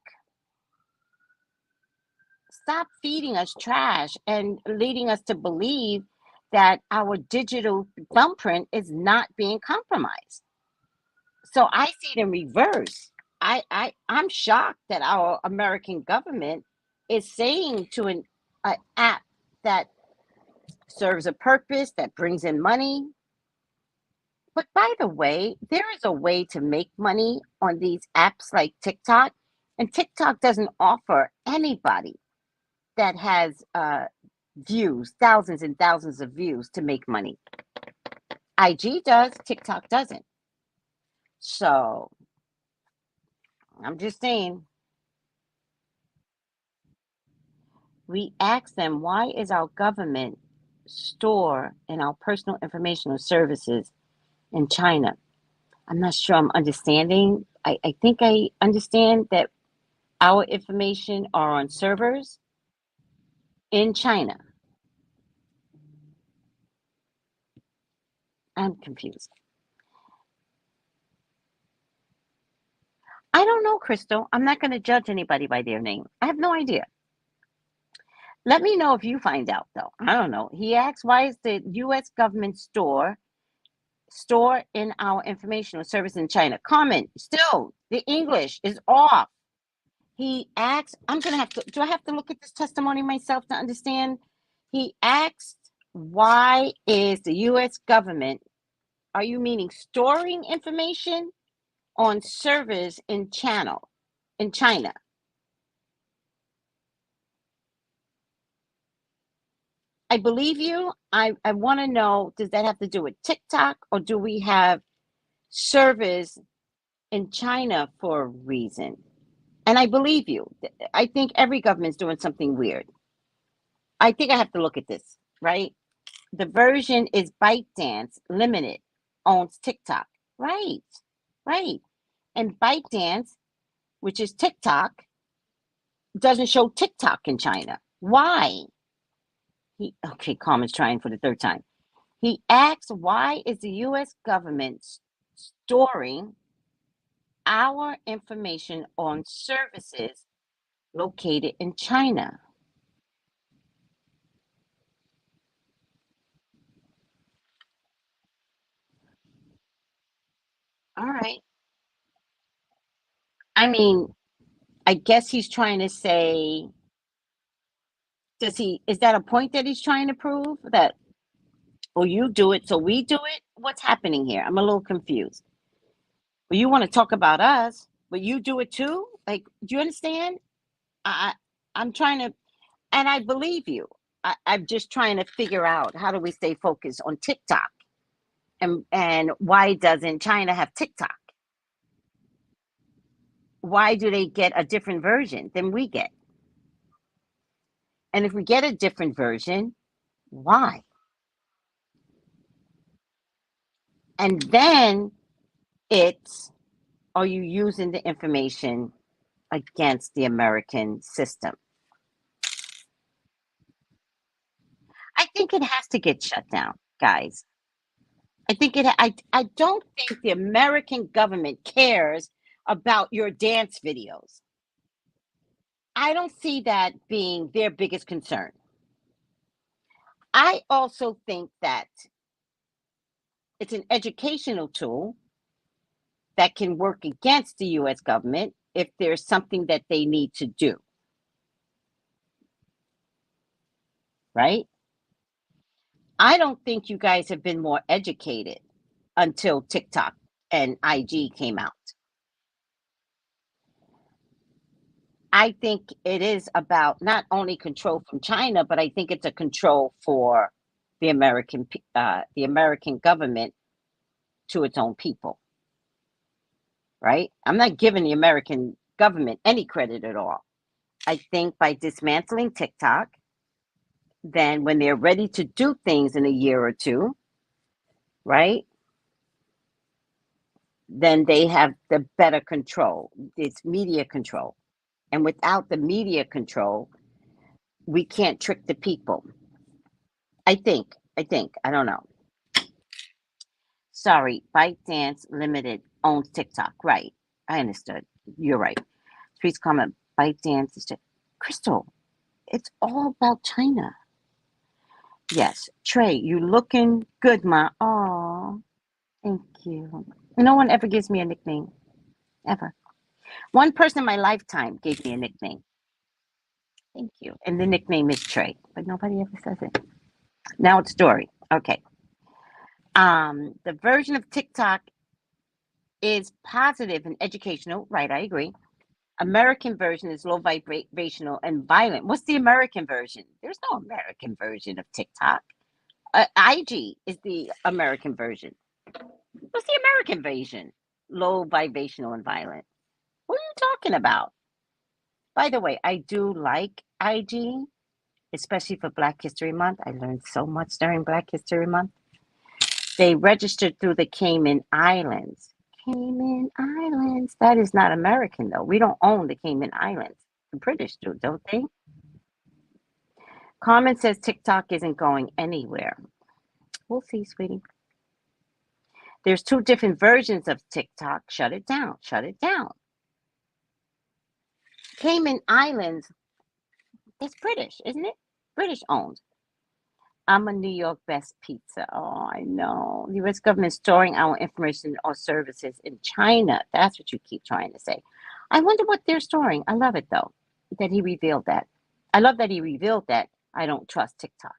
Stop feeding us trash and leading us to believe that our digital thumbprint is not being compromised. So I see it in reverse. I'm shocked that our American government is saying to an app that serves a purpose, that brings in money. But by the way, there is a way to make money on these apps like TikTok, and TikTok doesn't offer anybody that has views, thousands and thousands of views to make money. IG does, TikTok doesn't. So I'm just saying, we ask them, why is our government store and our personal information or services in China? I'm not sure I'm understanding. I think I understand that our information are on servers in China. I'm confused. I don't know, Crystal. I'm not going to judge anybody by their name. I have no idea. Let me know if you find out, though. I don't know. He asks, why is the U.S. government store in our information or service in China? Comment. Still, the English is off. He asks, do I have to look at this testimony myself to understand? He asked, why is the U.S. government, are you meaning storing information on servers in China? I believe you. I want to know, does that have to do with TikTok, or do we have servers in China for a reason? And I believe you. I think every government's doing something weird. I think I have to look at this, right? The version is ByteDance Limited owns TikTok. Right. And ByteDance, which is TikTok, doesn't show TikTok in China. Why? Carmen's trying for the third time. He asks, why is the U.S. government storing our information on services located in China? All right. I mean, I guess he's trying to say, is that a point that he's trying to prove that, well, you do it, so we do it? What's happening here? I'm a little confused. Well, you want to talk about us, but you do it too? Like, do you understand? I, I'm trying to, and I believe you. I'm just trying to figure out how do we stay focused on TikTok, and why doesn't China have TikTok? Why do they get a different version than we get? And if we get a different version, why? And then it's, are you using the information against the American system? I think it has to get shut down, guys. I don't think the American government cares about your dance videos. I don't see that being their biggest concern. I also think that it's an educational tool that can work against the US government if there's something that they need to do. Right? I don't think you guys have been more educated until TikTok and IG came out. I think it is about not only control from China, but I think it's a control for the American government to its own people. Right? I'm not giving the American government any credit at all. I think by dismantling TikTok, then when they're ready to do things in a year or two, right? Then they have the better control. It's media control. And without the media control, we can't trick the people. I don't know. Sorry, ByteDance Limited owns TikTok. Right. I understood. You're right. Please comment. ByteDance is just, Crystal, it's all about China. Yes. Trey, you looking good, ma. Oh, thank you. No one ever gives me a nickname. Ever. One person in my lifetime gave me a nickname. Thank you. And the nickname is Trey, but nobody ever says it. Now it's Dory. Okay. The version of TikTok is positive and educational. Right, I agree. American version is low vibrational and violent. What's the American version? There's no American version of TikTok. IG is the American version. What's the American version? Low vibrational and violent. What are you talking about? By the way, I do like IG, especially for Black History Month. I learned so much during Black History Month. They registered through the Cayman Islands. Cayman Islands. That is not American, though. We don't own the Cayman Islands. The British do, don't they? Carmen says TikTok isn't going anywhere. We'll see, sweetie. There's two different versions of TikTok. Shut it down. Shut it down. Cayman Islands, it's British, isn't it? British owned. I'm a New York best pizza. Oh, I know. The U.S. government storing our information or services in China. That's what you keep trying to say. I wonder what they're storing. I love it, though, that he revealed that. I love that he revealed that. I don't trust TikTok.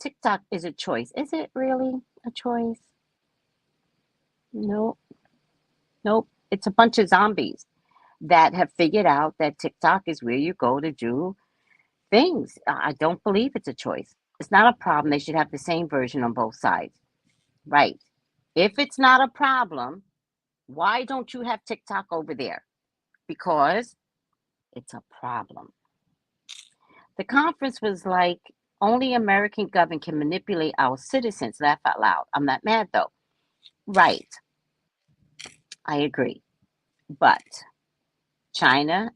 TikTok is a choice. Is it really a choice? Nope. Nope. It's a bunch of zombies that have figured out that TikTok is where you go to do things. I don't believe it's a choice. It's not a problem. They should have the same version on both sides. Right. If it's not a problem, why don't you have TikTok over there? Because it's a problem. The conference was like, only American government can manipulate our citizens. Laugh out loud. I'm not mad though. Right. I agree. But China,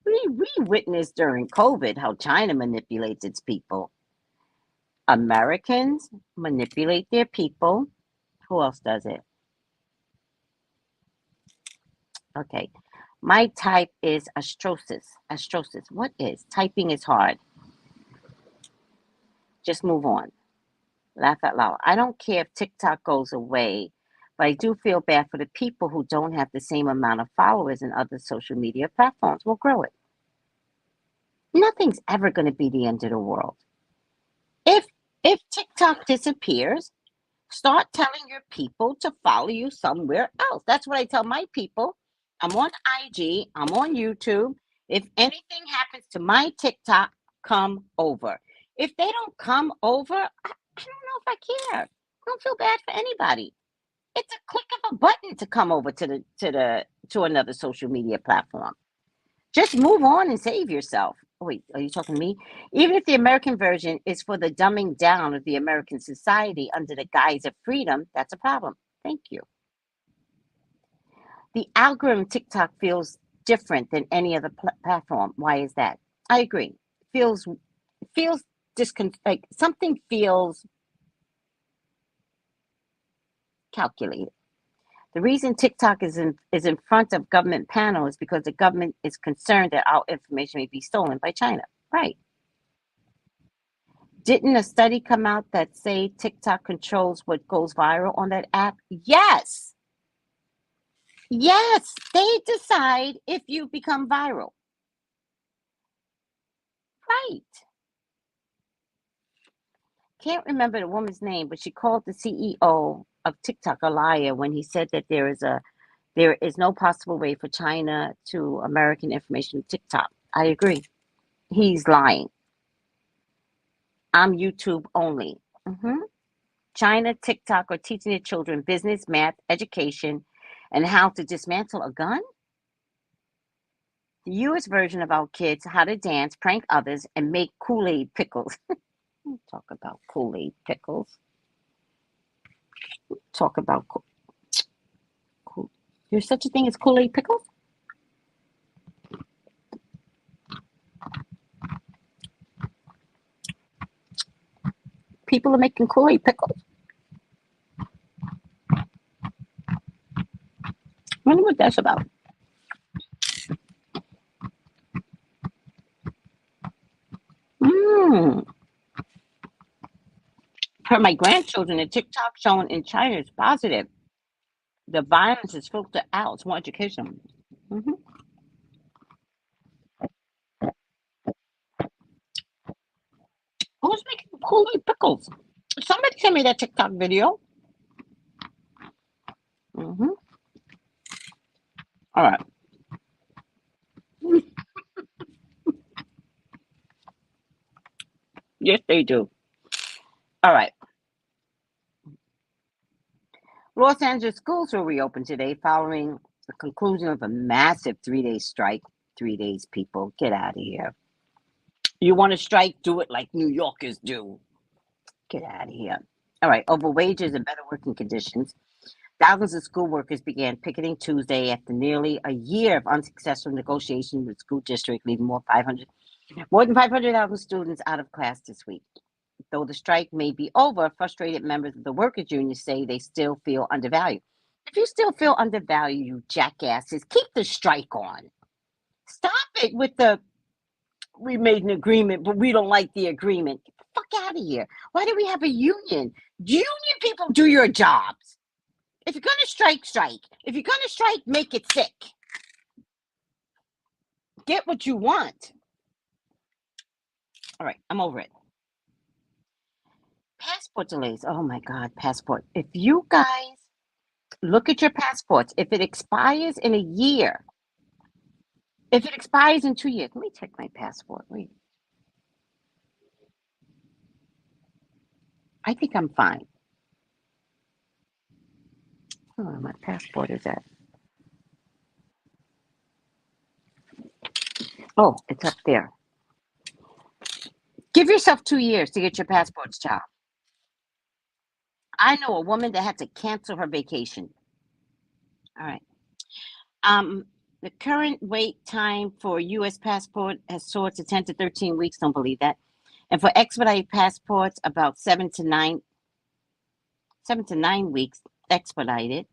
we witnessed during COVID how China manipulates its people. Americans manipulate their people. Who else does it? Okay. My type is astrosis. Astrosis. What is? Typing is hard. Just move on. Laugh out loud. I don't care if TikTok goes away, but I do feel bad for the people who don't have the same amount of followers in other social media platforms. We'll grow it. Nothing's ever going to be the end of the world. If TikTok disappears, start telling your people to follow you somewhere else. That's what I tell my people. I'm on IG, I'm on YouTube. If anything happens to my TikTok, come over. If they don't come over, I don't know if I care. I don't feel bad for anybody. It's a click of a button to come over to another social media platform. Just move on and save yourself. Oh, wait, are you talking to me? Even if the American version is for the dumbing down of the American society under the guise of freedom, that's a problem. Thank you. The algorithm TikTok feels different than any other platform. Why is that? I agree. Feels like something feels calculated. The reason TikTok is in front of government panel is because the government is concerned that our information may be stolen by China. Right. Didn't a study come out that say TikTok controls what goes viral on that app? Yes. Yes. They decide if you become viral. Right. Can't remember the woman's name, but she called the CEO of TikTok a liar when he said that there is no possible way for China to American information TikTok. I agree. He's lying. I'm YouTube only. China, TikTok are teaching their children business, math, education, and how to dismantle a gun. The US version of our kids, how to dance, prank others, and make Kool-Aid pickles. Talk about Kool-Aid pickles. Talk about there's such a thing as Kool-Aid pickles? People are making Kool-Aid pickles. I wonder what that's about. Per my grandchildren, the TikTok shown in China is positive. The violence is filtered out. It's more education. Who's making Kool-Aid pickles? Somebody send me that TikTok video. All right. Yes, they do. All right. Los Angeles schools will reopen today following the conclusion of a massive 3-day strike. 3 days, people. Get out of here. You want to strike? Do it like New Yorkers do. Get out of here. All right. Over wages and better working conditions. Thousands of school workers began picketing Tuesday after nearly a year of unsuccessful negotiations with the school district, leaving more than 500,000 students out of class this week. Though the strike may be over, frustrated members of the workers' union say they still feel undervalued. If you still feel undervalued, you jackasses, keep the strike on. Stop it with the we made an agreement, but we don't like the agreement. Get the fuck out of here. Why do we have a union? Union people, do your jobs. If you're going to strike, strike. If you're going to strike, make it sick. Get what you want. All right, I'm over it. Passport delays. Oh my God, passport. If you guys look at your passports, if it expires in a year, if it expires in 2 years, let me check my passport. Wait. I think I'm fine. Oh, my passport is at. Oh, it's up there. Give yourself 2 years to get your passports, child. I know a woman that had to cancel her vacation. All right. The current wait time for U.S. passport has soared to 10 to 13 weeks. Don't believe that. And for expedited passports, about 7 to 9 weeks expedited.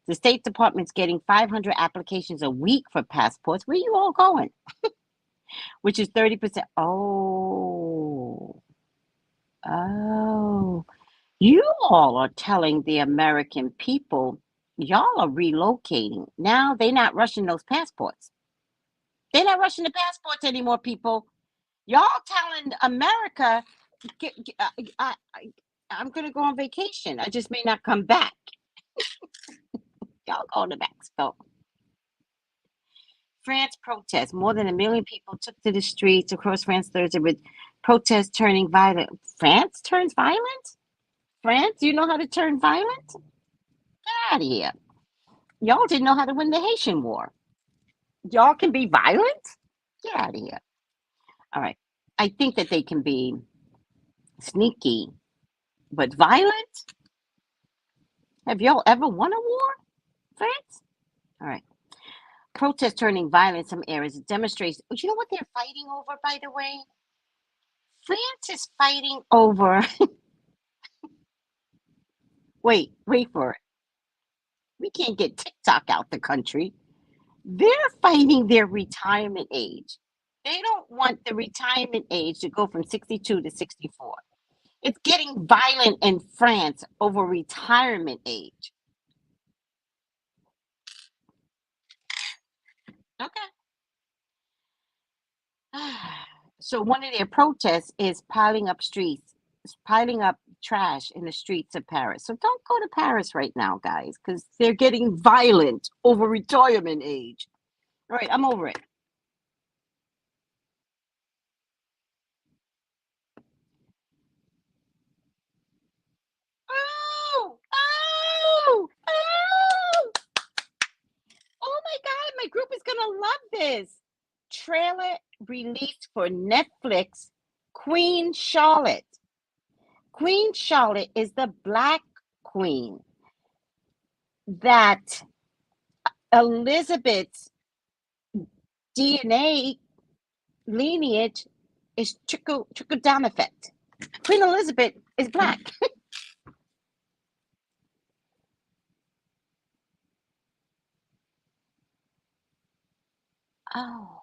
The State Department's getting 500 applications a week for passports. Where you all going? Which is 30%. Oh, you all are telling the American people y'all are relocating. Now they're not rushing those passports. They're not rushing the passports anymore, people. Y'all telling America, I'm going to go on vacation. I just may not come back. Y'all going to Mexico. France protests. More than 1 million people took to the streets across France Thursday with protests turning violent. France turns violent? France, you know how to turn violent? Get out of here. Y'all didn't know how to win the Haitian War. Y'all can be violent? Get out of here. All right. I think that they can be sneaky, but violent? Have y'all ever won a war, France? All right. Protests turning violent in some areas. Demonstrations. You know what they're fighting over, by the way? France is fighting over. Wait for it. We can't get TikTok out the country. They're fighting their retirement age. They don't want the retirement age to go from 62 to 64. It's getting violent in France over retirement age. Okay. So one of their protests is piling up trash in the streets of Paris. So don't go to Paris right now, guys, because they're getting violent over retirement age. All right, I'm over it. Oh, oh, oh. Oh my God, my group is going to love this. Trailer released for Netflix, Queen Charlotte. Queen Charlotte is the Black queen that Elizabeth's DNA lineage is trickle down effect. Queen Elizabeth is Black. Oh,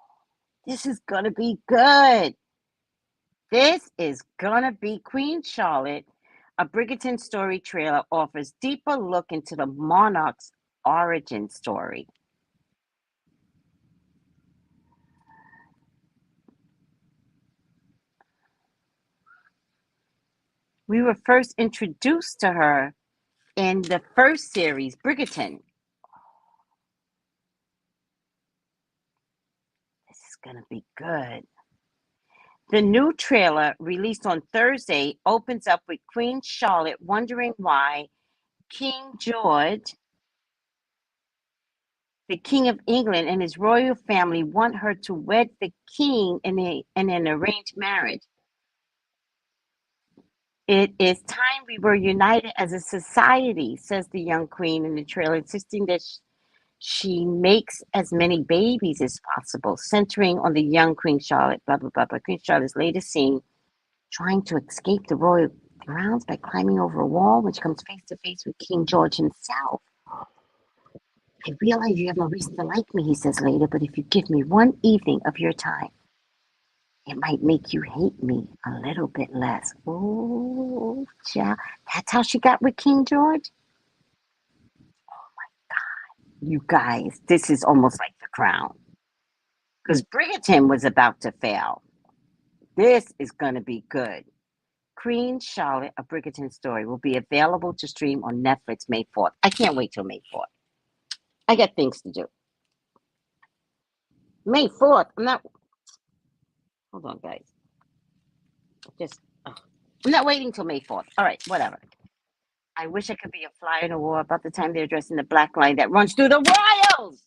this is going to be good. This is going to be Queen Charlotte. A Bridgerton story trailer offers deeper look into the monarch's origin story. We were first introduced to her in the first series, Bridgerton. This is going to be good. The new trailer, released on Thursday, opens up with Queen Charlotte wondering why King George, the King of England, and his royal family want her to wed the king in an arranged marriage. It is time we were united as a society, says the young queen in the trailer, insisting that she makes as many babies as possible, centering on the young Queen Charlotte, blah, blah, blah. But Queen Charlotte is later seen trying to escape the royal grounds by climbing over a wall when she comes face to face with King George himself. I realize you have no reason to like me, he says later, but if you give me one evening of your time, it might make you hate me a little bit less. Oh, child. That's how she got with King George? You guys, this is almost like The Crown. Because Bridgerton was about to fail. This is going to be good. Queen Charlotte, A Bridgerton Story, will be available to stream on Netflix May 4th. I can't wait till May 4th. I got things to do. May 4th. I'm not. Hold on, guys. I'm not waiting till May 4th. All right, whatever. I wish I could be a fly in a war about the time they're dressing the black line that runs through the Royals.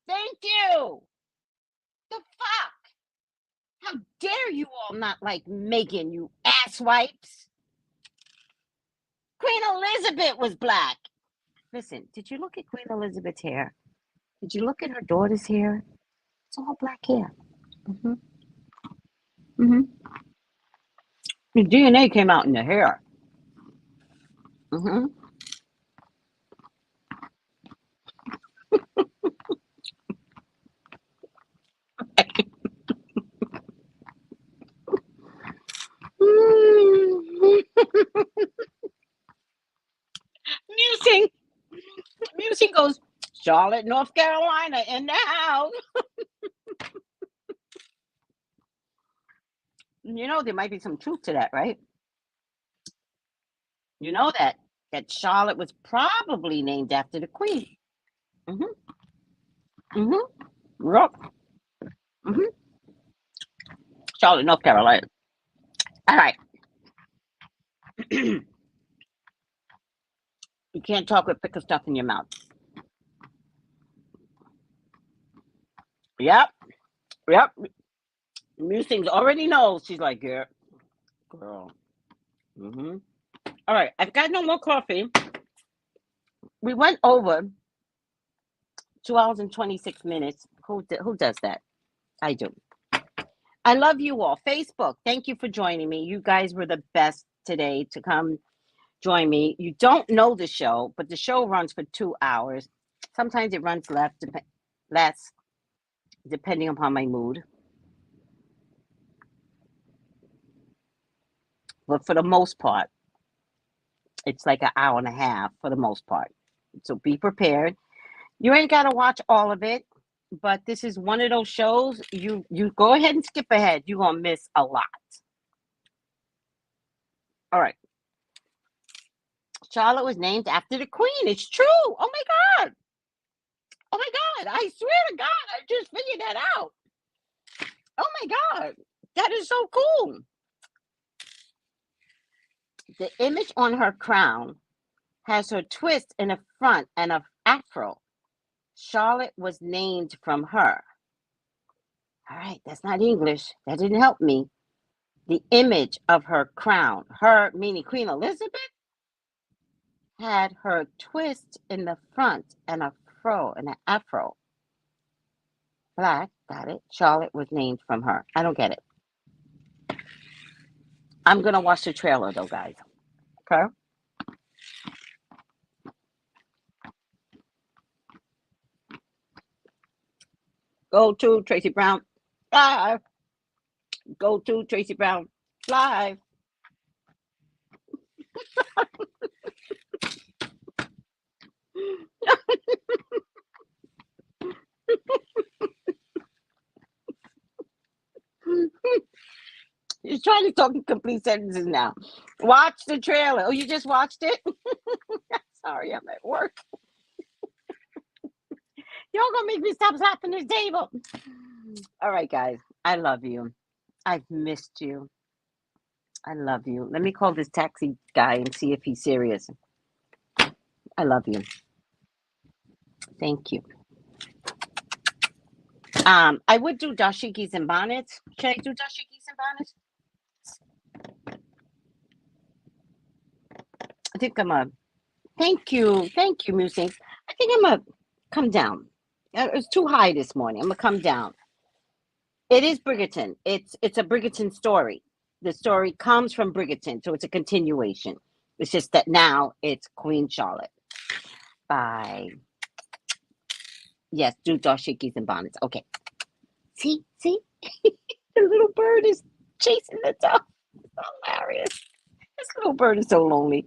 Thank you. The fuck? How dare you all not like Meghan, you asswipes? Queen Elizabeth was Black. Listen, did you look at Queen Elizabeth's hair? Did you look at her daughter's hair? It's all black hair. Mm-hmm. Mm-hmm. The DNA came out in the hair. Mm-hmm. Musing. Musing goes, Charlotte, North Carolina in the house. You know, there might be some truth to that, right? You know that Charlotte was probably named after the queen. Mm-hmm. Mm-hmm. Yep. Mm-hmm. Charlotte, North Carolina. All right. You can't talk with pickle stuff in your mouth. Yep. Yep. Musings already knows. She's like, yeah, girl. Mm-hmm. All right. I've got no more coffee. We went over 2 hours and 26 minutes. Who does that? I do. I love you all. Facebook, thank you for joining me. You guys were the best today to come join me. You don't know the show, but the show runs for 2 hours. Sometimes it runs less, depending upon my mood. But for the most part, it's like an hour and a half for the most part. So be prepared. You ain't got to watch all of it, but this is one of those shows. You go ahead and skip ahead. You're going to miss a lot. All right. Charlotte was named after the queen. It's true. Oh my God. Oh my God. I swear to God, I just figured that out. Oh my God. That is so cool. The image on her crown has her twist in the front and an afro. Charlotte was named from her. All right, that's not English. That didn't help me. The image of her crown, her meaning Queen Elizabeth, had her twist in the front and a fro and an afro. Black, got it. Charlotte was named from her. I don't get it. I'm going to watch the trailer though, guys. Okay? Go to Tracey Brown Live. Go to Tracey Brown Live. You're trying to talk in complete sentences now. Watch the trailer. Oh, you just watched it? Sorry, I'm at work. Y'all gonna make me stop slapping this table. All right, guys. I love you. I've missed you. I love you. Let me call this taxi guy and see if he's serious. I love you. Thank you. I would do dashikis and bonnets. Should I do dashikis and bonnets? I think I'm a. Thank you, musings. I think I'm a come down. It was too high this morning. I'm gonna come down. It is Bridgerton. It's a Bridgerton story. The story comes from Bridgerton, so it's a continuation. It's just that now it's Queen Charlotte. Bye. Yes, do dashikis and bonnets. Okay. See? The little bird is chasing the dove. It's hilarious. This little bird is so lonely.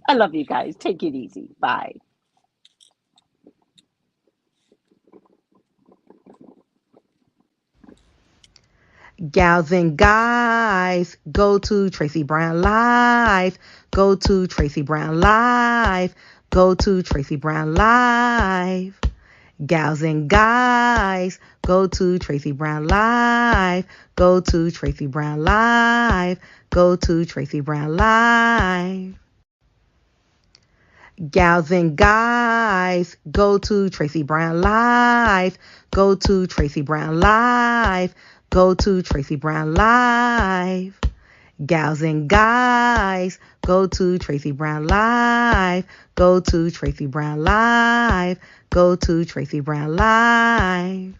I love you guys. Take it easy. Bye. Gals and guys, go to Tracey Brown Live. Go to Tracey Brown Live. Go to Tracey Brown Live. Gals and guys, go to Tracey Brown Live. Go to Tracey Brown Live. Go to Tracey Brown Live. Gals and guys, go to Tracey Brown Live. Go to Tracey Brown Live. Go to Tracey Brown Live. Gals and guys, go to Tracey Brown Live. Go to Tracey Brown Live. Go to Tracey Brown Live.